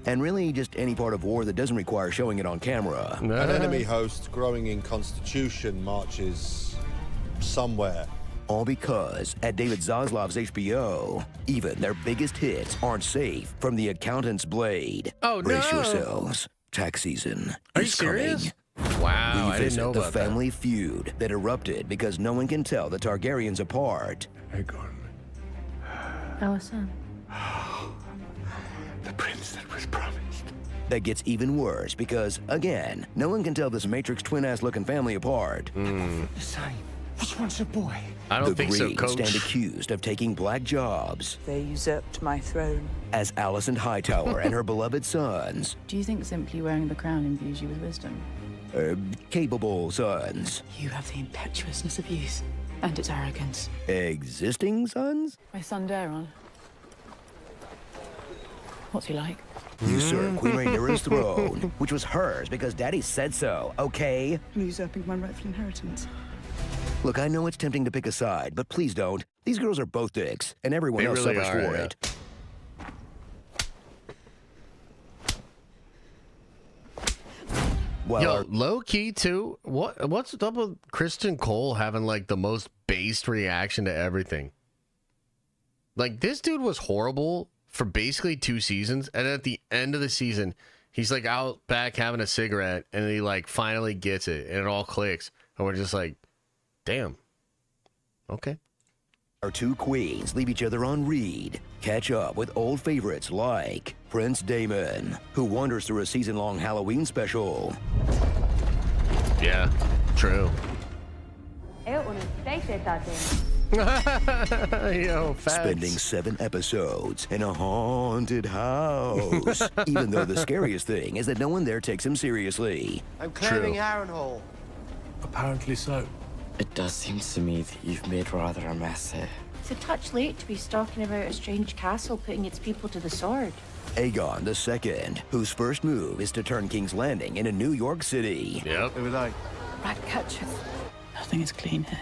And really just any part of war that doesn't require showing it on camera. An enemy host growing in constitution marches somewhere. All because at David Zaslav's HBO, even their biggest hits aren't safe from the accountant's blade. Oh, no. Brace yourselves. Tax season Are you is serious? coming. Wow, I didn't know the about family feud that erupted because no one can tell the Targaryens apart. Aegon. Our son. The prince that was promised. That gets even worse because, again, no one can tell this Matrix twin-ass looking family apart. The same. Was once a boy. I don't think so, Coach. stand accused of taking black jobs. They usurped my throne. As Alicent Hightower and her beloved sons. Do you think simply wearing the crown imbues you with wisdom? Capable sons. You have the impetuousness of youth and its arrogance. Existing sons? My son Daeron. What's he like? Usurp Queen Rhaenyra's throne, which was hers because Daddy said so, okay? Usurping my rightful inheritance. Look, I know it's tempting to pick a side, but please don't. These girls are both dicks, and everyone else suffers for it. Well, yo, low key too. What's up with Kristen Cole having like the most based reaction to everything? Like, this dude was horrible for basically 2 seasons, and at the end of the season, he's like out back having a cigarette, and he like finally gets it, and it all clicks, and we're just like, damn. Okay. Our 2 queens leave each other on read. Catch up with old favorites like Prince Daemon, who wanders through a season-long Halloween special. Yeah, true. Yo, facts. Spending 7 episodes in a haunted house. Even though the scariest thing is that no one there takes him seriously. I'm claiming Harrenhal. Apparently so. It does seem to me that you've made rather a mess here. It's a touch late to be stalking about a strange castle putting its people to the sword. Aegon II, whose first move is to turn King's Landing into New York City. Yep. Who are they? Ratcatchers. Nothing is clean here.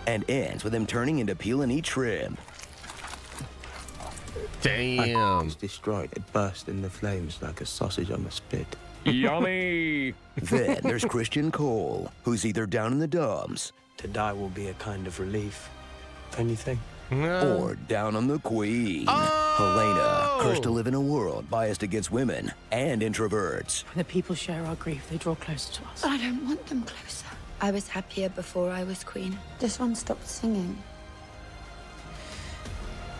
And ends with him turning into peel and eat shrimp. Damn. It's destroyed. It burst in the flames like a sausage on a spit. Yummy! Then there's Christian Cole, who's either down in the dumps. To die will be a kind of relief. Anything? Or down on the queen. Helena, cursed to live in a world biased against women and introverts. When the people share our grief, they draw closer to us. But I don't want them closer. I was happier before I was queen. This one stopped singing.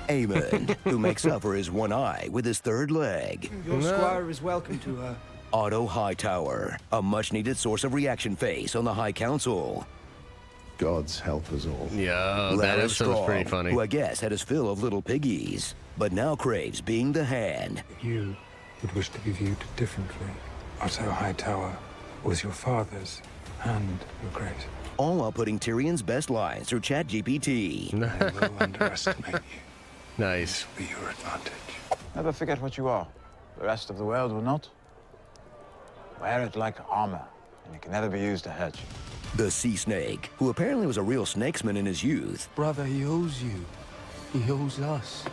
Aemon, who makes up for his one eye with his third leg. Your squire is welcome to her. Otto Hightower, a much-needed source of reaction face on the High Council. God's help us all. Yeah, that episode's pretty funny. Who I guess had his fill of little piggies, but now craves being the hand. You would wish to be viewed differently. Otto Hightower was your father's and your grace. All while putting Tyrion's best lines through ChatGPT. I will underestimate you. Nice. Be your advantage. Never forget what you are. The rest of the world will not. Wear it like armor, and it can never be used to hedge. The Sea Snake, who apparently was a real snakesman in his youth. Brother, he owes you. He owes us.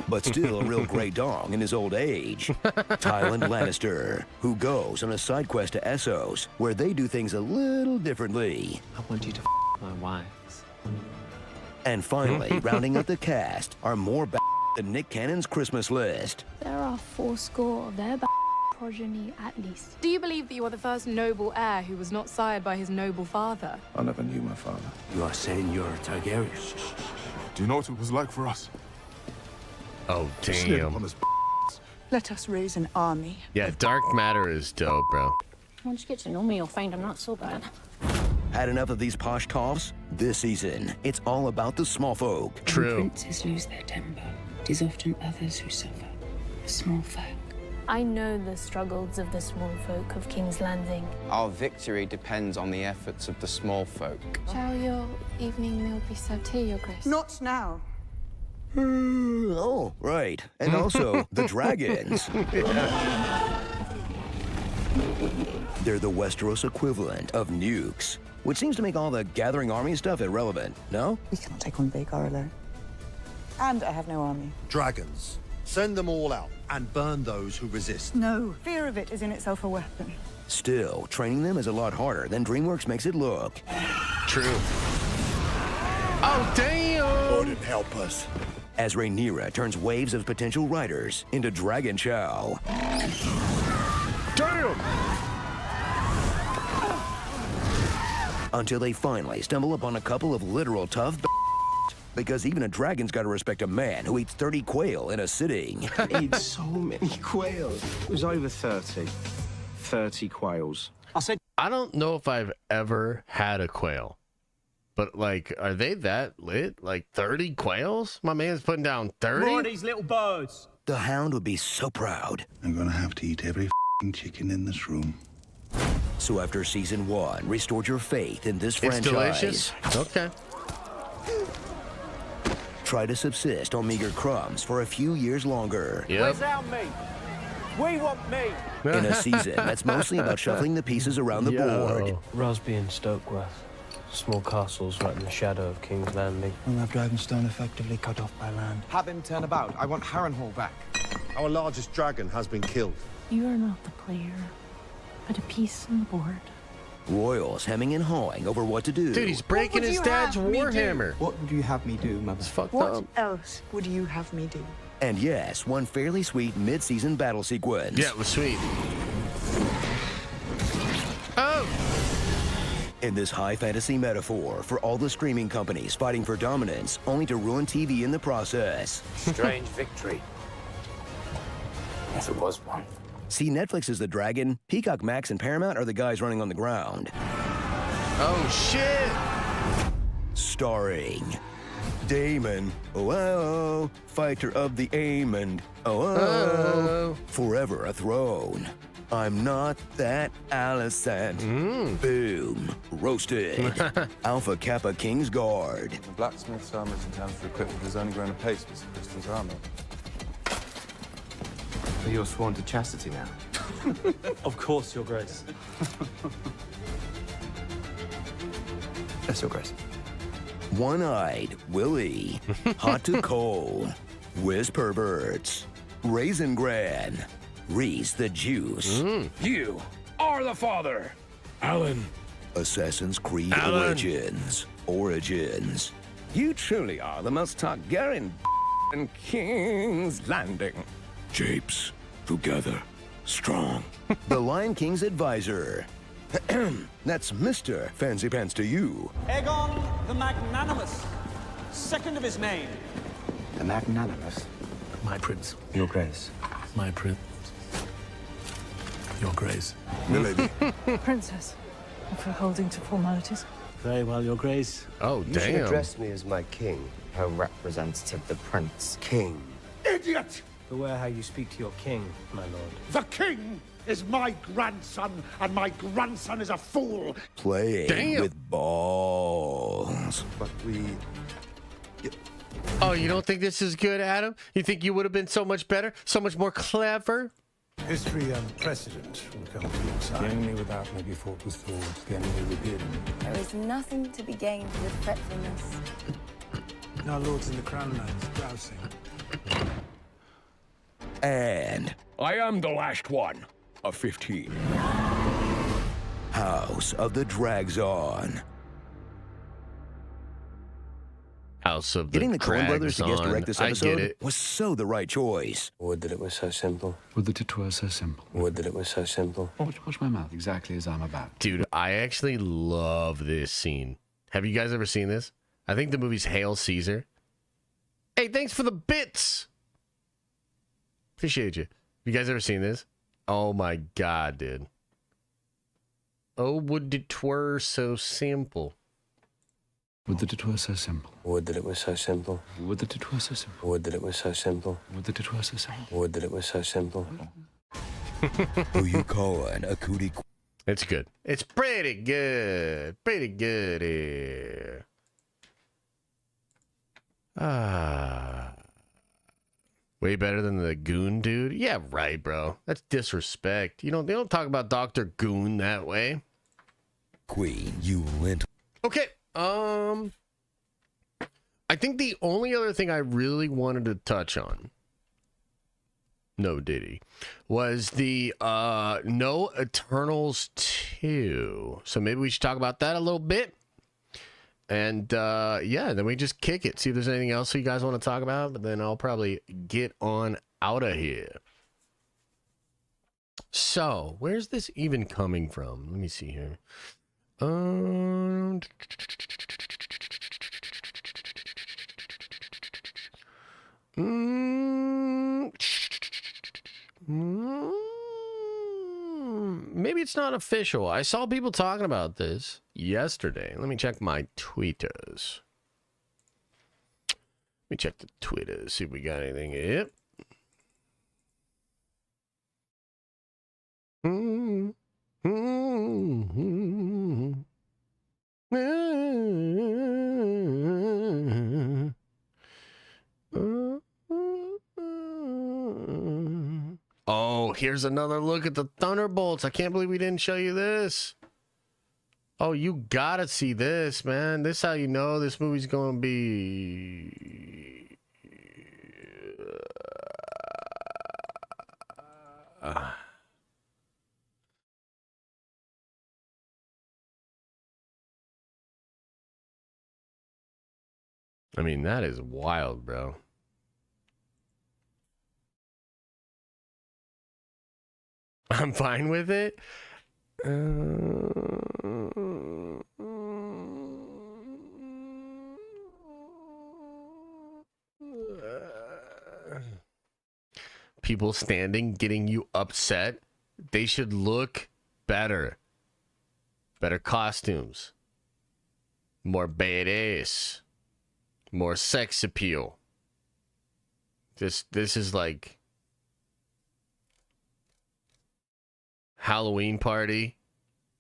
But still a real grey dong in his old age. Tywin Lannister, who goes on a side quest to Essos, where they do things a little differently. I want you to my wives. And finally, rounding out the cast, are more than Nick Cannon's Christmas list. There are 80 of their progeny at least. Do you believe that you are the first noble heir who was not sired by his noble father? I never knew my father. You are saying you're a Targaryen? Do you know what it was like for us? Oh, damn. Let us raise an army. Yeah, Dark Matter is dope, bro. Once you get to know me, you'll find I'm not so bad. Had enough of these posh toffs? This season, it's all about the small folk. True. When princes lose their temper, it is often others who suffer. The small folk. I know the struggles of the small folk of King's Landing. Our victory depends on the efforts of the small folk. Shall your evening meal be served here, Your Grace? Not now. Oh, right. And also, the dragons. They're the Westeros equivalent of nukes, which seems to make all the gathering army stuff irrelevant, no? We cannot take on Vhagar alone. And I have no army. Dragons. Send them all out and burn those who resist. No. Fear of it is in itself a weapon. Still, training them is a lot harder than DreamWorks makes it look. True. Oh, damn! Odin, help us. As Rhaenyra turns waves of potential riders into Dragon Chow. Damn! Until they finally stumble upon a couple of literal tough because even a dragon's got to respect a man who eats 30 quail in a sitting. Eats so many quails. It was over 30. 30 quails. I don't know if I've ever had a quail, but like, are they that lit? Like 30 quails? My man's putting down 30? More of these little birds. The Hound would be so proud. I'm gonna have to eat every chicken in this room. So after season 1 restored your faith in this It's franchise. delicious. Okay. Try to subsist on meager crumbs for a few years longer. Yep. Where's our meat? We want meat. In a season that's mostly about shuffling the pieces around the board. Rosby and Stokeworth. Small castles right in the shadow of King's Landing. We'll have Dragonstone effectively cut off by land. Have him turn about. I want Harrenhal back. Our largest dragon has been killed. You are not the player, but a piece on the board. Royals hemming and hawing over what to do. Dude, he's breaking his dad's warhammer. What would you have me do, Mother? It's fucked What up. else would you have me do? And yes, one fairly sweet mid-season battle sequence. Yeah, it was sweet. Oh! In this high fantasy metaphor for all the streaming companies fighting for dominance, only to ruin TV in the process. Strange victory. If it was one. See, Netflix is the dragon, Peacock Max and Paramount are the guys running on the ground. Oh, shit! Starring Daemon, fighter of the Aemond, forever a throne. I'm not that Alicent. Boom. Roasted. Alpha Kappa King's Guard. The blacksmith's armor in town for equipment has only grown apace with Sir Christian's armor. But you're sworn to chastity now. Of course, Your Grace. Yes, Your Grace. One-eyed Willie. Hot to cold. Whiz perverts. Raisin Gran. Reese the Juice. You are the father. Alan. Assassin's Creed Alan. Origins. You truly are the most Targaryen in King's Landing. Japes, together, strong. The Lion King's advisor. That's Mr. Fancy Pants to you. Aegon the Magnanimous, second of his name. The magnanimous. My prince. Your Grace. My prince. Your Grace. Milady. Princess, if we're holding to formalities. Very well, Your Grace. Oh, You damn. should address me as my king. Her representative, the prince. King. Idiot! Beware how you speak to your king, my lord. The king is my grandson, and my grandson is a fool. Playing with balls. But we... Oh, you don't think this is good, Adam? You think you would have been so much better? So much more clever? History and precedent will come to your The side. enemy without may be fought with swords, the enemy within. There is nothing to be gained with fretfulness. Our lords in the Crown Lands grousing. And I am the last one of 15. House of the Drags On. House of the Getting the Coen brothers to guest Drags direct this On. I episode get it. was so the right choice. Would that it was so simple. Would that it were so simple. Would that it was so simple. Watch my mouth, exactly as I'm about. Dude, I actually love this scene. Have you guys ever seen this? I think the movie's Hail Caesar. Hey, thanks for the bits. Appreciate you. Have you guys ever seen this? Oh my God, dude. Oh, would it were so simple. Would that it were so simple. Would that it was so simple. Would that it were so simple. Would that it was so simple. Would that it were so simple. Would that it was so simple. Who you calling a cootie? It's good. It's pretty good. Pretty good here. Way better than the Goon dude? Yeah, right, bro. That's disrespect. They don't talk about Dr. Goon that way. Queen, you lint. Okay. I think the only other thing I really wanted to touch on, no Diddy, was the No Eternals 2. So maybe we should talk about that a little bit. And yeah, then we just kick it. See if there's anything else you guys want to talk about, but then I'll probably get on out of here. So, where's this even coming from? Let me see here. Maybe it's not official. I saw people talking about this yesterday. Let me check my tweeters. Let me check the Twitters, see if we got anything here. Oh, here's another look at the Thunderbolts. I can't believe we didn't show you this. Oh, you gotta see this, man. This is how you know this movie's gonna be... I mean, that is wild, bro. I'm fine with it. People standing, getting you upset. They should look better. Better costumes. More badass. More sex appeal. This is like Halloween party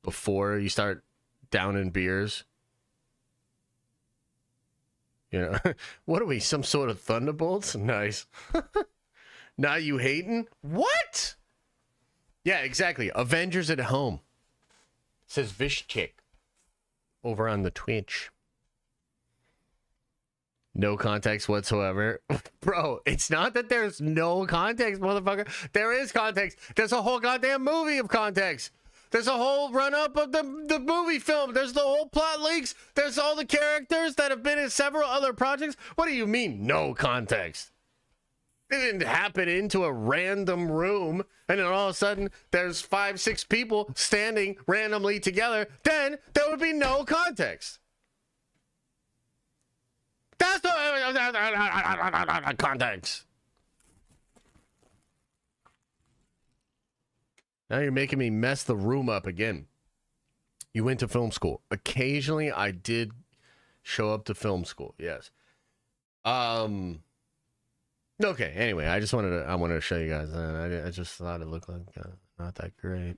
before you start downing beers. What are we, some sort of Thunderbolts? Nice. Now you hating? What? Yeah, exactly. Avengers at home. Says Vishchik over on the Twitch. No context whatsoever. Bro, it's not that there's no context, motherfucker. There is context. There's a whole goddamn movie of context. There's a whole run-up of the movie film. There's the whole plot links. There's all the characters that have been in several other projects. What do you mean, no context? It didn't happen into a random room, and then all of a sudden, there's 5, 6 people standing randomly together. Then there would be no context. That's the context. Now you're making me mess the room up again. You went to film school. Occasionally, I did show up to film school. Yes. Okay. Anyway, I wanted to show you guys that. I just thought it looked like not that great.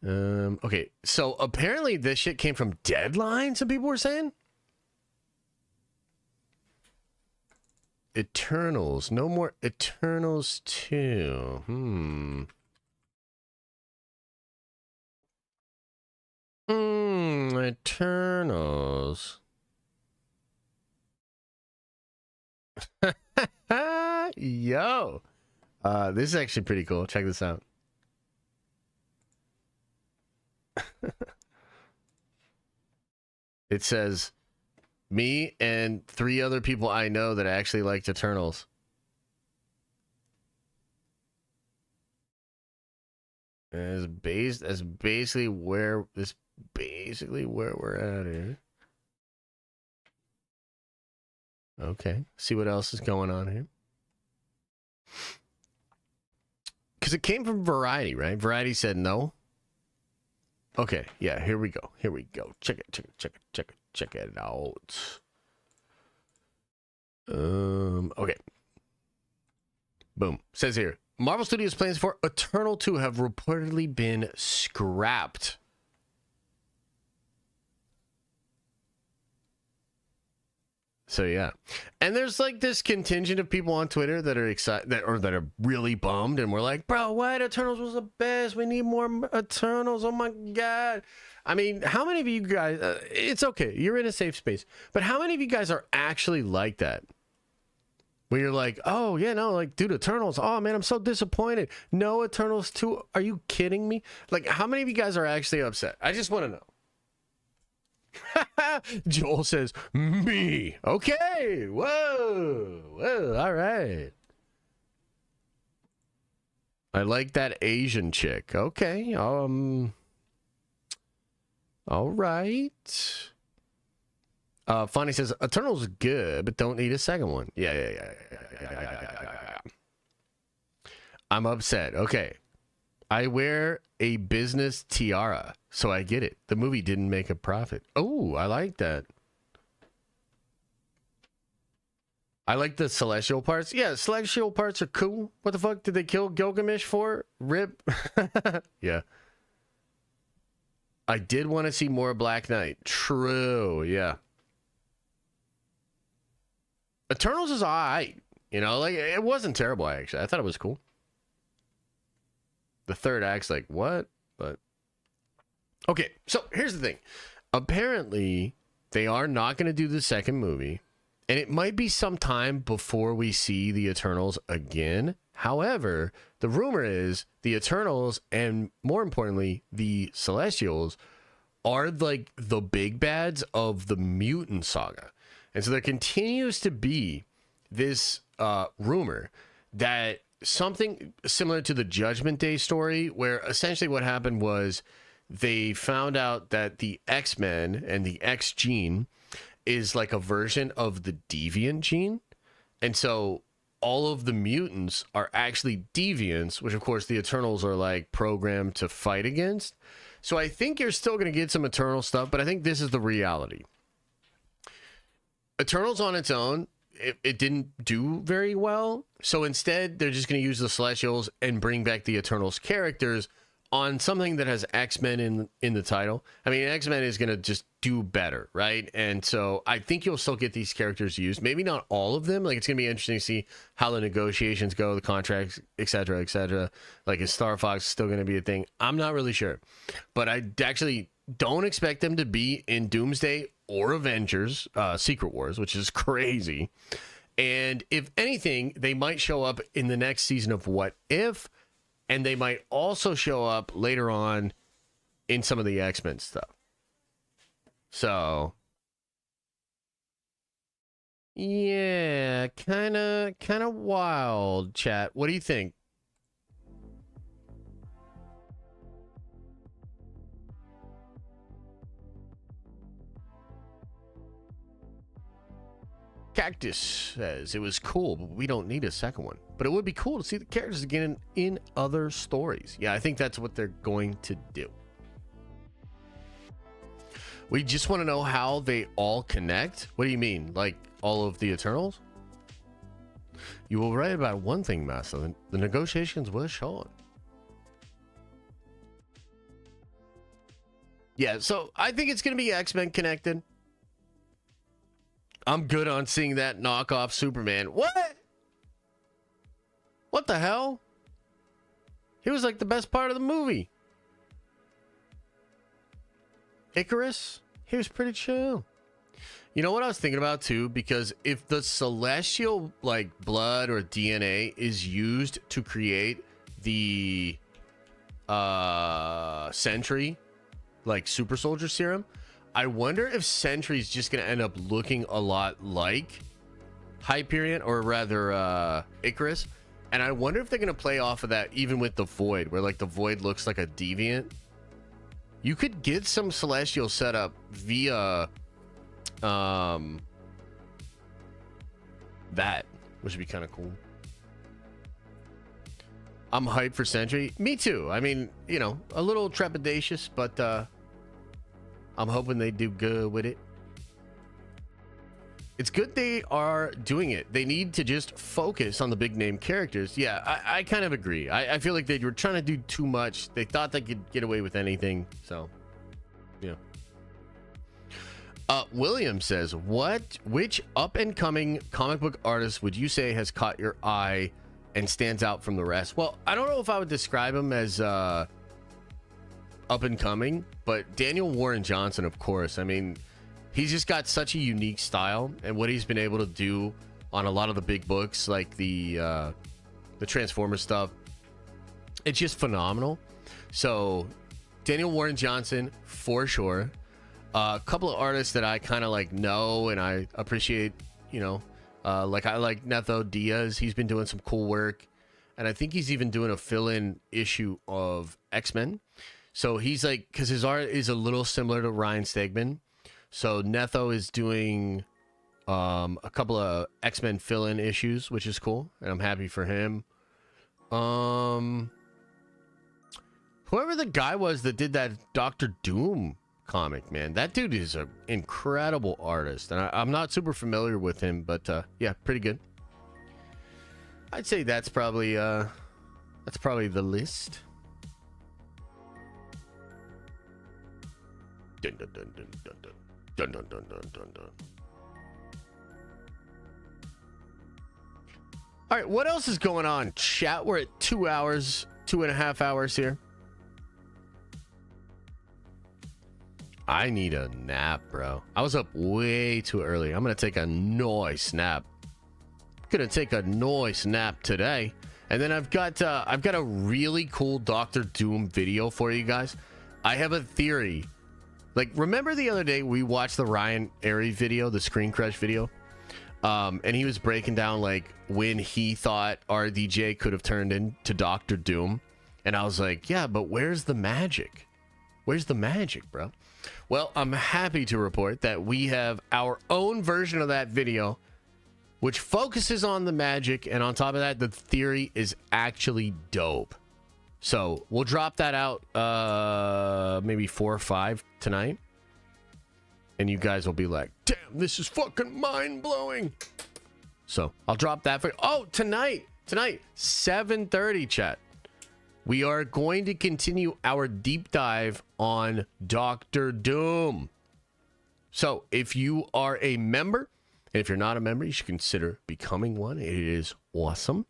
Okay. So apparently this shit came from Deadline. Some people were saying. Eternals. No more Eternals 2. Eternals. Yo. This is actually pretty cool. Check this out. It says, me and 3 other people I know that actually liked Eternals. That's basically where we're at here. Okay, see what else is going on here. Because it came from Variety, right? Variety said no. Okay, yeah, here we go. Check it out. Okay. Boom. Says here, Marvel Studios' plans for Eternal 2 have reportedly been scrapped. So yeah, and there's like this contingent of people on Twitter that are excited, that are really bummed, and we're like, bro, what? Eternals was the best. We need more Eternals. Oh my god. I mean, how many of you guys? It's okay, you're in a safe space, but how many of you guys are actually like that? Where you're like, oh yeah, no, like, dude, Eternals. Oh man, I'm so disappointed. No Eternals 2. Are you kidding me? Like, how many of you guys are actually upset? I just want to know. Joel says, me. Okay. Whoa. All right. I like that Asian chick. Okay. All right. Fonny says, Eternal's good, but don't need a second one. Yeah. I'm upset. Okay. I wear a business tiara, so I get it. The movie didn't make a profit. Oh, I like that. I like the celestial parts. Yeah, celestial parts are cool. What the fuck did they kill Gilgamesh for? Rip. Yeah. I did want to see more Black Knight. True, yeah. Eternals is alright. You know, like, it wasn't terrible, actually. I thought it was cool. The third act's like, what? But okay, so here's the thing. Apparently, they are not going to do the second movie, and it might be some time before we see the Eternals again. However, the rumor is the Eternals, and more importantly, the Celestials, are like the big bads of the mutant saga. And so there continues to be this rumor that something similar to the Judgment Day story, where essentially what happened was they found out that the X-Men and the X gene is like a version of the deviant gene. And so all of the mutants are actually deviants, which of course the Eternals are like programmed to fight against. So I think you're still going to get some Eternal stuff, but I think this is the reality. Eternals on its own, it didn't do very well. So instead, they're just going to use the Celestials and bring back the Eternals characters on something that has X-Men in the title. I mean, X-Men is going to just do better, right? And so I think you'll still get these characters used. Maybe not all of them. Like, it's going to be interesting to see how the negotiations go, the contracts, etc., etc. Like, is Star Fox still going to be a thing? I'm not really sure. But I actually don't expect them to be in Doomsday or Avengers Secret Wars, which is crazy. And if anything, they might show up in the next season of What If, and they might also show up later on in some of the X-Men stuff. So, yeah, kind of wild, chat. What do you think? Cactus says it was cool, but we don't need a second one. But it would be cool to see the characters again in other stories. Yeah, I think that's what they're going to do. We just want to know how they all connect. What do you mean? Like all of the Eternals? You will write about one thing, Master. The negotiations were short. Yeah, so I think it's going to be X-Men connected. I'm good on seeing that knockoff Superman. What? What the hell? He was like the best part of the movie. Icarus, he was pretty chill. You know what I was thinking about too? Because if the celestial like blood or DNA is used to create the Sentry like super soldier serum, I wonder if Sentry's just going to end up looking a lot like Hyperion, or rather Icarus. And I wonder if they're going to play off of that even with the Void, where like the Void looks like a deviant. You could get some Celestial setup via that, which would be kind of cool. I'm hyped for Sentry. Me too. I mean, you know, a little trepidatious, but I'm hoping they do good with it. It's good they are doing it. They need to just focus on the big name characters. Yeah, I kind of agree. I feel like they were trying to do too much. They thought they could get away with anything. So, yeah. William says, which up-and-coming comic book artist would you say has caught your eye and stands out from the rest? Well, I don't know if I would describe him as up-and-coming, but Daniel Warren Johnson, of course. I mean, he's just got such a unique style, and what he's been able to do on a lot of the big books, like the Transformers stuff, it's just phenomenal. So, Daniel Warren Johnson, for sure. A couple of artists that I kind of like know and I appreciate, you know, like I like Netho Diaz. He's been doing some cool work, and I think he's even doing a fill-in issue of X-Men. So he's like, because his art is a little similar to Ryan Stegman. So Netho is doing a couple of X-Men fill-in issues, which is cool, and I'm happy for him. Whoever the guy was that did that Dr. Doom comic, man, that dude is an incredible artist, and I'm not super familiar with him, but yeah, pretty good. I'd say that's probably the list. Dun, dun, dun, dun, dun, dun. Dun, dun, dun, dun, dun, dun. All right, what else is going on, chat? We're at 2 hours, 2.5 hours here. I need a nap, bro. I was up way too early. I'm gonna take a nice nap. Gonna take a nice nap today, and then I've got a really cool Doctor Doom video for you guys. I have a theory. Like, remember the other day we watched the Ryan Airy video, the Screen Crush video, and he was breaking down like when he thought RDJ could have turned into Doctor Doom, and I was like, yeah, but where's the magic? Where's the magic, bro? Well, I'm happy to report that we have our own version of that video, which focuses on the magic, and on top of that, the theory is actually dope. So we'll drop that out maybe 4 or 5 tonight, and you guys will be like, damn, this is fucking mind-blowing. So I'll drop that for tonight 7:30, chat. We are going to continue our deep dive on Doctor Doom. So if you are a member, and if you're not a member, you should consider becoming one. It is awesome.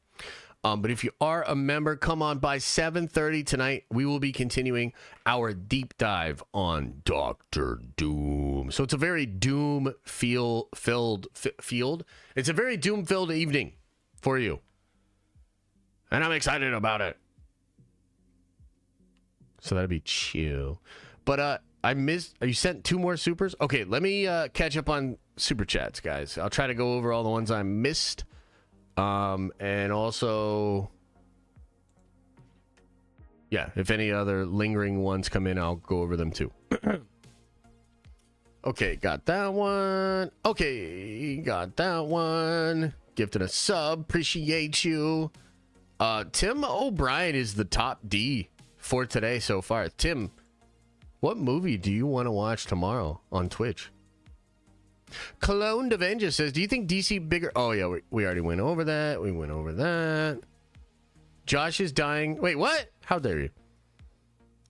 But if you are a member, come on by 7:30 tonight. We will be continuing our deep dive on Doctor Doom. So it's a very Doom filled field. It's a very Doom filled evening for you, and I'm excited about it. So that'd be chill. But I missed. You sent 2 more supers. Okay, let me catch up on super chats, guys. I'll try to go over all the ones I missed. And also, yeah, if any other lingering ones come in, I'll go over them too. Okay, got that one. Okay, got that one. Gifted a sub. Appreciate you. Tim O'Brien is the top D for today so far. Tim, what movie do you want to watch tomorrow on Twitch? Cloned Avenger says, do you think DC bigger? Oh, yeah, we already went over that. We went over that. Josh is dying. Wait, what? How dare you?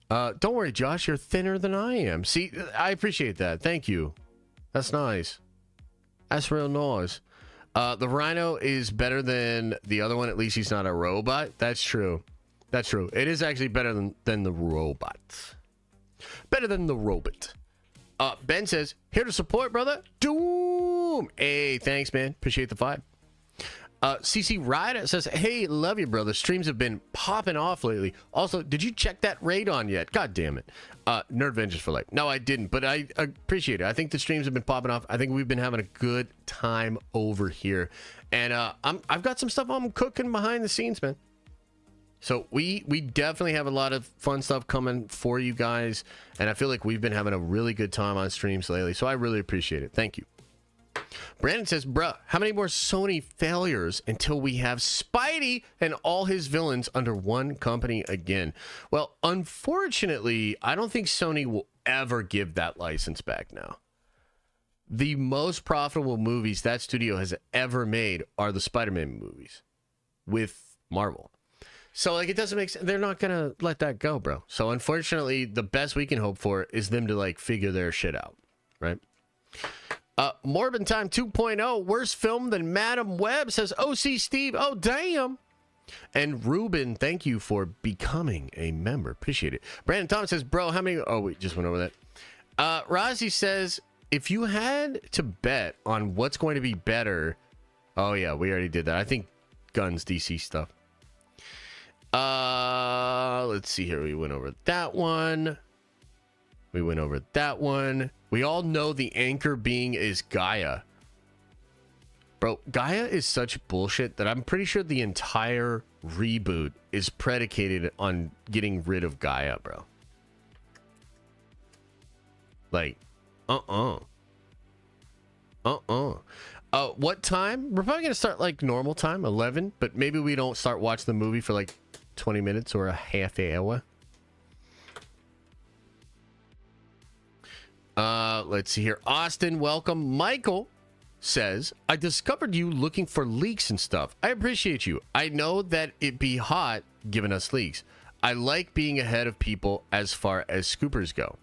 Don't worry, Josh. You're thinner than I am. See, I appreciate that. Thank you. That's nice. That's real nice. The Rhino is better than the other one. At least he's not a robot. That's true. That's true. It is actually better than the robot. Better than the robot. Ben says, here to support, brother. Doom. Hey, thanks, man. Appreciate the vibe. CC Ryder says, hey, love you, brother. Streams have been popping off lately. Also, did you check that raid on yet? God damn it. Nerd Vengeance for life. No, I didn't, but I appreciate it. I think the streams have been popping off. I think we've been having a good time over here. And I've got some stuff I'm cooking behind the scenes, man. So we definitely have a lot of fun stuff coming for you guys, and I feel like we've been having a really good time on streams lately, so I really appreciate it. Thank you. Brandon says, bruh, how many more Sony failures until we have Spidey and all his villains under one company again? Well, unfortunately, I don't think Sony will ever give that license back now. The most profitable movies that studio has ever made are the Spider-Man movies with Marvel. So, like, it doesn't make sense. They're not going to let that go, bro. So, unfortunately, the best we can hope for is them to, like, figure their shit out, right? Morbin Time 2.0, worse film than Madam Web, says OC Steve. Oh, damn. And Ruben, thank you for becoming a member. Appreciate it. Brandon Thomas says, bro, how many... Oh, we just went over that. Rozzy says, if you had to bet on what's going to be better... Oh, yeah, we already did that. I think Guns DC stuff. Let's see here. We went over that one. We went over that one. We all know the anchor being is Gaia. Bro, Gaia is such bullshit that I'm pretty sure the entire reboot is predicated on getting rid of Gaia, bro. Like, what time? We're probably gonna start like normal time, 11, but maybe we don't start watching the movie for like 20 minutes or a half hour. Let's see here. Austin, welcome. Michael says, I discovered you looking for leaks and stuff. I appreciate you. I know that it be hot giving us leaks. I like being ahead of people as far as scoopers go.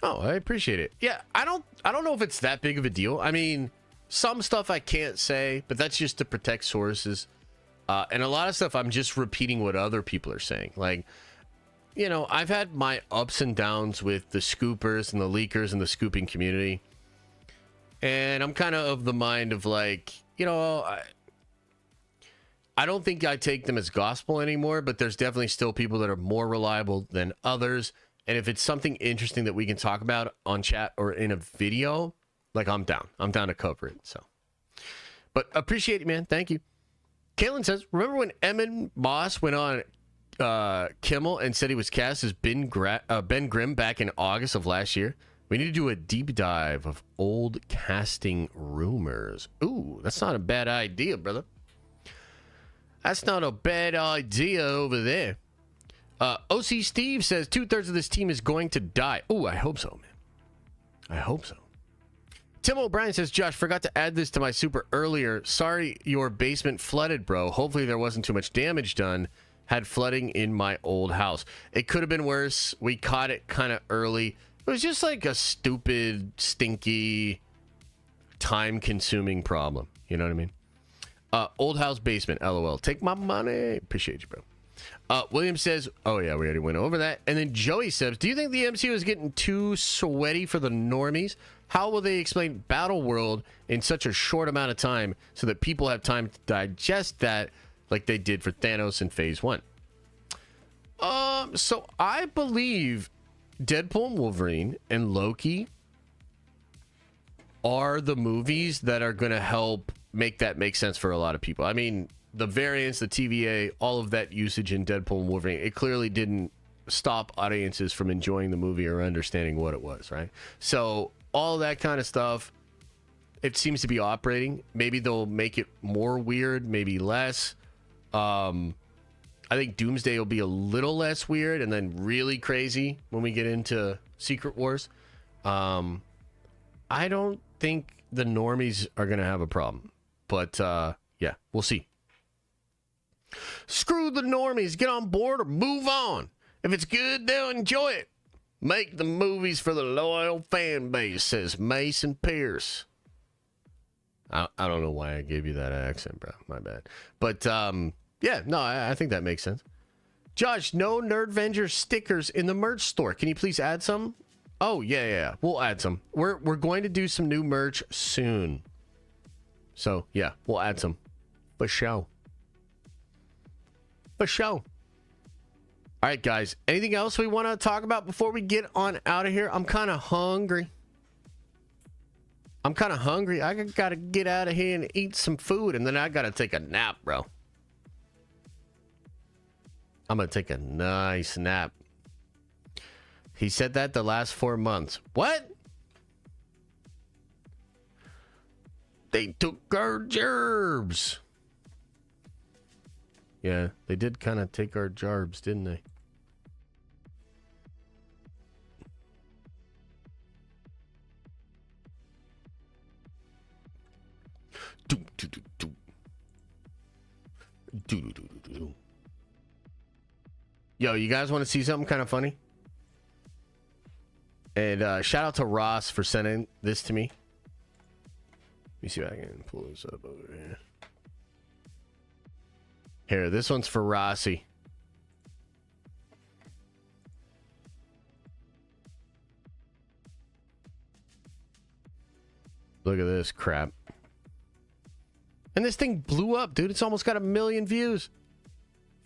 Oh, I appreciate it. Yeah, I don't know if it's that big of a deal. I mean, some stuff I can't say, but that's just to protect sources. And a lot of stuff I'm just repeating what other people are saying. Like, you know, I've had my ups and downs with the scoopers and the leakers and the scooping community. And I'm kind of the mind of like, you know, I don't think I take them as gospel anymore, but there's definitely still people that are more reliable than others. And if it's something interesting that we can talk about on chat or in a video, like I'm down to cover it. So, but appreciate it, man. Thank you. Caitlin says, remember when Emin Moss went on Kimmel and said he was cast as Ben Grimm back in August of last year? We need to do a deep dive of old casting rumors. Ooh, that's not a bad idea, brother. That's not a bad idea over there. OC Steve says 2/3 of this team is going to die. Ooh, I hope so, man. I hope so. Tim O'Brien says, Josh, forgot to add this to my super earlier. Sorry your basement flooded, bro. Hopefully there wasn't too much damage done. Had flooding in my old house. It could have been worse. We caught it kind of early. It was just like a stupid, stinky, time-consuming problem. You know what I mean? Old house basement, LOL. Take my money. Appreciate you, bro. William says, oh yeah, we already went over that. And then Joey says, do you think the MCU is getting too sweaty for the normies? How will they explain Battle World in such a short amount of time so that people have time to digest that like they did for Thanos in Phase 1? So I believe Deadpool and Wolverine and Loki are the movies that are going to help make that make sense for a lot of people. I mean, the variants, the TVA, all of that usage in Deadpool and Wolverine, it clearly didn't stop audiences from enjoying the movie or understanding what it was, right? So all that kind of stuff, it seems to be operating. Maybe they'll make it more weird, maybe less. I think Doomsday will be a little less weird and then really crazy when we get into Secret Wars. I don't think the normies are going to have a problem. But, yeah, we'll see. Screw the normies. Get on board or move on. If it's good, they'll enjoy it. Make the movies for the loyal fan base, says Mason Pierce. I don't know why I gave you that accent, bro. My bad. But, yeah, no, I think that makes sense. Josh, no Nerdvenger stickers in the merch store. Can you please add some? Oh, yeah. We'll add some. We're going to do some new merch soon. So, yeah, we'll add some. For show. For show. All right, guys. Anything else we want to talk about before we get on out of here? I'm kind of hungry. I got to get out of here and eat some food, and then I got to take a nap, bro. I'm going to take a nice nap. He said that the last 4 months. What? They took our gerbs. Yeah, they did kind of take our jarbs, didn't they? Yo, you guys want to see something kind of funny? And shout out to Ross for sending this to me. Let me see if I can pull this up over here. Here, this one's for Rossi. Look at this crap. And this thing blew up, dude. It's almost got 1 million views.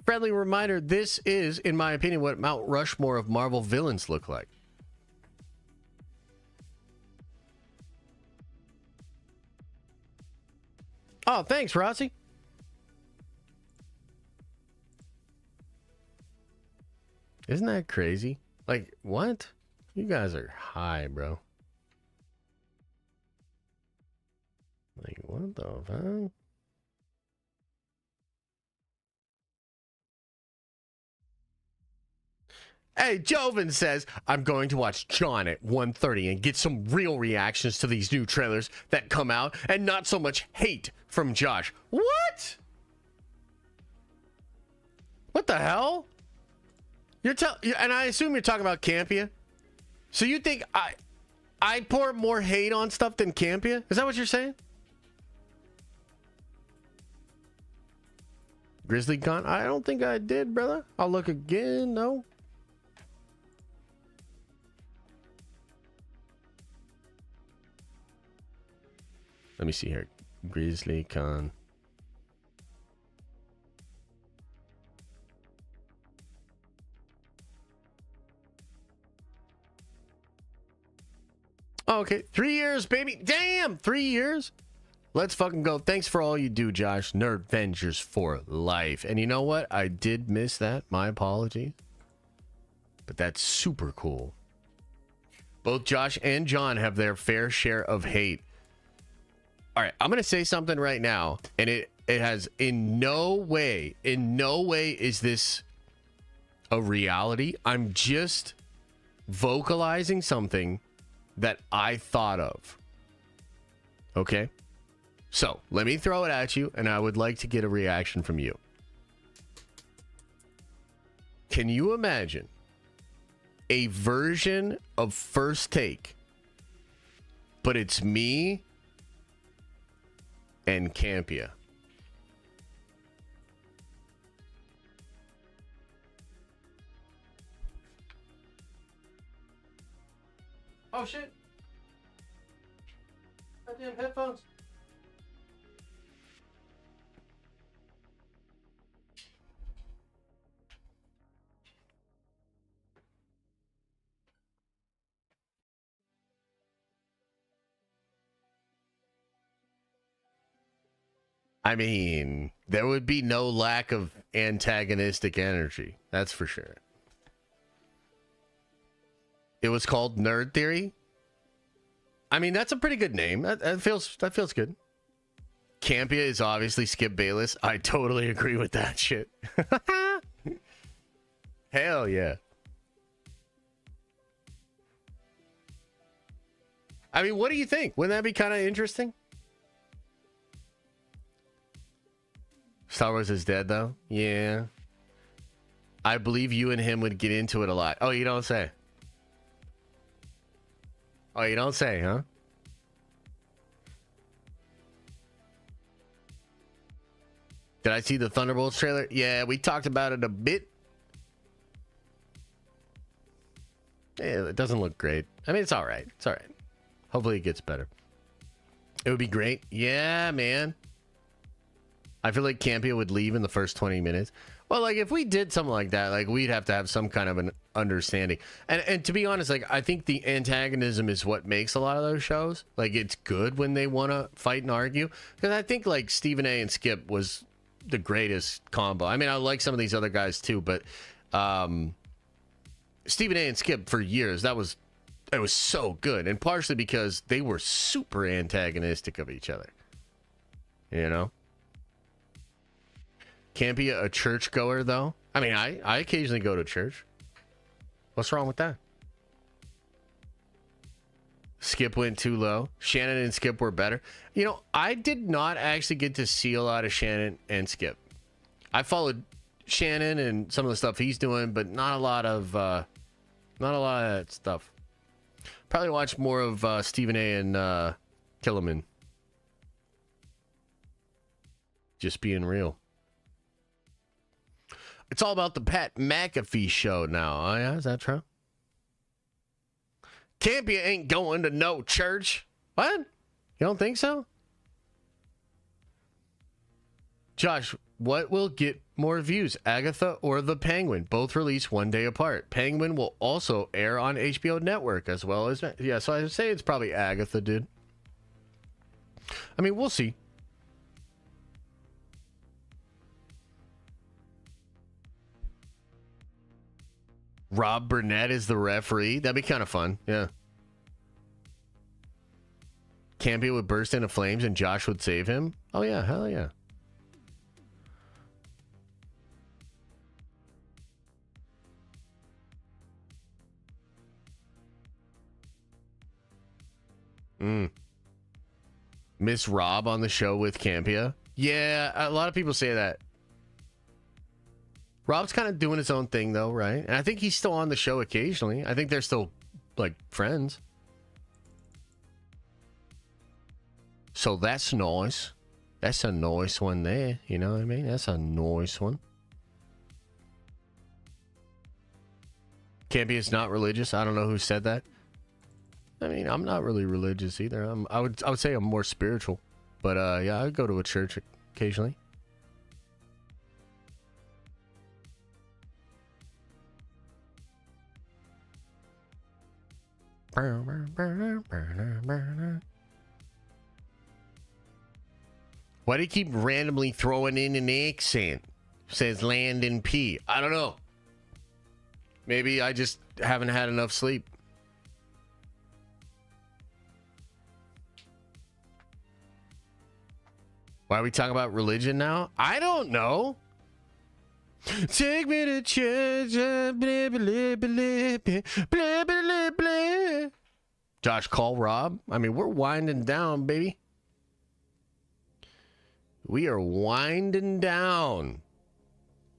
Friendly reminder, this is, in my opinion, what Mount Rushmore of Marvel villains look like. Oh, thanks, Rossi. Isn't that crazy? Like, what? You guys are high, bro. Like, what the fuck? Hey, Joven says, I'm going to watch John at 1:30 and get some real reactions to these new trailers that come out and not so much hate from Josh. What? What the hell? And I assume you're talking about Campia? So you think I pour more hate on stuff than Campia? Is that what you're saying? Grizzly Con? I don't think I did, brother. I'll look again. No. Let me see here. Grizzly Con. Oh, okay. 3 years, baby. Damn, 3 years. Let's fucking go. Thanks for all you do, Josh. Nerdvengers for life. And you know what? I did miss that. My apologies. But that's super cool. Both Josh and John have their fair share of hate. All right, I'm going to say something right now, and it has in no way is this a reality. I'm just vocalizing something that I thought of. Okay? So, let me throw it at you, and I would like to get a reaction from you. Can you imagine a version of First Take, but it's me and Campia? Oh shit. Goddamn headphones. I mean, there would be no lack of antagonistic energy. That's for sure. It was called Nerd Theory. I mean, that's a pretty good name. That feels good. Campia is obviously Skip Bayless. I totally agree with that shit. Hell yeah. I mean, what do you think? Wouldn't that be kind of interesting? Star Wars is dead, though? Yeah. I believe you and him would get into it a lot. Oh, you don't say? Oh, you don't say, huh? Did I see the Thunderbolts trailer? Yeah, we talked about it a bit. Yeah, it doesn't look great. I mean, it's all right. It's all right. Hopefully it gets better. It would be great. Yeah, man. I feel like Campia would leave in the first 20 minutes. Well, like, if we did something like that, like, we'd have to have some kind of an understanding. And to be honest, like, I think the antagonism is what makes a lot of those shows. Like, it's good when they want to fight and argue. Because I think, like, Stephen A. and Skip was the greatest combo. I mean, I like some of these other guys, too. But Stephen A. and Skip, for years, it was so good. And partially because they were super antagonistic of each other. You know? Can't be a churchgoer, though. I mean, I occasionally go to church. What's wrong with that? Skip went too low. Shannon and Skip were better. You know, I did not actually get to see a lot of Shannon and Skip. I followed Shannon and some of the stuff he's doing, but not a lot of that stuff. Probably watch more of Stephen A. and Killiman. Just being real. It's all about the Pat McAfee show now. Oh, yeah? Is that true? Campia ain't going to no church. What? You don't think so? Josh, what will get more views, Agatha or The Penguin? Both released one day apart. Penguin will also air on HBO Network as well as... Yeah, so I would say it's probably Agatha, dude. I mean, we'll see. Rob Burnett is the referee. That'd be kind of fun. Yeah. Campia would burst into flames and Josh would save him. Oh, yeah. Hell yeah. Miss Rob on the show with Campia. Yeah, a lot of people say that. Rob's kind of doing his own thing, though, right? And I think he's still on the show occasionally. I think they're still, like, friends. So that's nice. That's a nice one there. You know what I mean? That's a nice one. Campy is not religious. I don't know who said that. I mean, I'm not really religious either. I would say I'm more spiritual. But, yeah, I go to a church occasionally. Why do you keep randomly throwing in an accent? Says Landon P. I don't know. Maybe I just haven't had enough sleep. Why are we talking about religion now? I don't know. Take me to church. Blah, blah, blah, blah, blah, blah. Josh, call Rob. I mean, we're winding down, baby. We are winding down.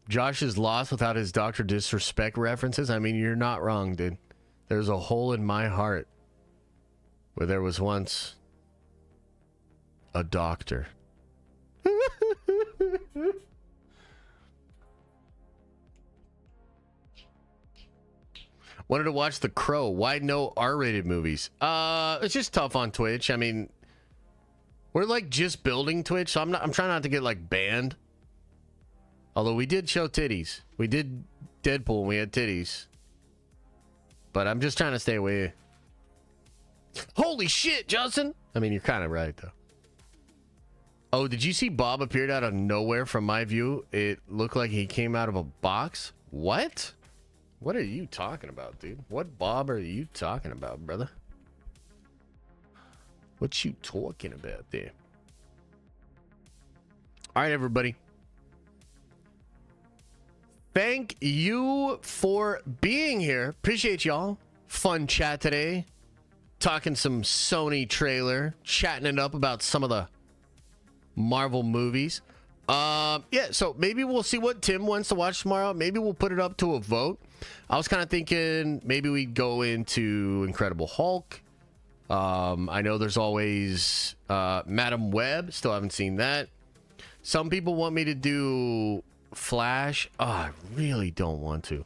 Josh is lost without his Dr. Disrespect references. I mean, you're not wrong, dude. There's a hole in my heart where there was once a doctor. Wanted to watch The Crow. Why no R-rated movies? It's just tough on Twitch. I mean, we're like just building Twitch, so I'm trying not to get like banned. Although we did show titties. We did Deadpool and we had titties. But I'm just trying to stay away. Holy shit, Justin! I mean, you're kind of right, though. Oh, did you see Bob appeared out of nowhere from my view? It looked like he came out of a box. What? What are you talking about, dude? What Bob are you talking about, brother? What you talking about there? All right, everybody. Thank you for being here. Appreciate y'all. Fun chat today. Talking some Sony trailer. Chatting it up about some of the Marvel movies. Yeah, so maybe we'll see what Tim wants to watch tomorrow. Maybe we'll put it up to a vote. I was kind of thinking maybe we'd go into Incredible Hulk. I know there's always Madam Web. Still haven't seen that. Some people want me to do Flash. Oh, I really don't want to.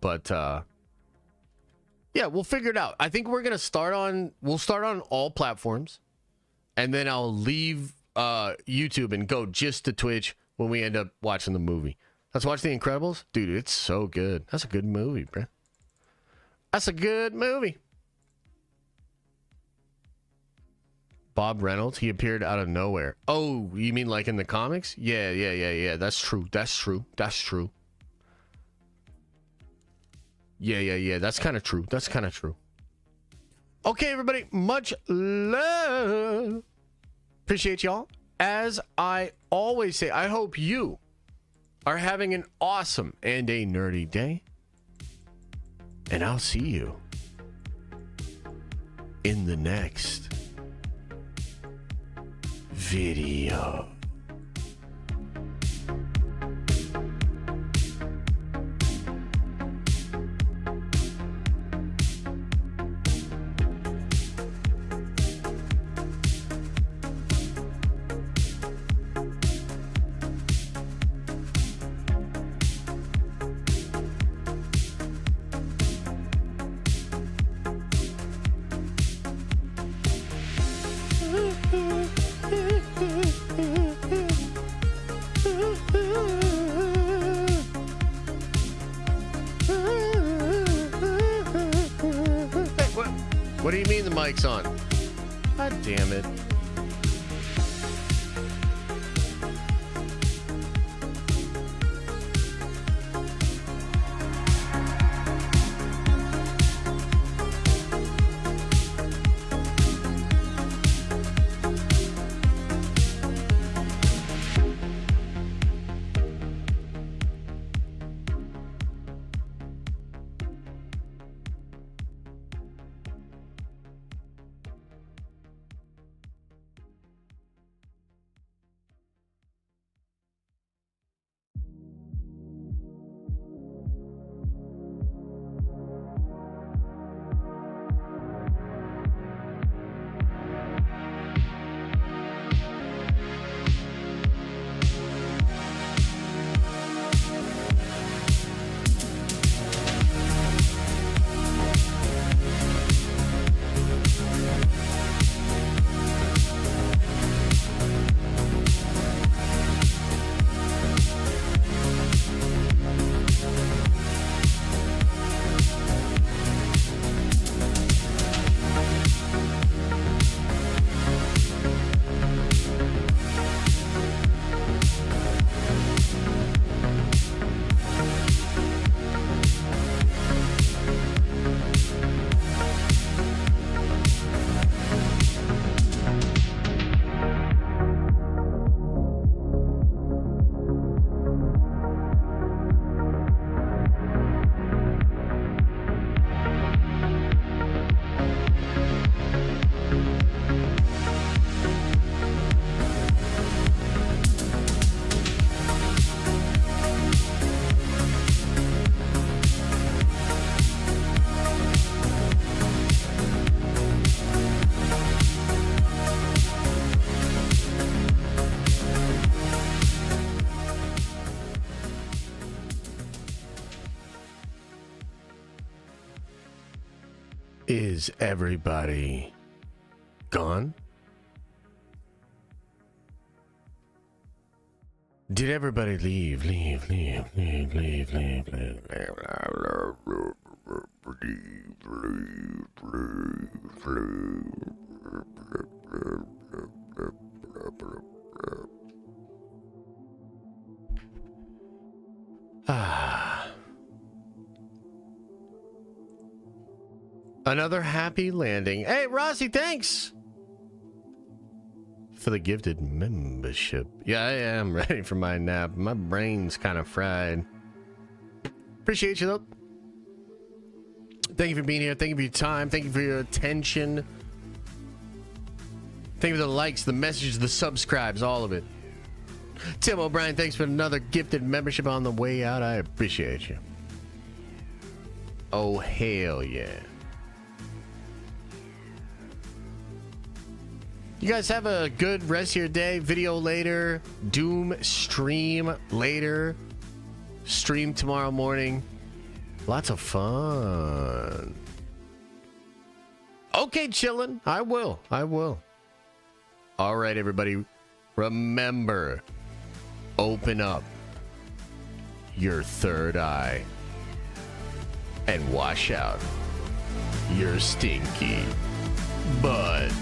But yeah, we'll figure it out. I think we're gonna start on all platforms, and then I'll leave YouTube and go just to Twitch when we end up watching the movie. Let's watch The Incredibles. Dude, it's so good. That's a good movie, bro. That's a good movie. Bob Reynolds, he appeared out of nowhere. Oh, you mean like in the comics? Yeah. That's true. Yeah. That's kind of true. Okay, everybody. Much love. Appreciate y'all. As I always say, I hope you are having an awesome and a nerdy day. And I'll see you in the next video. What do you mean the mic's on? God damn it. Is everybody gone? Did everybody leave? Another happy landing. Hey, Rossi, thanks for the gifted membership. Yeah, I am ready for my nap. My brain's kind of fried. Appreciate you, though. Thank you for being here. Thank you for your time. Thank you for your attention. Thank you for the likes, the messages, the subscribes, all of it. Tim O'Brien, thanks for another gifted membership on the way out. I appreciate you. Oh, hell yeah. You guys have a good rest of your day. Video later. Doom stream later. Stream tomorrow morning. Lots of fun. Okay, chillin'. I will. All right, everybody. Remember, open up your third eye and wash out your stinky butt.